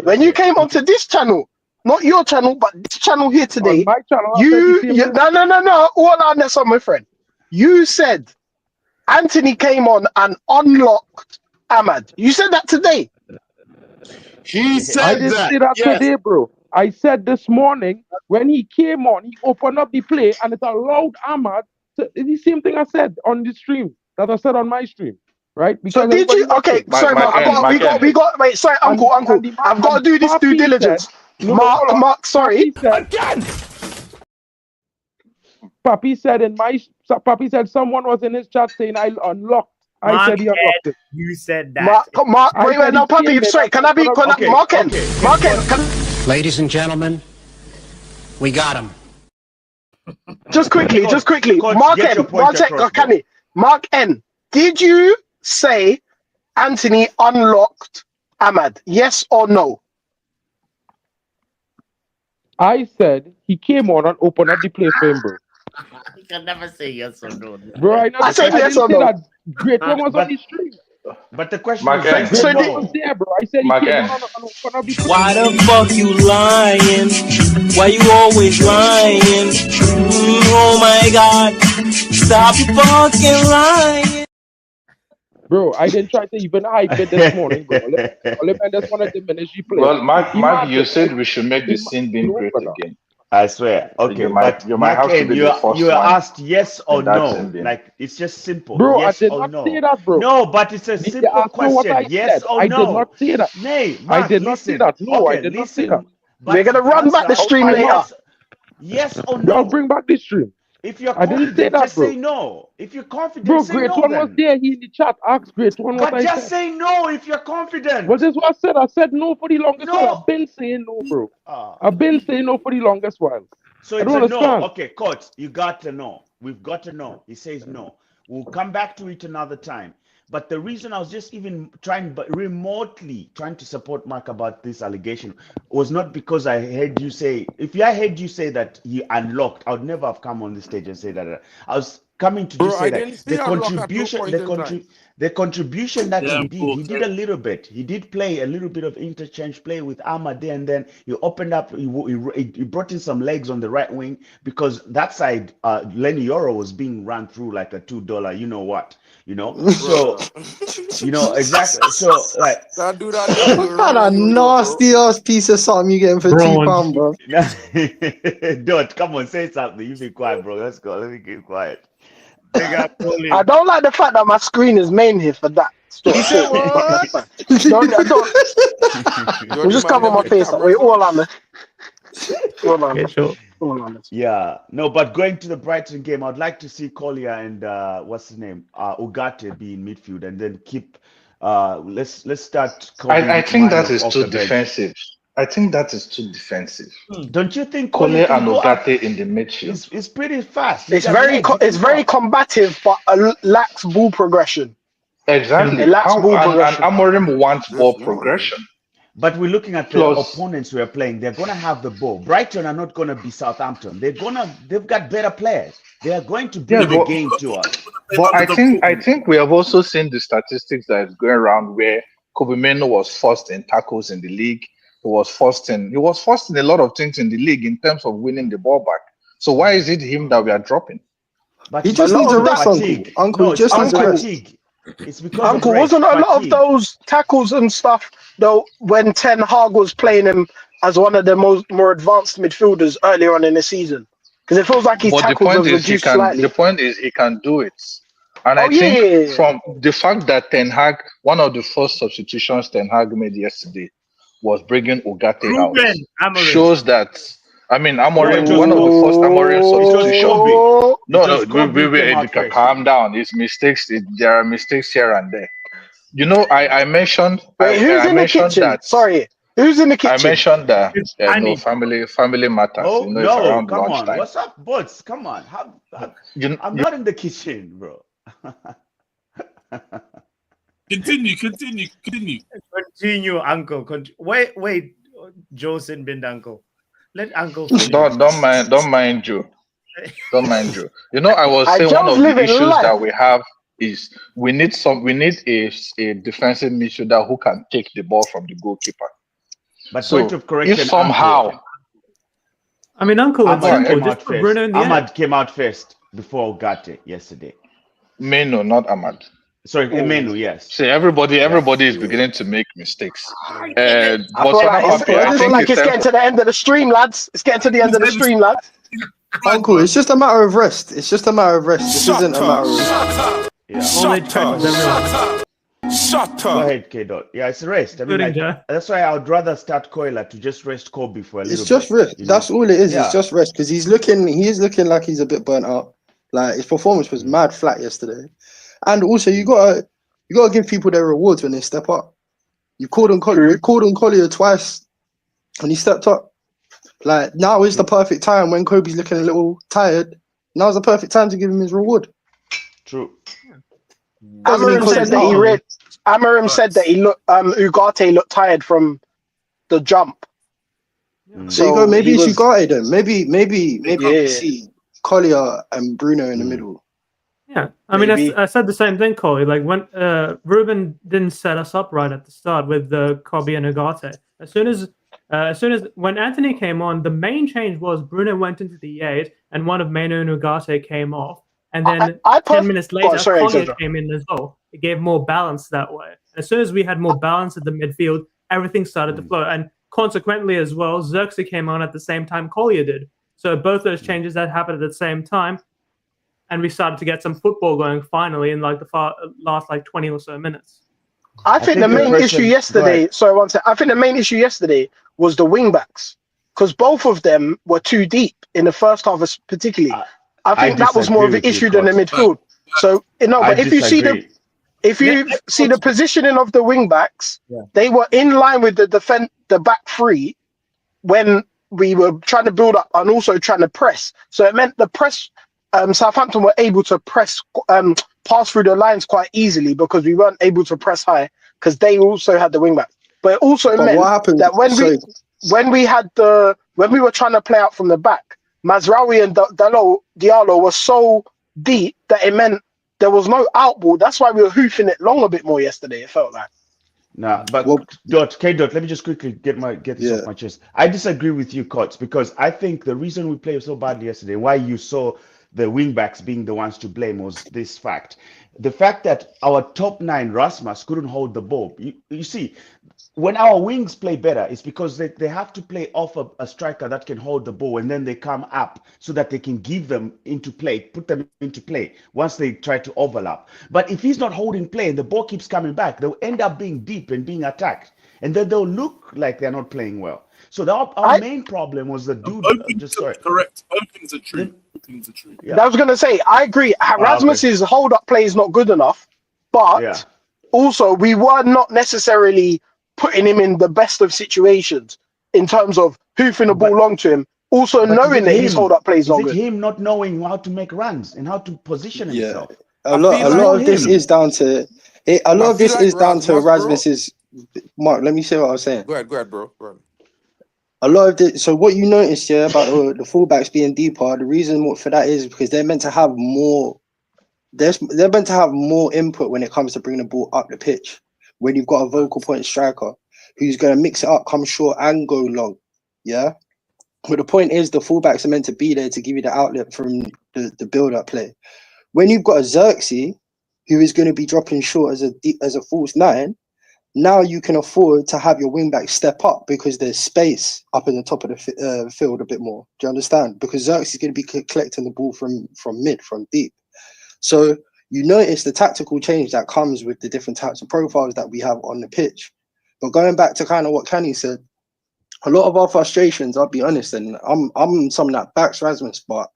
S11: when you came onto this channel, not your channel, but this channel here today.
S8: On my channel, I said
S11: You,
S8: the same
S11: you
S8: thing.
S11: no. All on this, my friend. You said Antony came on and unlocked Ahmad. You said that today.
S6: He
S8: I
S6: said
S8: didn't
S6: that.
S8: say that
S6: Yes.
S8: today, bro. I said this morning when he came on, he opened up the play and it allowed Ahmad to. It's the same thing I said on the stream that I said on my stream, right?
S11: So
S8: Because
S11: did you?
S8: everybody
S11: Okay,
S8: watching.
S11: sorry, Mark. We got. Wait, sorry, uncle.
S8: And the
S11: I've got to
S8: and
S11: do this due
S8: Papi said,
S11: diligence.
S8: no, hold on.
S11: Mark. Sorry.
S8: Papi said Papi said someone was in his chat saying I unlocked. I
S3: Mark
S8: said he unlocked it.
S3: You said that.
S11: Mark.
S8: I
S11: Wait,
S8: said
S11: no,
S8: he came
S11: Papi.
S8: in
S11: Sorry,
S8: and
S11: can I be?
S8: opened up the play.
S11: Mark. Can,
S10: Ladies and gentlemen, we got him.
S11: just quickly.
S20: Coach,
S11: Mark
S20: get
S11: N.
S20: your point across, bro.
S11: Mark N. Did you say Antony unlocked Ahmad? Yes or no?
S8: I said he came on and opened up the play for him, bro.
S3: You can never say yes or no.
S8: Bro, I didn't say that. Great one was on the stream.
S20: But the question
S2: Mark
S20: is,
S2: N.
S20: yes or
S8: Great one
S20: no?
S8: was there, bro. I said he
S2: Mark
S8: came
S2: N.
S8: on and opened up the play.
S13: Why the fuck you lying? Why you always lying? Oh my god, stop fucking lying.
S8: Bro, I didn't try to even hype it this morning, bro. Let me just want to diminish the play.
S2: Well, Mark,
S8: Imagine,
S2: you said we should make the scene being great again.
S20: I swear. Okay,
S2: You might
S20: Mark
S2: have to
S20: N,
S2: be
S20: you
S2: the
S20: are
S2: first
S20: you are
S2: one
S20: asked yes or
S2: in that
S20: no.
S2: scene being.
S20: Like it's just simple.
S8: Bro,
S20: Yes
S8: I did
S20: or
S8: not
S20: no.
S8: say that, bro.
S20: No, but it's a simple
S8: asked me what
S20: question.
S8: I
S20: Yes
S8: said.
S20: or
S8: I
S20: no.
S8: did not say that.
S20: Nay,
S8: I
S20: Mark,
S8: did not say
S20: listen.
S8: that. No, I
S20: Okay,
S8: did not say that.
S20: but
S11: We're gonna run back the stream later.
S20: Yes or
S8: Y'all
S20: no.
S8: bring back this stream.
S20: If you're
S8: I didn't say
S20: confident,
S8: that,
S20: just
S8: bro.
S20: say no. If you're confident,
S8: Bro,
S20: say
S8: Great
S20: no
S8: One was
S20: then.
S8: there. He in the chat asked Great One what
S20: But
S8: I
S20: just
S8: said.
S20: say no if you're confident.
S8: Well, this is what I said. I said no for the longest while.
S20: No.
S8: I've been saying no, bro. I've been saying no for the longest while.
S20: So
S8: I
S20: it's
S8: don't
S20: a no.
S8: understand.
S20: Okay, coach, you got to know. We've got to know. He says no. We'll come back to it another time. But the reason I was just even remotely trying to support Mark about this allegation was not because I heard you say, I heard you say that he unlocked, I would never have come on the stage and say that. I was coming to just
S14: Bro,
S20: say
S14: I
S20: that
S14: didn't say unlock at no point in time.
S20: the contribution that
S14: Yeah,
S20: he did a little bit. He did play a little bit of interchange play with Ahmad there, and then he opened up. He brought in some legs on the right wing because that side, Lenny Yoro was being run through like a $2. You know what? So exactly. So like,
S14: Can't do that.
S19: What kind of nasty ass piece of something you getting for £2, bro?
S20: Don't come on, say something. You be quiet, bro. Let's go. Let me keep quiet.
S11: I don't like the fact that my screen is main here for that.
S19: You said what?
S11: Don't just cover my face up. Wait, all on this. All on this. All on this.
S20: Yeah, no, but going to the Brighton game, I'd like to see Collier and what's his name, Ugarte be in midfield, and then keep. Let's start.
S2: I think that is too defensive. I think that is too defensive.
S20: Don't you think
S2: Collier and
S20: go up?
S2: Ugarte in the midfield?
S20: It's pretty fast.
S11: It's very combative, but lacks ball progression.
S2: Exactly.
S11: It lacks ball
S2: And
S11: progression.
S2: Amorim wants ball progression.
S20: But we're looking at the opponents we're playing. They're gonna have the ball. Brighton are not gonna be Southampton. They've got better players. They are going to bring the game to us.
S2: But I think we have also seen the statistics that is going around where Kobe Mino was first in tackles in the league. He was first in a lot of things in the league in terms of winning the ball back. So why is it him that we are dropping?
S20: But
S19: he just needs a rest, Uncle.
S20: No,
S19: he just needs a rest.
S20: It's because
S11: Uncle, wasn't a lot of those tackles and stuff though when Ten Hag was playing him as one of the more advanced midfielders earlier on in the season? Because it feels like his tackles have reduced slightly.
S2: The point is he can do it. And I think from the fact that Ten Hag, one of the first substitutions Ten Hag made yesterday was bringing Ugarte out, shows that. I mean, Amorim, one of the first Amorim substitutions. No, calm down. It's mistakes. There are mistakes here and there. I mentioned.
S11: Who's in the kitchen?
S2: That.
S11: Sorry, who's in the kitchen?
S2: I mentioned that. No, family matters.
S20: Oh
S2: it's
S20: no!
S2: around
S20: Come
S2: lunchtime.
S20: on, what's up, bots? Come on, I'm not in the kitchen, bro.
S3: Continue, Uncle. Wait, Joseph bin Uncle. Let Uncle finish.
S2: Don't mind you. Don't mind you. I was saying one of the issues that we have is we need a defensive midfielder who can take the ball from the goalkeeper.
S20: But point of correction,
S2: if somehow
S7: I mean, Uncle, it's
S20: Ahmad
S7: simple.
S20: came
S7: Just
S20: out
S7: put
S20: first.
S7: Bruno in the end.
S20: Ahmad came out first before Ugarte yesterday.
S2: Meno, not Ahmad.
S20: Sorry, Menu, yes.
S2: See, everybody
S20: Yeah.
S2: is beginning to make mistakes.
S11: I
S2: But
S11: feel like
S2: Happy, I
S11: I feel
S2: think
S11: like
S2: it's
S11: it's
S2: time
S11: getting
S2: for.
S11: to the end of the stream, lads. It's getting to the end of the stream, lads.
S19: Uncle, it's just a matter of rest. It's just a matter of rest. This isn't a matter of.
S20: Yeah.
S7: Only changes everyone.
S19: Shut
S20: Go ahead, K Dot. Yeah, it's rest. I mean,
S7: Including
S20: like,
S7: Joe.
S20: that's why I would rather start Koila to just rest Kobe for a little
S19: It's just
S20: bit.
S19: rest.
S20: You know?
S19: That's all it is.
S20: Yeah.
S19: It's just rest because he is looking like he's a bit burnt out. Like his performance was mad flat yesterday, and also you gotta give people their rewards when they step up. You called on Collier twice, and he stepped up. Like now is the perfect time when Kobe's looking a little tired. Now's the perfect time to give him his reward.
S20: True.
S11: Amarim said that he looked. Ugarte looked tired from the jump.
S19: So you go. Maybe it's Ugarte then. Maybe we see Collier and Bruno in the middle.
S7: Yeah, I mean, I said the same thing, Coley. Like when Ruben didn't set us up right at the start with the Kobe and Ugarte. As soon as when Antony came on, the main change was Bruno went into the 8 and one of Meno and Ugarte came off, and then 10 minutes later, Collier came in as well. It gave more balance that way. As soon as we had more balance at the midfield, everything started to flow, and consequently as well, Xerxes came on at the same time Collier did. So both those changes that happened at the same time. And we started to get some football going finally in like the last like 20 or so minutes.
S11: I think the main issue yesterday. Sorry, one second. I think the main issue yesterday was the wing backs because both of them were too deep in the first half, particularly. I think that was more of an issue than the midfield. So but if you see the positioning of the wing backs, they were in line with the back three when we were trying to build up and also trying to press. So it meant the press. Southampton were able to pass through the lines quite easily because we weren't able to press high because they also had the wing back. But it also meant that when we were trying to play out from the back, Mazraoui and Diallo were so deep that it meant there was no outball. That's why we were hoofing it long a bit more yesterday. It felt like.
S20: Nah, but K Dot, let me just quickly get this off my chest. I disagree with you, Cots, because I think the reason we played so badly yesterday, why you saw the wingbacks being the ones to blame, was this fact. The fact that our top 9, Rasmus, couldn't hold the ball. You see, when our wings play better, it's because they have to play off a striker that can hold the ball, and then they come up so that they can give them into play, put them into play once they try to overlap. But if he's not holding play and the ball keeps coming back, they'll end up being deep and being attacked. And then they'll look like they're not playing well. So our main problem was the dude.
S18: Correct. Both things are true.
S20: Yeah.
S11: I was going to say, I agree. Rasmus's hold-up play is not good enough, but also we were not necessarily putting him in the best of situations in terms of hoofing the ball long to him. Also knowing that his hold-up play is not good.
S20: Is it him not knowing how to make runs and how to position himself?
S19: A lot of this is down to Rasmus's. Mark, let me say what I was saying.
S18: Go ahead, bro. Go ahead.
S19: A lot of this, so what you noticed about the fullbacks being deeper, the reason for that is because they're meant to have more. They're meant to have more input when it comes to bringing the ball up the pitch. When you've got a vocal point striker who's going to mix it up, come short and go long, yeah. But the point is, the fullbacks are meant to be there to give you the outlet from the build-up play. When you've got a Xerxes who is going to be dropping short as a false 9. Now you can afford to have your wing back step up because there's space up in the top of the field a bit more. Do you understand? Because Xerxes is going to be collecting the ball from mid, from deep. So you notice the tactical change that comes with the different types of profiles that we have on the pitch. But going back to kind of what Kenny said, a lot of our frustrations, I'll be honest, and I'm someone that backs Rasmus, but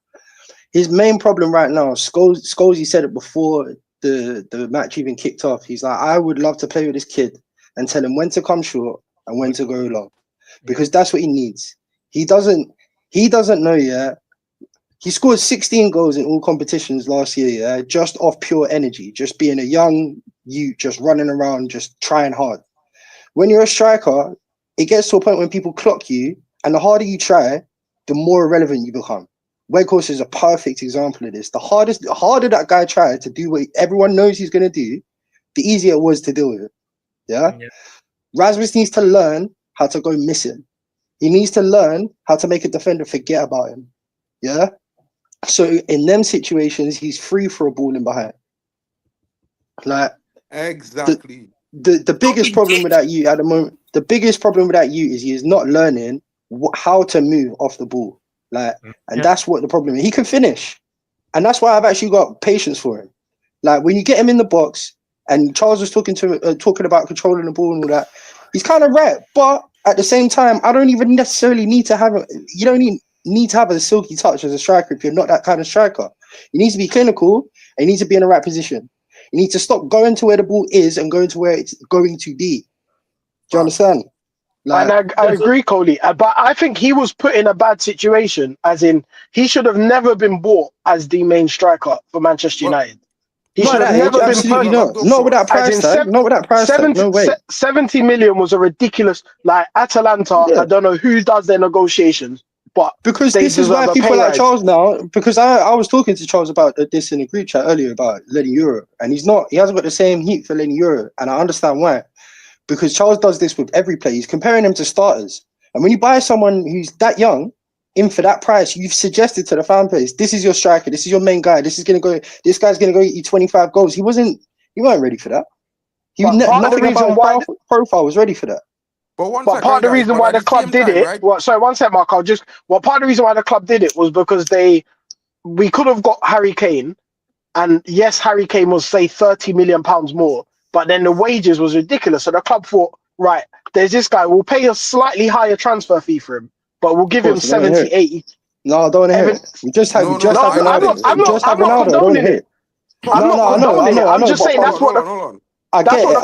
S19: his main problem right now, Scholesy said it before the match even kicked off. He's like, I would love to play with this kid and tell him when to come short and when to go long, because that's what he needs. He doesn't know yet. He scored 16 goals in all competitions last year, just off pure energy, just being a young youth, just running around, just trying hard. When you're a striker, it gets to a point when people clock you, and the harder you try, the more irrelevant you become. Weghorst is a perfect example of this. The harder that guy tried to do what everyone knows he's going to do, the easier it was to deal with it. Yeah? Rasmus needs to learn how to go missing. He needs to learn how to make a defender forget about him. Yeah. So in them situations, he's free for a ball in behind. Like
S14: exactly.
S19: The biggest problem with that you at the moment, the biggest problem with that you is he is not learning how to move off the ball. Like, and that's what the problem is. He can finish, and that's why I've actually got patience for him. Like when you get him in the box, and Charles was talking about controlling the ball and all that, he's kind of right. But at the same time, I don't even necessarily need to have you don't need to have a silky touch as a striker if you're not that kind of striker. You need to be clinical and you need to be in the right position. You need to stop going to where the ball is and going to where it's going to be. Do you understand? Like,
S11: and I agree, Coley. But I think he was put in a bad situation, as in he should have never been bought as the main striker for Manchester United. He should have never been
S19: absolutely not. Not with that price tag. Not with that price tag. No way.
S11: 70 million was a ridiculous. Like Atalanta, I don't know who does their negotiations, but
S19: because
S11: they
S19: this is why
S11: deserve a
S19: people
S11: pay
S19: like
S11: rise.
S19: Charles now. Because I was talking to Charles about this in a group chat earlier about Lenny Euro, and he hasn't got the same heat for Lenny Euro, and I understand why. Because Charles does this with every player. He's comparing them to starters, and when you buy someone who's that young in for that price, you've suggested to the fan base, this is your striker, this is your main guy, this guy's gonna go get you 25 goals. He weren't ready for that. Nothing about his profile was ready for that.
S14: But
S11: part of the reason why the club did it, right? Sorry, one sec, Mark. Part of the reason why the club did it was because we could have got Harry Kane, and yes, Harry Kane was say £30 million more, but then the wages was ridiculous. So the club thought, right, there's this guy, we'll pay a slightly higher transfer fee for him, but we'll give him 70, 80.
S19: No, I don't want to hear it. We just have Ronaldo.
S11: I'm not condoning it. I'm not condoning it. I'm just saying that's what the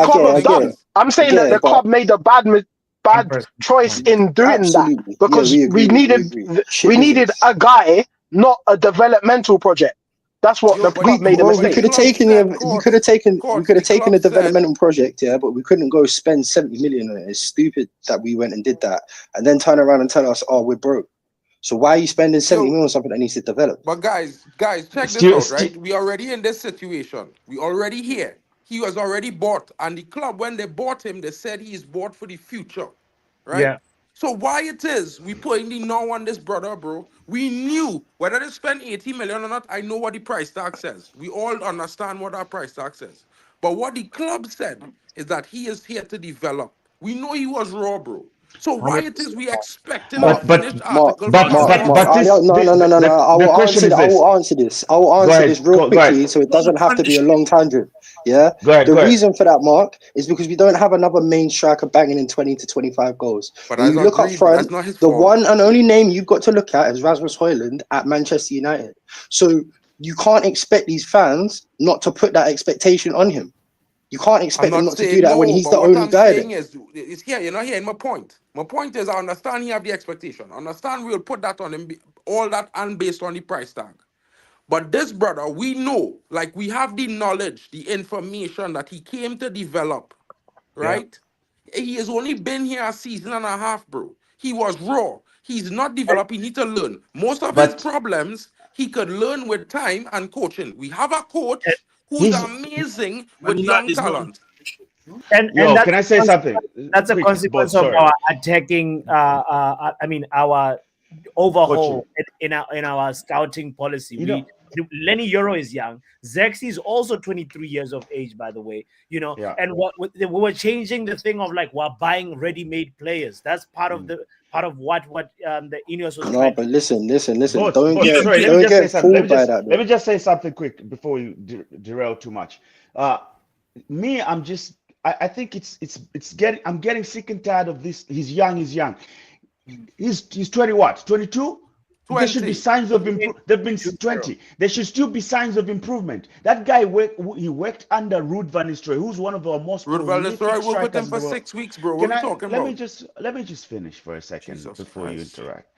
S11: club have done. I'm saying that the club made a bad choice in doing that because we needed a guy, not a developmental project. That's what the club made a mistake.
S19: We could have taken a developmental project, yeah, but we couldn't go spend 70 million on it. It's stupid that we went and did that and then turn around and tell us, oh, we're broke. So why are you spending 70 million on something that needs to develop?
S14: But guys, check this out, right? We already in this situation. We already here. He was already bought, and the club, when they bought him, they said he is bought for the future, right?
S3: Yeah.
S14: So why it is we putting the now on this brother, bro? We knew whether they spend 80 million or not. I know what the price tag says. We all understand what our price tag says. But what the club said is that he is here to develop. We know he was raw, bro. So why it is we expecting a finished article?
S19: No. I will answer this. I will answer this real quickly, so it doesn't have to be a long tangent. Yeah. The reason for that, Mark, is because we don't have another main striker banging in 20 to 25 goals.
S14: But
S19: when you look up front, the one and only name you've got to look at is Rasmus Højlund at Manchester United. So you can't expect these fans not to put that expectation on him. You can't expect him not to do that when he's the only guy.
S14: It's here, you're not hearing my point. My point is, I understand he have the expectation. I understand we'll put that on him, all that and based on the price tag. But this brother, we know, like we have the knowledge, the information that he came to develop, right? Yeah. He has only been here a season and a half, bro. He was raw. He's not developed. He needs to learn. Most of his problems, he could learn with time and coaching. We have a coach who's amazing with young talent.
S3: And
S20: can I say something?
S3: That's a consequence of our attacking. Our overhaul in our scouting policy. Lenny Euro is young. Zexi is also 23 years of age, by the way. And we were changing the thing of like we're buying ready-made players. That's part of what the Ineos was.
S19: No, but listen. Don't
S20: get
S19: fooled by that.
S20: Let me just say something quick before you derail too much. I think I'm getting sick and tired of this. He's young. He's 20 what? 22? There should be signs of improvement. They've been 20. There should still be signs of improvement. That guy worked under Ruud van Nistelrooy, who's one of our most prolific strikers.
S14: We worked with him for 6 weeks, bro. What are you talking about?
S20: Let me just finish for a second before you interact.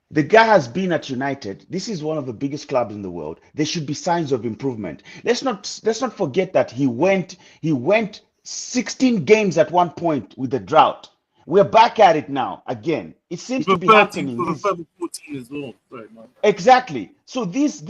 S20: The guy has been at United. This is one of the biggest clubs in the world. There should be signs of improvement. Let's not forget that he went 16 games at one point with the drought. We're back at it now again. It seems to be happening.
S12: 14 as well. Sorry, man.
S20: Exactly. So these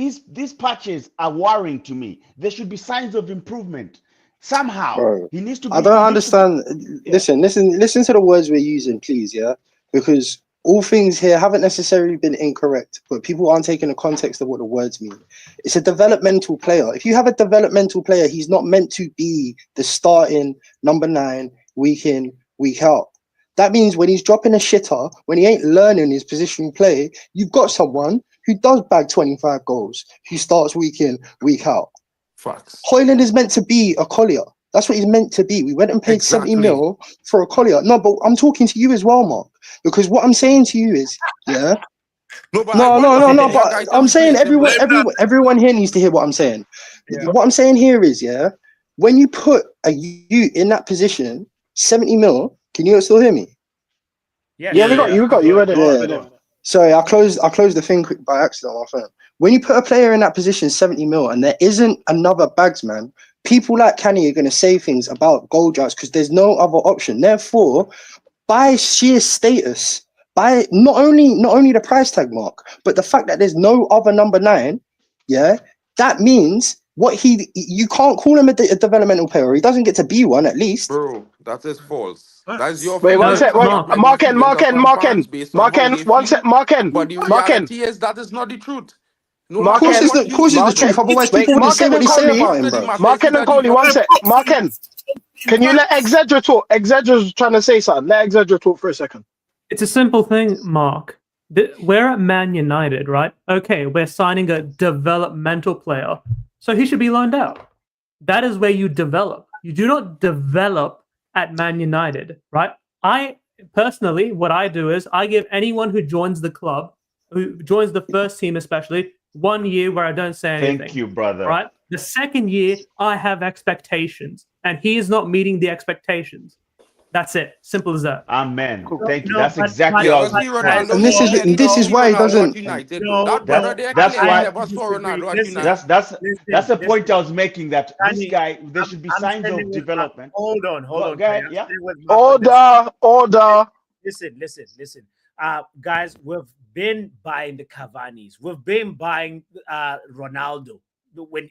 S20: patches are worrying to me. There should be signs of improvement somehow.
S19: Bro,
S20: he needs to.
S19: I don't understand. Listen to the words we're using, please. Yeah, because all things here haven't necessarily been incorrect, but people aren't taking the context of what the words mean. It's a developmental player. If you have a developmental player, he's not meant to be the starting number 9 week in, week out. That means when he's dropping a shitter, when he ain't learning his position play, you've got someone who does bag 25 goals, who starts week in, week out.
S14: Facts.
S19: Hoyland is meant to be a Collier. That's what he's meant to be. We went and paid 70 mil for a Collier. No, but I'm talking to you as well, Mark. Because what I'm saying to you is, yeah.
S14: No, but
S19: But I'm saying everyone here needs to hear what I'm saying. Yeah. What I'm saying here is, yeah, when you put you in that position, 70 mil, can you still hear me?
S11: Yeah, we got you. Yeah.
S19: Sorry, I closed the thing by accident on my phone. When you put a player in that position, 70 mil, and there isn't another bagsman, people like Canny are going to say things about goal droughts because there's no other option. Therefore, by sheer status, by not only the price tag, Mark, but the fact that there's no other number 9, yeah, that means you can't call him a developmental player. He doesn't get to be one, at least.
S14: Bro, that is false. That's your
S11: Wait, one sec. Mark N. One sec.
S14: But the reality is that is not the truth. No,
S19: of course it's the truth. Otherwise, people wouldn't say what they say about him, bro.
S11: Mark N and Coley, one sec. Mark N. Can you let Exedra talk? Exedra's trying to say something. Let Exedra talk for a second.
S7: It's a simple thing, Mark. We're at Man United, right? Okay, we're signing a developmental player, so he should be loaned out. That is where you develop. You do not develop at Man United, right? I personally, what I do is I give anyone who joins the club, who joins the first team especially, 1 year where I don't say anything.
S20: Thank you, brother.
S7: Right? The second year, I have expectations, and he is not meeting the expectations. That's it. Simple as that.
S20: Amen. Thank you. That's exactly what I was
S19: saying. And this is why he doesn't.
S20: That's the point I was making. That this guy, there should be signs of development.
S3: Hold on.
S20: Yeah.
S11: Order.
S3: Listen. Guys, we've been buying the Cavani's. We've been buying Ronaldo. When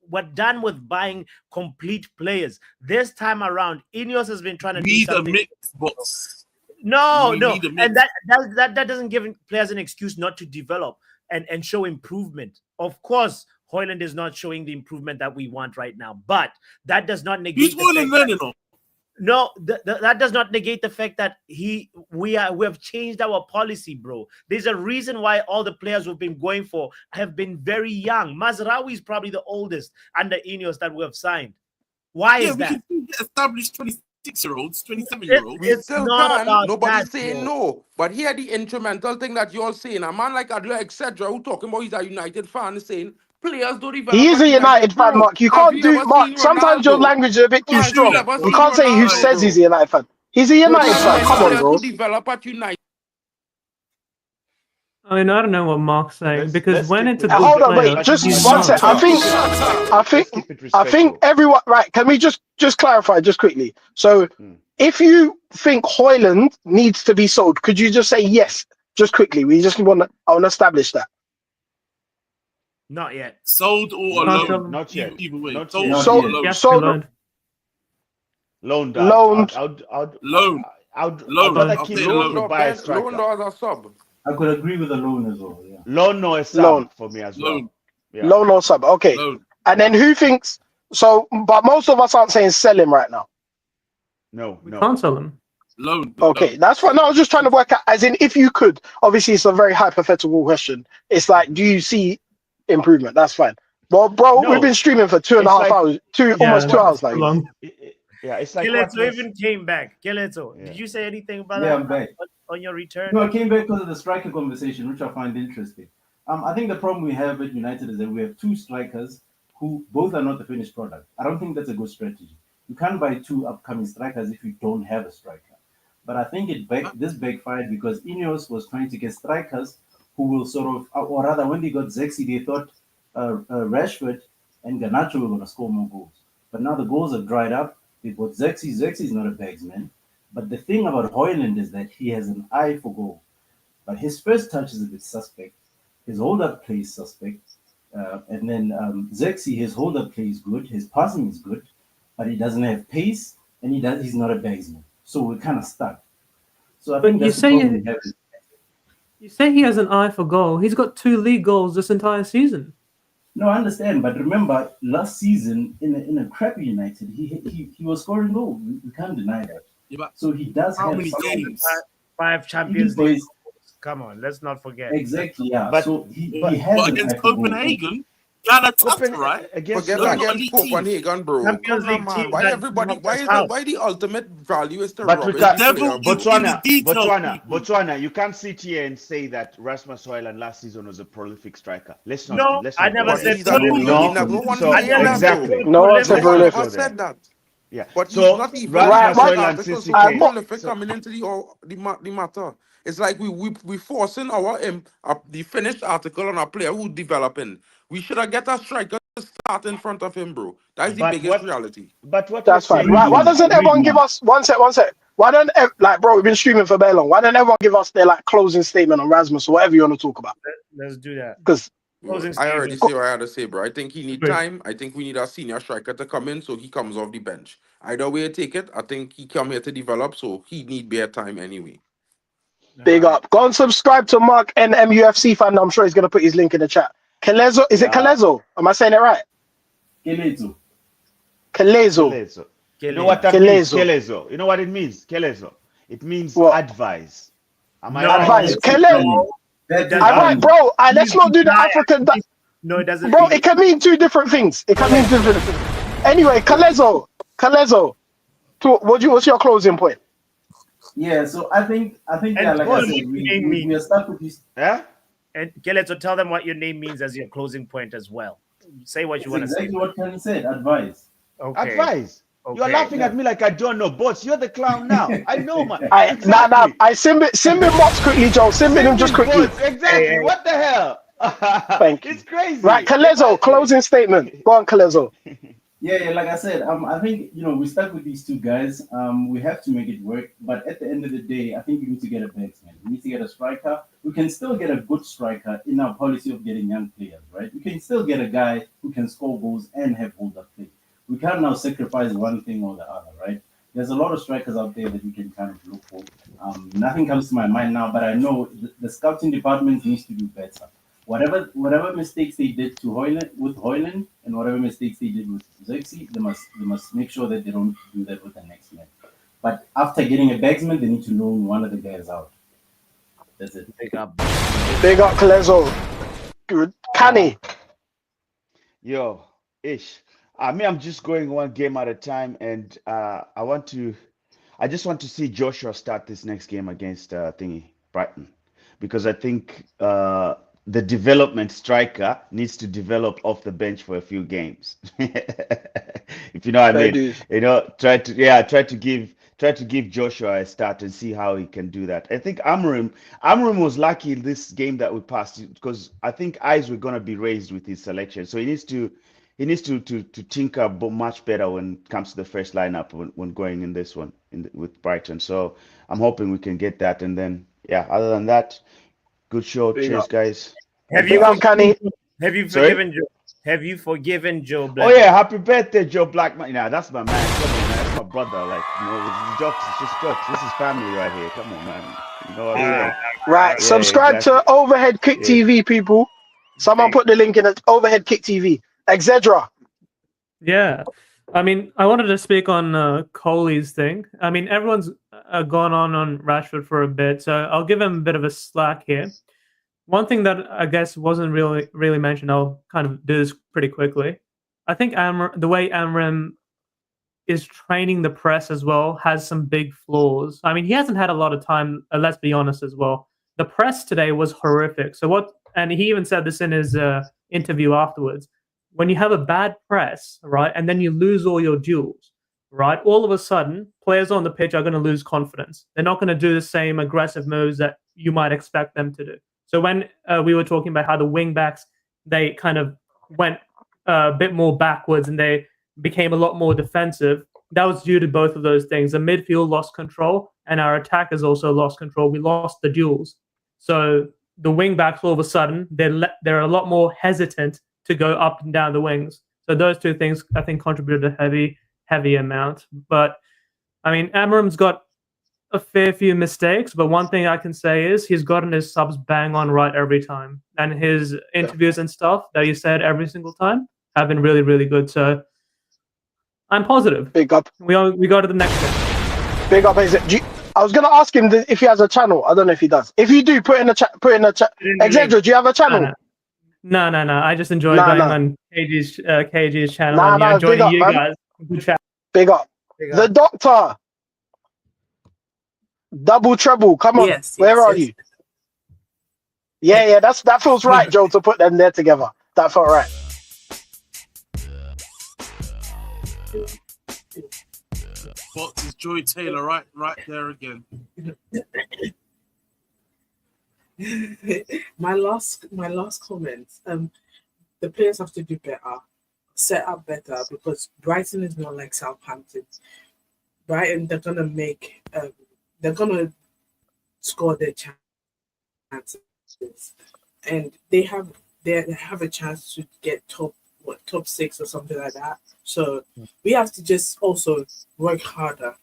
S3: we're done with buying complete players, this time around, Ineos has been trying to do something.
S12: Need a mix, boss.
S3: No, and that doesn't give players an excuse not to develop and show improvement. Of course, Hoyland is not showing the improvement that we want right now, but that does not negate.
S12: Who's Hoyland learning on?
S3: No, that does not negate the fact that we have changed our policy, bro. There's a reason why all the players we've been going for have been very young. Mazraoui is probably the oldest under Ineos that we have signed. Why is that?
S12: We can get established 26-year-olds, 27-year-olds.
S14: We still can. Nobody's saying no. But here the instrumental thing that you're saying, a man like Adler, etc., who talking about he's a United fan, is saying players don't even.
S11: He is a United fan, Mark. You can't do Mark. Sometimes your language is a bit too strong. You can't say who says he's a United fan. He's a United fan. Come on, bro.
S14: Develop at United.
S7: I mean, I don't know what Mark's saying because when it's a
S11: hold on, wait, just one sec. I think everyone. Right? Can we just clarify just quickly? So, if you think Hoyland needs to be sold, could you just say yes, just quickly? We just want to establish that.
S3: Not yet.
S12: Sold or loaned?
S20: Not yet.
S12: Either way.
S11: Sold.
S20: Loaned. I'd rather keep loan or buy a striker.
S14: Loan or a sub.
S4: I could agree with the loan as well. Yeah.
S20: Loan or a sub for me as well.
S11: Yeah. Loan or sub. Okay. And then who thinks so? But most of us aren't saying sell him right now.
S20: No.
S7: We can't sell him.
S12: Loan.
S11: Okay, that's fine. No, I was just trying to work out. As in, if you could, obviously, it's a very hypothetical question. It's like, do you see improvement? That's fine. Well, bro, we've been streaming for 2.5 hours, almost 2 hours now.
S20: Yeah, it's like
S3: Keleto even came back. Keleto, did you say anything about that?
S4: I'm back.
S3: On your return?
S4: No, I came back because of the striker conversation, which I find interesting. I think the problem we have at United is that we have two strikers who both are not the finished product. I don't think that's a good strategy. You can't buy two upcoming strikers if you don't have a striker. But I think this backfired because Ineos was trying to get strikers who will sort of, or rather, when they got Zexi, they thought Rashford and Garnacho were going to score more goals. But now the goals have dried up. They bought Zexi. Zexi is not a bagsman. But the thing about Hoyland is that he has an eye for goal. But his first touch is a bit suspect. His hold-up play is suspect. And then Zexi, his hold-up play is good. His passing is good. But he doesn't have pace, and he's not a bagsman. So we're kind of stuck. So I think that's the problem we have.
S7: You say he has an eye for goal. He's got 2 league goals this entire season.
S4: No, I understand, but remember last season in a crappy United, he was scoring goals. We can't deny that.
S12: Yeah, but
S4: So he does
S12: how
S4: have
S12: many
S4: something.
S12: games?
S3: 5 Champions
S4: Even
S3: League.
S4: for
S3: Come on, let's not forget.
S4: Exactly, yeah.
S20: But-
S4: so he
S12: But
S4: has an
S12: against
S4: eye for goals.
S12: Copenhagen, Ghana tough, right?
S14: Forget
S12: Those are not
S14: against
S12: elite teams.
S14: Copenhagen, bro.
S3: Champions
S14: Come on,
S3: League
S14: man.
S3: team
S14: Why
S3: that
S14: everybody?
S3: knocked
S14: Why
S3: us
S14: is
S3: out.
S14: why the ultimate value is to
S20: But
S14: rubbish
S20: we can't,
S14: the player, bro?
S20: Botswana, you can't sit here and say that Rasmus Højlund last season was a prolific striker. Let's not.
S3: No,
S20: let's
S3: I
S20: not
S3: never
S20: go
S14: But
S20: there.
S3: said
S14: he's a
S3: prolific.
S14: no, he
S20: No,
S14: never won
S20: so
S14: the game,
S20: exactly.
S11: No one said
S20: Let's not
S11: prolific.
S20: go
S14: I said
S20: there.
S14: that.
S20: Yeah.
S14: But he's
S20: So
S14: not even
S20: Rasmus
S11: Right,
S20: Højlund since he
S14: so
S20: came.
S14: prolific
S20: So,
S14: coming into the matter. It's like we forcing our the finished article on a player who's developing. We should have get a striker to start in front of him, bro. That's the
S20: but
S14: biggest
S20: what?
S14: reality.
S20: But what
S11: That's
S20: we're
S11: fine.
S20: saying
S11: Right. Why
S20: is,
S11: doesn't everyone give us one sec? Why don't like, bro? We've been streaming for very long. Why don't everyone give us their like closing statement on Rasmus or whatever you want to talk about?
S3: Let's do that.
S11: Because
S3: Closing
S14: I already
S3: statement.
S14: say what I had to say, bro. I think he need
S3: Good.
S14: time. I think we need a senior striker to come in so he comes off the bench. Either way I take it, I think he come here to develop, so he need bare time anyway.
S11: big up. Go and subscribe to Mark NMUFC fan. I'm sure he's gonna put his link in the chat. Kelezo, is it Kelezo? Am I saying it right?
S4: Kelezo.
S11: Kelezo.
S20: Kelezo. You know what that means? Kelezo. You know what it means? Kelezo. It means advise. Am I right?
S11: Advice. Kelezo. Alright, bro. Let's not do the African.
S3: No, it doesn't.
S11: Bro, it can mean 2 different things. It can mean 2 different things. Anyway, Kelezo. What's your closing point?
S4: Yeah, so I think yeah, like I said, we are stuck with this.
S20: Yeah.
S3: And Kelezo, tell them what your name means as your closing point as well. Say what you want to say.
S4: Exactly what Kenny said. Advice.
S3: Okay.
S20: Advice.
S3: Okay.
S20: You're laughing at me like I don't know, boss. You're the clown now. I know, man.
S11: Nah. Simbin box quickly, Joe. Simbin him just quickly.
S20: Boss, exactly.
S3: Hey.
S20: What the hell?
S11: Thank you.
S20: It's crazy.
S11: Right, Kelezo, closing statement. Go on, Kelezo.
S4: Yeah, like I said, I think we stuck with these 2 guys. We have to make it work, but at the end of the day, I think we need to get a batsman. We need to get a striker. We can still get a good striker in our policy of getting young players, right? We can still get a guy who can score goals and have hold-up play. We can't now sacrifice one thing or the other, right? There's a lot of strikers out there that we can kind of look for. Nothing comes to my mind now, but I know the scouting department needs to do better. Whatever mistakes they did with Højlund and whatever mistakes they did with Zexi, they must make sure that they don't do that with the next man. But after getting a batsman, they need to loan one of the guys out. That's it.
S3: Big up,
S11: Kelezo. Good. Canny.
S20: Yo, Ish. I'm just going one game at a time, and I just want to see Joshua start this next game against Brighton, because I think the development striker needs to develop off the bench for a few games. If you know what I mean. Try to give Joshua a start and see how he can do that. I think Amram was lucky in this game that we passed, because I think eyes were gonna be raised with his selection. So he needs to tinker much better when it comes to the first lineup when going in this one with Brighton. So I'm hoping we can get that, and then other than that, good show. Cheers, guys.
S3: Have you forgiven Joe? Have you forgiven Joe Black?
S20: Oh yeah, happy birthday, Joe Blackman. Nah, that's my man. Come on, man. That's my brother. Like, it's jokes. It's just jokes. This is family right here. Come on, man. You know what I'm saying?
S11: Right.
S20: Yeah,
S11: Subscribe to Overhead Kick TV, people. Someone put the link in the Overhead Kick TV. Exedra.
S7: Yeah. I mean, I wanted to speak on Coley's thing. I mean, everyone's gone on Rashford for a bit, so I'll give him a bit of a slack here. One thing that I guess wasn't really mentioned, I'll kind of do this pretty quickly. I think the way Amram is training the press as well has some big flaws. I mean, he hasn't had a lot of time, let's be honest as well. The press today was horrific. And he even said this in his interview afterwards. When you have a bad press, right, and then you lose all your duels, right, all of a sudden, players on the pitch are going to lose confidence. They're not going to do the same aggressive moves that you might expect them to do. So when we were talking about how the wing backs, they kind of went a bit more backwards and they became a lot more defensive, that was due to both of those things. The midfield lost control and our attackers also lost control. We lost the duels. So the wing backs, all of a sudden, they're a lot more hesitant to go up and down the wings. So those 2 things, I think, contributed a heavy amount. But, I mean, Amram's got a fair few mistakes, but one thing I can say is he's gotten his subs bang on right every time, and his interviews and stuff that he said every single time have been really, really good. So I'm positive.
S11: Big up.
S7: We go to the next one.
S11: Big up. I was gonna ask him if he has a channel. I don't know if he does. If you do, put in the chat. Exedra, do you have a channel?
S7: No. I just enjoy going on KG's channel and
S11: big
S7: joining
S11: up,
S7: you
S11: man.
S7: guys. Good chat.
S11: Big up. The Doctor. Double treble. Come on. Where are you? Yeah. That feels right, Joe, to put them there together. That felt right.
S12: Box is Joy Taylor right there again.
S23: my last comment. The players have to do better, set up better, because Brighton is not like Southampton. Brighton, they're gonna score their chances, and they have a chance to get top 6 or something like that. So we have to just also work harder,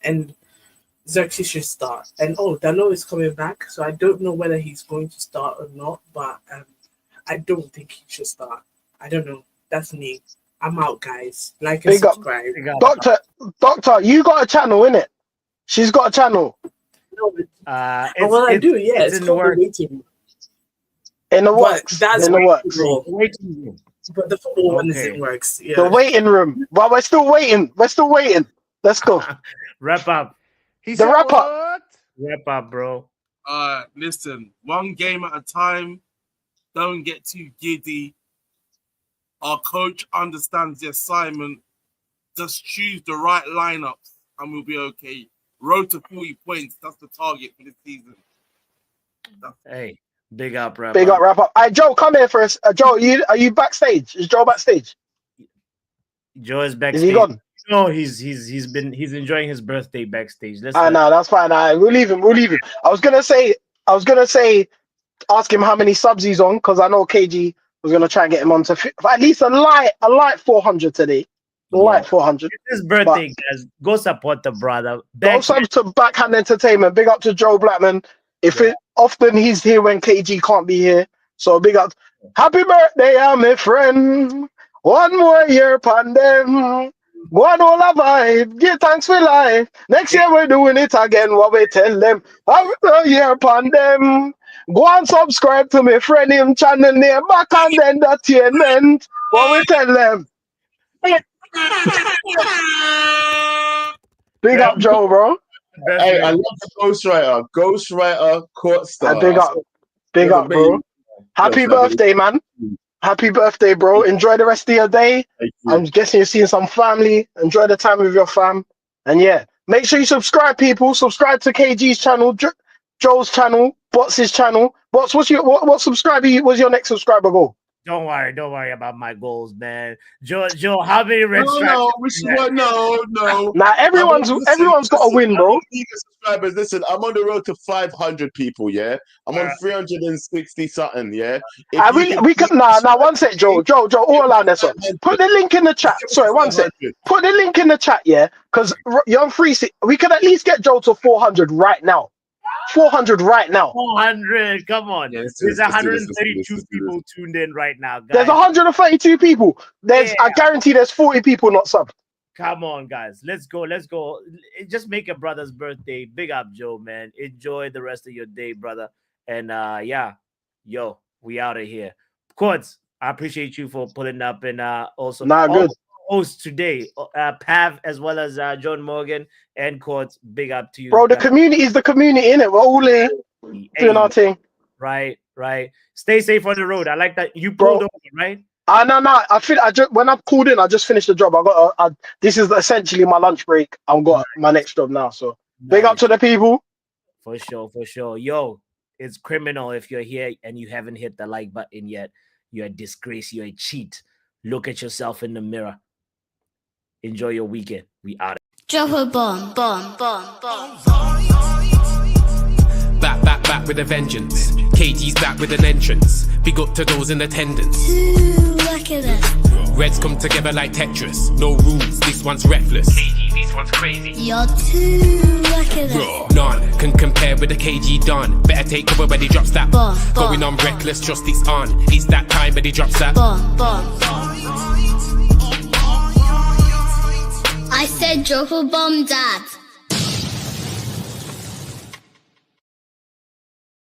S23: and Xerxes should start. And Dalo is coming back, so I don't know whether he's going to start or not, but I don't think he should start. I don't know. That's me. I'm out, guys. Like and subscribe.
S11: Doctor, you got a channel, innit? She's got a channel.
S23: No, I do. Yeah, it's
S3: in the works.
S11: In the works.
S23: That's
S11: in the works.
S23: But the football one is in works. Yeah.
S11: The waiting room. But we're still waiting. Let's go.
S3: Wrap up.
S11: The wrap up.
S3: Wrap up, bro.
S12: Listen, one game at a time. Don't get too giddy. Our coach understands the assignment. Just choose the right lineups and we'll be okay. Road to 40 points. That's the target for this season.
S3: Hey, big up, wrap
S11: Big up, wrap up. Hey, Joe, come here for us. Joe, are you backstage? Is Joe backstage?
S3: Joe is backstage.
S11: Is he gone?
S3: No, he's enjoying his birthday backstage.
S11: No, that's fine. We'll leave him. I was gonna say, ask him how many subs he's on, because I know KG was gonna try and get him on to at least a light 400 today. Light 400.
S3: It's his birthday, guys. Go support the brother.
S11: Go sub to Backhand Entertainment. Big up to Joe Blackman. Often he's here when KG can't be here. So big up. Happy birthday, my friend. One more year pandem. Go on all a vibe. Give thanks for life. Next year we're doing it again. What we tell them. Happy year pandem. Go and subscribe to my friend him channel name Backhand Entertainment. What we tell them. Big up, Joe, bro.
S6: Hey, I love the Ghostwriter. Ghostwriter Court Star.
S11: Big up, bro. Happy birthday, man. Happy birthday, bro. Enjoy the rest of your day. I'm guessing you're seeing some family. Enjoy the time with your fam. And yeah, make sure you subscribe, people. Subscribe to KG's channel, Joe's channel, Bots' channel. Bots, what subscriber was your next subscriber goal?
S3: Don't worry about my goals, man. Joe, how many red stripes?
S6: No.
S11: Now everyone's got a win, bro.
S6: Subscribers, listen, I'm on the road to 500 people. Yeah, I'm on 360 something. Yeah,
S11: we can now. One sec, Joe, all on this one. Put the link in the chat. Sorry, one sec. Put the link in the chat, yeah, because you're on 360. We could at least get Joe to 400 right now. 400 right now.
S3: 400, come on. There's 132 people tuned in right now, guys.
S11: There's 132 people. I guarantee there's 40 people not subbed.
S3: Come on, guys. Let's go. Just make a brother's birthday. Big up, Joe, man. Enjoy the rest of your day, brother. And we out of here. Quartz, I appreciate you for pulling up, and also
S11: good.
S3: Host today, Pav as well as John Morgan and Quartz. Big up to you,
S11: bro. The community is the community, innit? We're all here doing our thing.
S3: Right. Stay safe on the road. I like that you pulled over, right?
S11: No. When I called in, I just finished the job. This is essentially my lunch break. I've got my next job now. So big up to the people.
S3: For sure. Yo, it's criminal if you're here and you haven't hit the like button yet. You're a disgrace. You're a cheat. Look at yourself in the mirror. Enjoy your weekend. We out.
S17: Drop a bomb. Back with a vengeance. KG's back with an entrance. Big up to those in attendance.
S5: Look at us.
S17: Reds come together like Tetris. No rules, this one's reckless. KG, this one's crazy.
S5: You're too lucky.
S17: None can compare with the KG Don. Better take cover when he drops that. Going on reckless, trust it's on. It's that time when he drops that.
S5: I said drop a bomb, Dad.